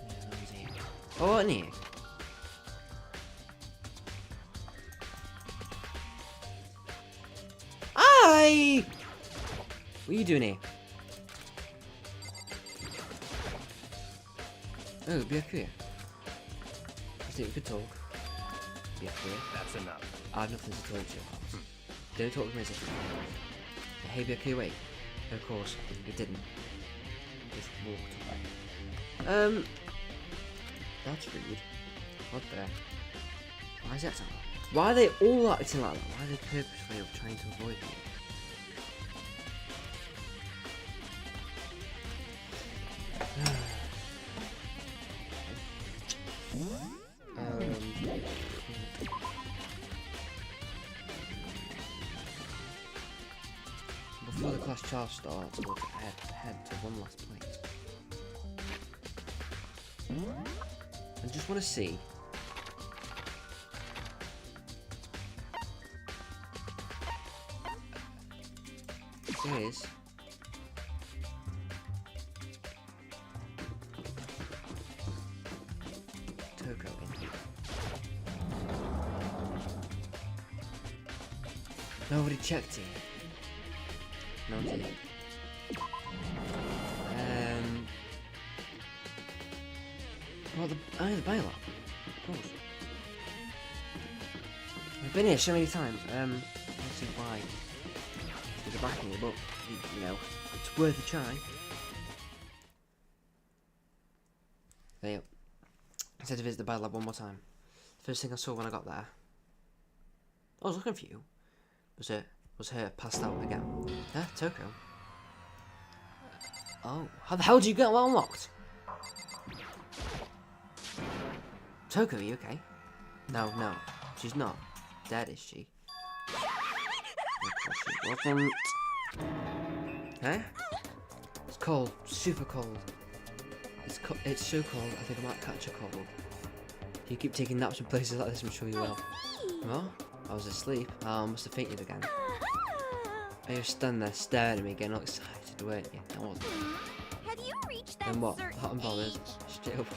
Yeah, no one's here. Oh, in here. What are you doing here? Oh, Byakuya. I think we could talk. Byakuya.
That's enough.
I have nothing to talk to you about. Don't talk to me as if you're Hey, Byakuya, wait. Of course, he didn't. He just walked away. That's rude. What the? Why is that so? Why are they all acting like that? Why are they purposefully trying to avoid me? Before the class charge starts, we'll head to one last place. I just want to see. Is Toko in here? Nobody checked it. No did. Well, the Biolab. Of course. I've been here so many times. I don't see why. To the back in it, but you know, it's worth a try. There you go. I said to visit the Biolab one more time. First thing I saw when I got there, I was looking for you. Was her passed out again? Toko. Oh, how the hell did you get well unlocked? Toko, are you okay? No, she's not dead, is she? Welcome. Huh? It's cold, super cold. It's so cold, I think I might catch a cold. If you keep taking naps in places like this, I'm sure you will. What? I was asleep. Oh, I must have fainted again. You were standing there staring at me, getting all excited, weren't you? I wasn't.
Have you reached that
And what?
certain
Hot and bothered.
age?
Straight up.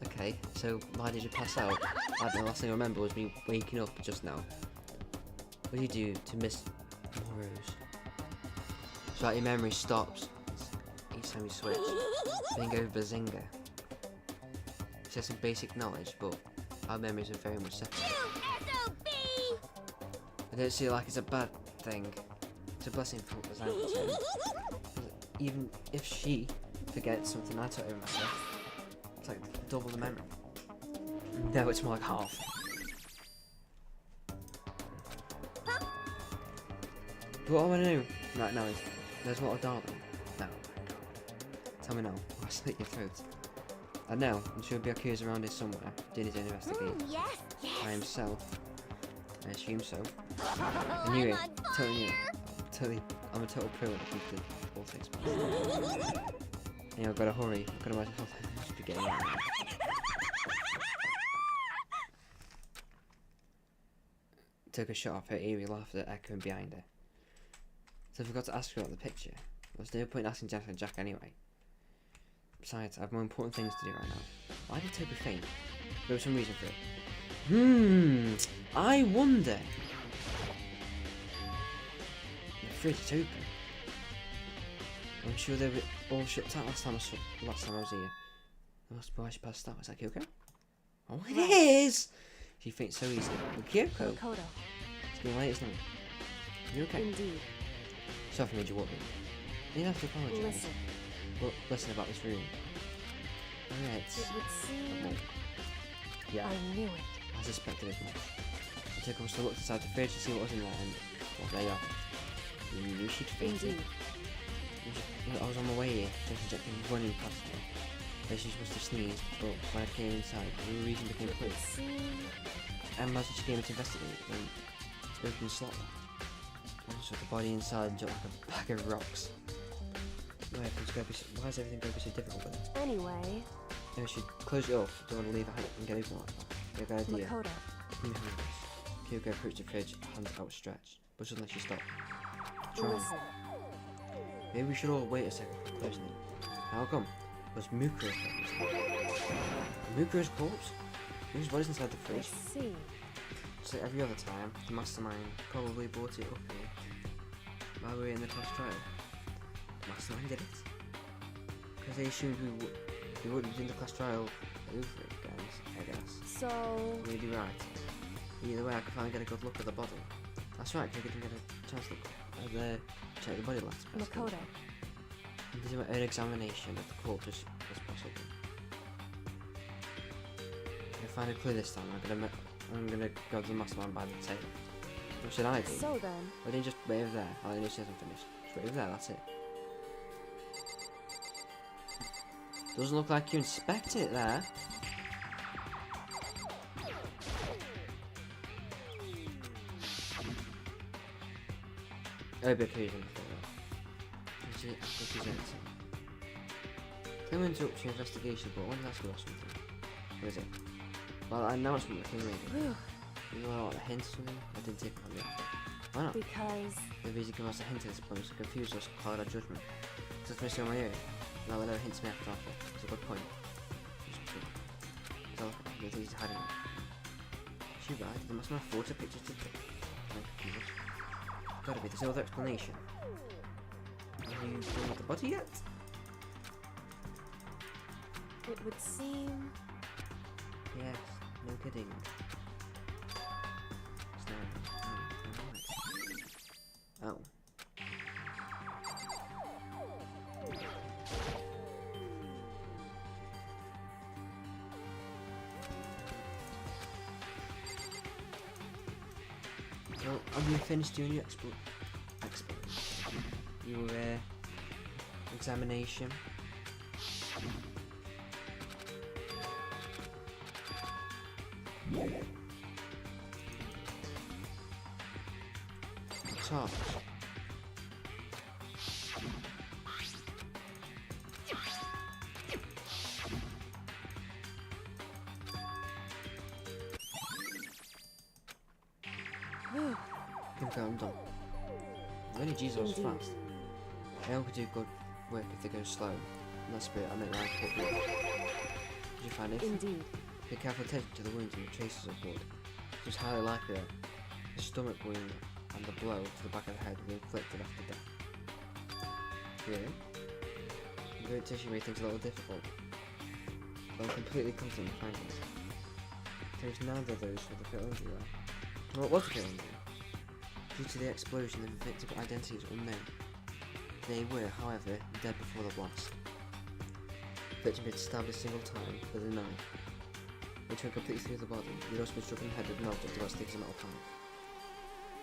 Okay, so why did you pass out? I don't know, last thing I remember was me waking up just now. What do you do to miss Moros? So that your memory stops. next time we switch. Bingo Bazinga. She has some basic knowledge, but our memories are very much separate.
SOB!
I don't see it like it's a bad thing. It's a blessing for us, I would say. Even if she forgets something I taught her myself, it's like double the memory. No, it's more like half. But what I want to know right now is, there's a lot of darling. No, tell me now, I'll slit your throat. I know, I'm sure Byakuya's around here somewhere, doing his own investigation.
Yes, yes!
By himself. I assume so.
Oh,
I knew
I'm
it.
on
Totally knew it.
fire!
I'm a total pro when it comes to politics, man. Yeah, I've got to hurry. I've got to imagine how I should be getting out. Took a shot off her eerie laughter echoing behind her. So I forgot to ask her about the picture. There's no point asking Jack and Jack anyway. Besides, I have more important things to do right now. Why did Toby faint? There was some reason for it. I wonder. The fridge is open. I'm sure they were all shut tight last time I was here. That must be why she passed out. Is that Kyoko? Oh, it is! She faints so easily. Kyoko?
Makoto.
It's getting late, isn't it? You okay?
Indeed.
Sorry for made you worry. You don't have to apologise.
Listen.
But listen about this room. Alright.
It would seem
Yeah,
I knew it.
I suspected as much. I took us to look inside the fridge to see what was in there, and well, there you are. You knew she'd fainted.
Indeed.
I was on my way here, just running past me. Then she must have sneezed, but when I came inside, the reason became
It
clear.
would seem
And imagine she came in to investigate, and opened the slot. And so the body inside jumped like a bag of rocks. Why is everything going to be so difficult with it?
anyway.
Maybe she close it off, don't want to leave it and get open like that. Yeah, good idea.
Makoto.
Come behind us. Kyoko approached the fridge, hands outstretched, but suddenly she stopped. Trying.
Listen.
Maybe we should all wait a second for closing it. How come? Was Mukuro's corpse? Mukuro's corpse? Whose body's inside the
I
fridge?
see.
Just like every other time, the mastermind probably brought it up here while we were in the class trial. The mastermind did it? Because they assumed we would be in the class trial over it, guys, I guess.
So
Really right. Either way, I could finally get a good look at the body. That's right, because I didn't get a chance to look at check the body last class.
Makoto.
And do my own examination of the corpse as possible. If I find it clear this time, I'm gonna go to the mastermind by the table. What should I do?
So then,
I didn't just wait over there. I only says I'm finished. Just wait over there, that's it. Doesn't look like you inspected it there. Oh, but occasion for that. Is it? I think he's empty. Came into your investigation, but I wanted to ask you about something. What is it? Well, an announcement that came later.
whew,
You know what, a hint or something? I didn't take it from you. Why not?
because
Maybe he's giving us a hint at this point to confuse us, cloud our judgment. It's the first thing on my ear. Now whenever hints me after offer. It's a good point. So, you think he's hiding it? She right, there must not have photo pictures to take. I'm confused. Gotta be, there's no other explanation. Are you done with the body yet?
it would seem
Yes, no kidding. It's not. Oh. So, have you finished doing your your examination? Top.
whew,
I'm done. Only Jesus was
Indeed.
fast. Anyone could do good work if they go slow. In that spirit, I meant like what Did you find it?
indeed.
Pay careful attention to the wounds and the traces of blood. It was highly likely that the stomach wound and the blow to the back of the head were inflicted after death. Really? The rotation made things a little difficult, but I'm completely confident in finding it. There is neither of those for the fatal injury there. What was the fatal injury? Due to the explosion, the victim's identity is unknown. They were, however, dead before the blast. The victim had been stabbed a single time with a knife, which went completely through the body. He had also been struck in the head with an object about 6 metal pipe.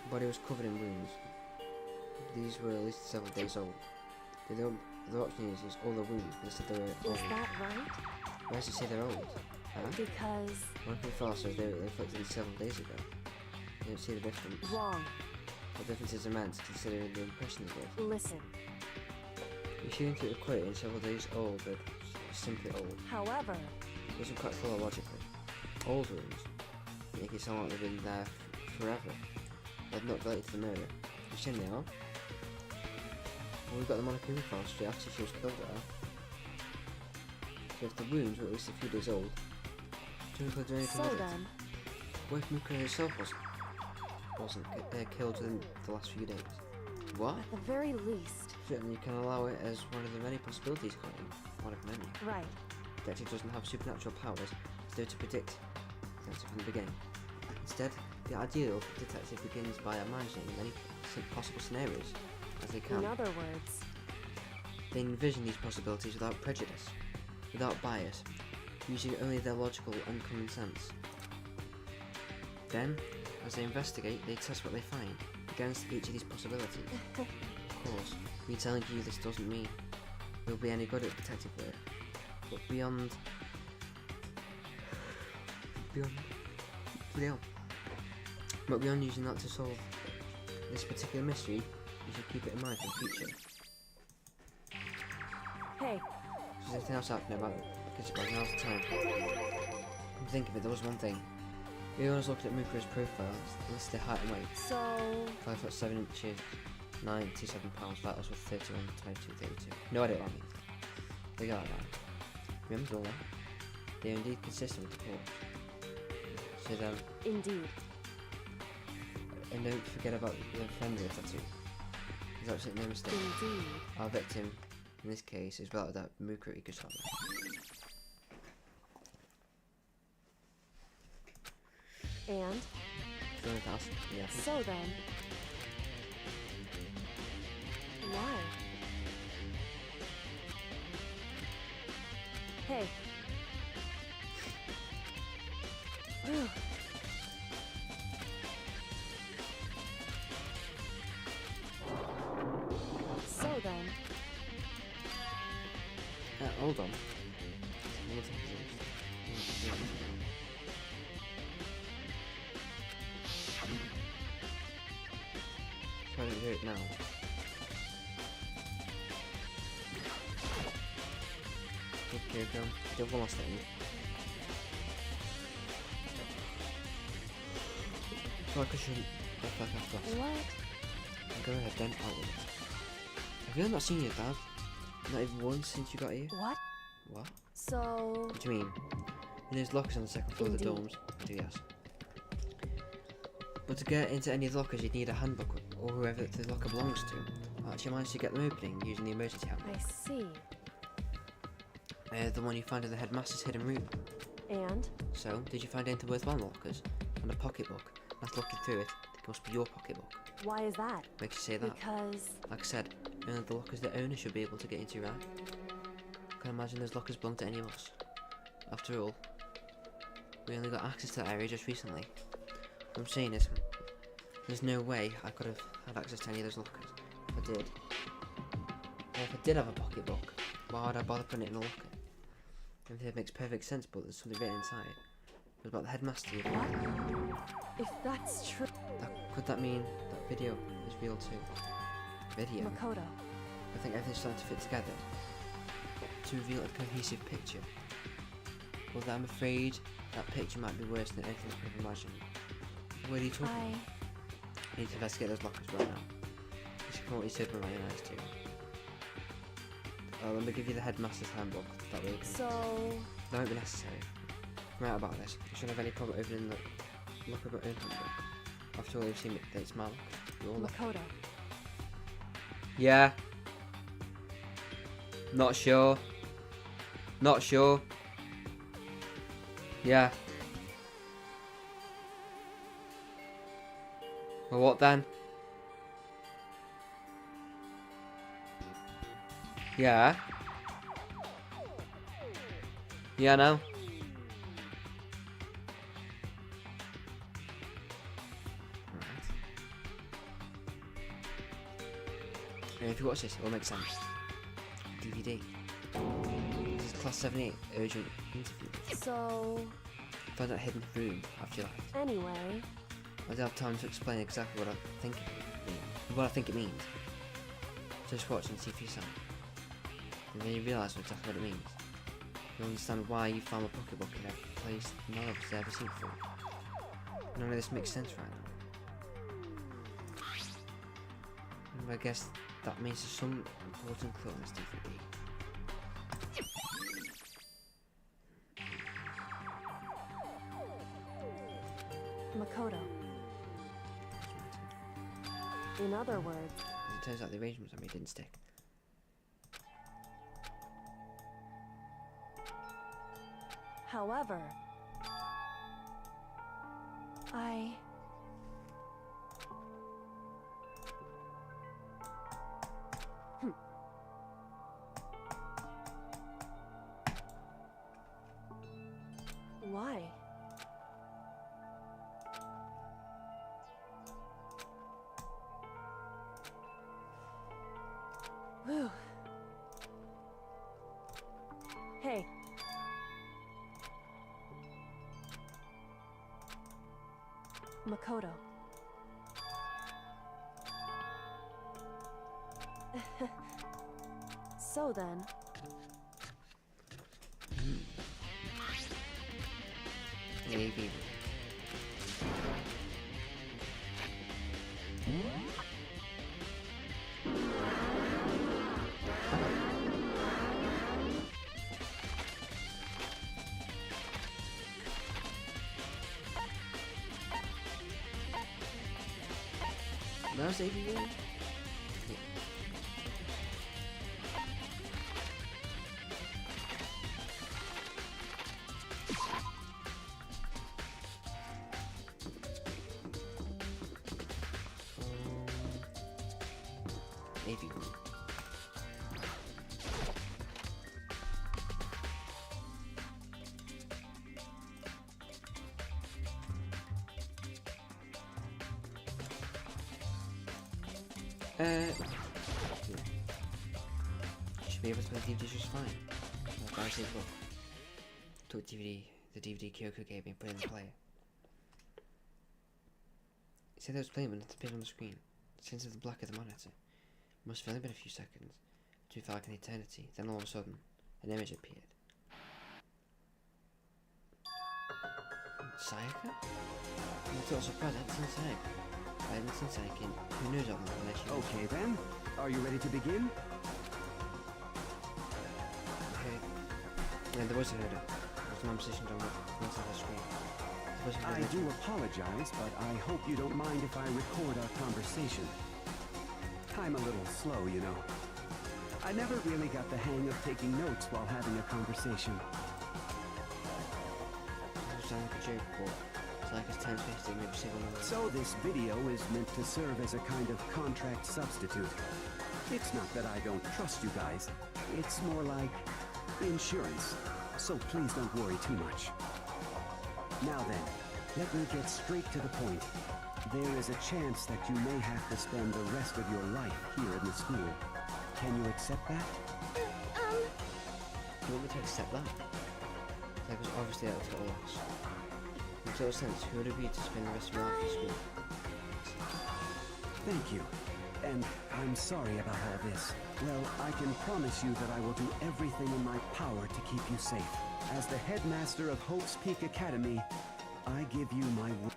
The body was covered in wounds. These were at least several days old. The option is all the wounds, but instead they were old.
Is that right?
Why does it say they're old? Huh?
Because...
One thing file says they were inflicted several days ago. You don't see the difference.
Wrong.
The difference is immense considering the impression it gave.
Listen.
You seem to equate in several days old, but simply old.
However...
It doesn't quite follow logically. Old wounds make it sound like they've been there forever. They're not related to the murder. You've seen they are? Well, we've got them on a creepy file straight after she was killed there. So if the wounds were at least a few days old, do you include anything
So
with it?
then...
What if Muka herself wasn't killed within the last few days? What?
At the very least...
Certainly you can allow it as one of the many possibilities, can't you? One of many.
Right.
The detective doesn't have supernatural powers as though to predict things from the beginning. Instead, the ideal detective begins by imagining many possible scenarios as they can.
In other words...
They envision these possibilities without prejudice, without bias, using only their logical and common sense. Then, as they investigate, they test what they find against each of these possibilities. Of course, me telling you this doesn't mean you'll be any good at detective work, but beyond using that to solve this particular mystery, you should keep it in mind for the future.
Hey,
Is there anything else happening about it? Because now's the time. Come think of it, there was one thing. Everyone was looking at Muka's profile, listed height and weight.
so...
5 foot 7 inches, 97 pounds, vitals were 31, 22, 32. No idea what that means. They got that. Remember all that? They are indeed consistent with the corpse. So then,
Indeed.
and don't forget about the friend with tattoo. There's absolutely no mistake.
Indeed.
Our victim, in this case, is without that Muka Ikusama.
And...
Do you want to ask? Yeah.
So then... Why? Hey. So then...
Hold on. One thing is I don't hear it now. Okay, go. Do one last thing. I feel like I shouldn't. I feel like I have to ask.
What?
Go ahead then. Have you not seen your dad? Not even once since you got here?
What?
What?
So...
What do you mean? And there's lockers on the second floor of the
Indeed.
dorms. I do, yes. But to get into any of the lockers, you'd need a handbook or whoever the locker belongs to. I actually managed to get them opening using the emergency handbook.
I see.
The one you find in the headmaster's hidden room.
And?
So, did you find anything worthwhile in the lockers? And a pocketbook. After looking through it, it must be your pocketbook.
Why is that?
Makes you say that.
Because...
Like I said, only the lockers the owner should be able to get into, right? I can't imagine those lockers belong to any of us. After all, we only got access to that area just recently. What I'm saying is, there's no way I could have had access to any of those lockers. If I did. And if I did have a pocketbook, why would I bother putting it in a locker? Everything makes perfect sense, but there's something written inside. It was about the headmaster.
What? If that's true...
Could that mean that video is real too? Video?
Makoto.
I think everything's starting to fit together to reveal a cohesive picture. Although I'm afraid that picture might be worse than anything I could have imagined. What are you talking about? I need to investigate those lockers right now. You should probably open my eyes too. Let me give you the headmaster's handbook. That way you can...
So...
That won't be necessary. I'm out about this. You shouldn't have any problem opening the locker of my own handbook. After all, you've seen that it's my locker. You all know.
Makoto.
Yeah. Not sure. Not sure. Yeah. Well, what then? Yeah. Yeah, no. And if you watch this, it will make sense. DVD. This is Class 78 urgent interview.
So,
Find that hidden room after you left.
anyway,
I don't have time to explain exactly what I think it means. What I think it means. Just watch and see for yourself. And then you realise exactly what it means. You'll understand why you found a pocketbook in a place none of us has ever seen before. None of this makes sense right now. And I guess that means there's some important clue on this DVD.
Makoto. In other words,
As it turns out, the arrangements I made didn't stick.
however, Why? Whew. Hey. Makoto. So then.
Maybe. Now's AV room? AV room. Should be able to play DVD just fine. Well, guys, look. Took DVD, the DVD Kyoko gave me, and put it in the player. It said there was playing, but nothing appeared on the screen. Since the black of the monitor. It must have only been a few seconds. It felt like an eternity. Then all of a sudden, an image appeared. Sayaka? I thought surprised I hadn't seen Sayaka. I hadn't seen Sayaka in who knows how long unless you
Okay then, are you ready to begin?
Okay. Yeah, there was a header. There was no position on one side of the screen.
I do apologize, but I hope you don't mind if I record our conversation. I'm a little slow, you know. I never really got the hang of taking notes while having a conversation.
It sounds like a joke, but it's like it's time wasting every single moment.
So this video is meant to serve as a kind of contract substitute. It's not that I don't trust you guys. It's more like insurance. So please don't worry too much. Now then, let me get straight to the point. There is a chance that you may have to spend the rest of your life here in the school. Can you accept that?
Do you want me to accept that? Like, was obviously at a total loss. In total sense, who would agree to spend the rest of your life in school?
Thank you. And I'm sorry about all this. Well, I can promise you that I will do everything in my power to keep you safe. As the headmaster of Hope's Peak Academy, I give you my word.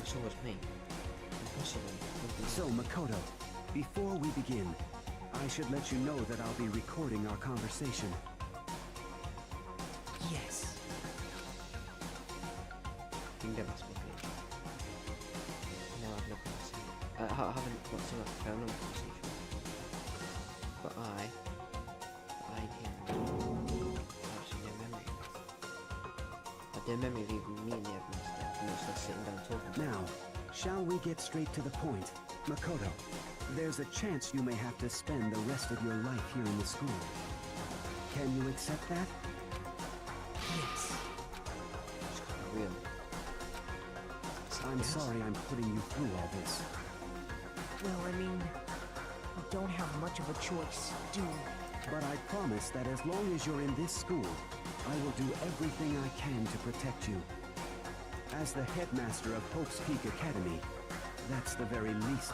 So was me. Impossible.
So, Makoto, before we begin, I should let you know that I'll be recording our conversation.
Yes.
Kingdom Hospital. No, I've not seen. I haven't got to a phone conversation. But I can actually no memory of it. I have no memory of even meeting the headmaster, much less sitting down talking to him.
Now, shall we get straight to the point? Makoto, there's a chance you may have to spend the rest of your life here in the school. Can you accept that?
Yes.
It's kind of real.
I'm sorry I'm putting you through all this.
Well, I mean, we don't have much of a choice, do we?
But I promise that as long as you're in this school, I will do everything I can to protect you. As the headmaster of Hope's Peak Academy, that's the very least.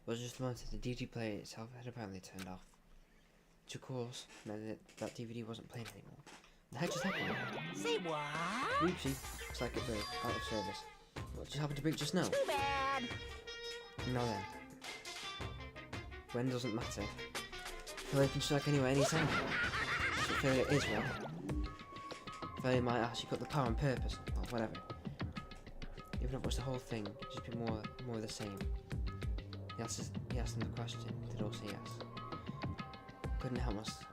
Was just wanted the DVD player itself had apparently turned off. Which of course meant that DVD wasn't playing anymore. The heck just happened?
Say what?
Oopsie, circuit break, out of service. What just happened to break just now?
Too bad.
Now then. When doesn't matter. Failure can strike anywhere, anytime. That's what failure is, well. Failure might actually cut the power on purpose, or whatever. Even if it was the whole thing, it'd just be more of the same. He asked them the question, they'd all say yes. Couldn't help myself.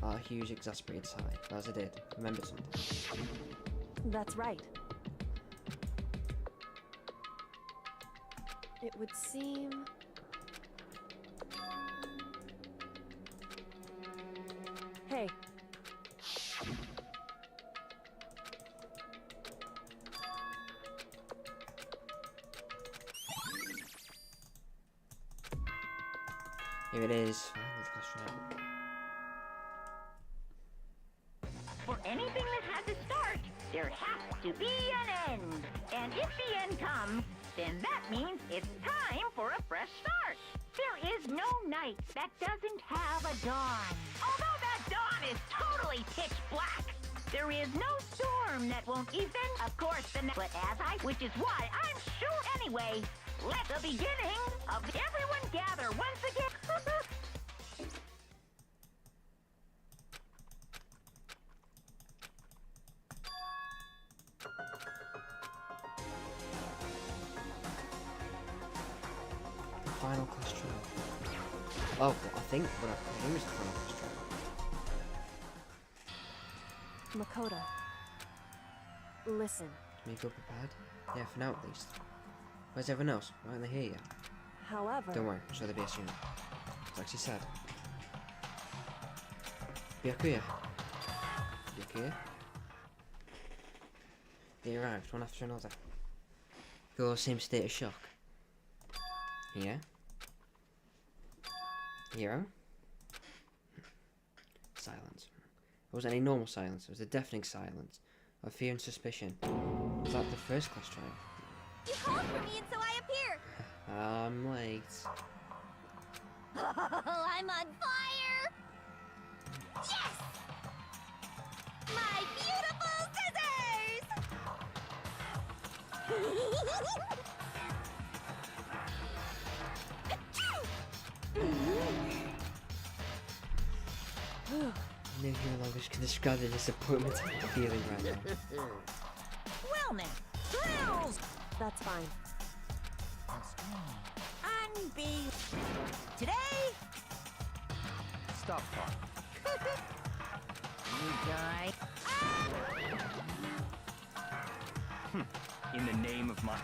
A huge exasperated sigh, but as I did, remembered something.
That's right. It would seem... Hey.
Here it is.
For anything that has a start, there has to be an end. And if the end comes, then that means it's time for a fresh start. There is no night that doesn't have a dawn. Although that dawn is totally pitch black. There is no storm that won't even, of course, but which is why I'm sure anyway. Let the beginning of everyone gather once again.
The final class trial. Oh, I think what I presume is the final class trial.
Makoto. Listen.
Can you feel prepared? Yeah, for now at least. Where's everyone else? Why aren't they here yet?
However...
Don't worry, I'm sure they'll be here soon. Like she said. Byakuya. Byakuya? They arrived, one after another. They all same state of shock. Here. Hero. Silence. It wasn't any normal silence, it was a deafening silence of fear and suspicion. Was that the first class trial?
You called for me and so I appear.
I'm late.
I'm on fire. Yes! My beautiful scissors!
No human language can describe the disappointment I'm feeling right now.
Well now, drills!
That's fine.
Today,
Stop talking.
you die.
In the name of my...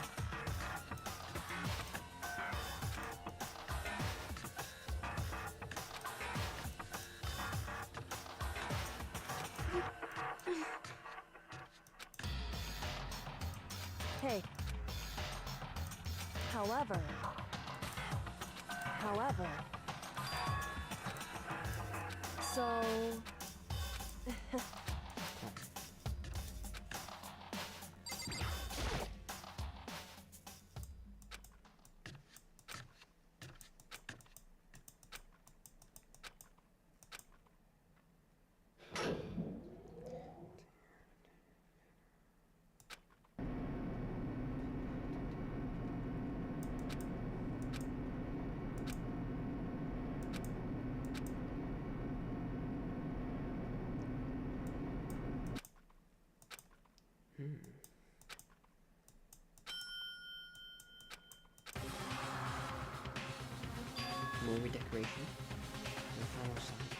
However, so
More redecoration. The final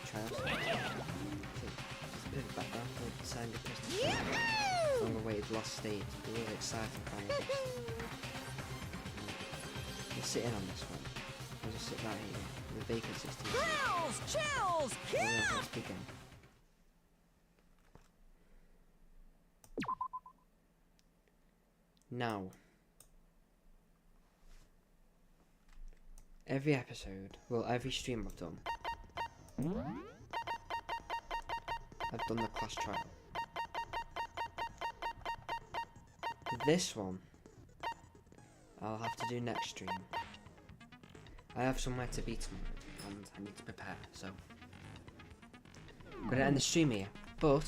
trials. Just a bit of background for the Sanga Christmas. Long awaited last stage. The really exciting final boss. We'll sit in on this one. We'll just sit right here. The vacant 16.
Thrills, chills, kill!
Let's begin. Now, every episode, well, every stream I've done the class trial. This one, I'll have to do next stream. I have somewhere to be tomorrow, and I need to prepare, so I'm gonna end the stream here, but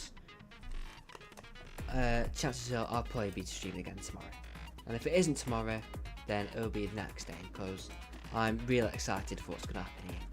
chances are I'll probably be streaming again tomorrow. And if it isn't tomorrow, then it'll be the next day, because I'm really excited for what's going to happen here.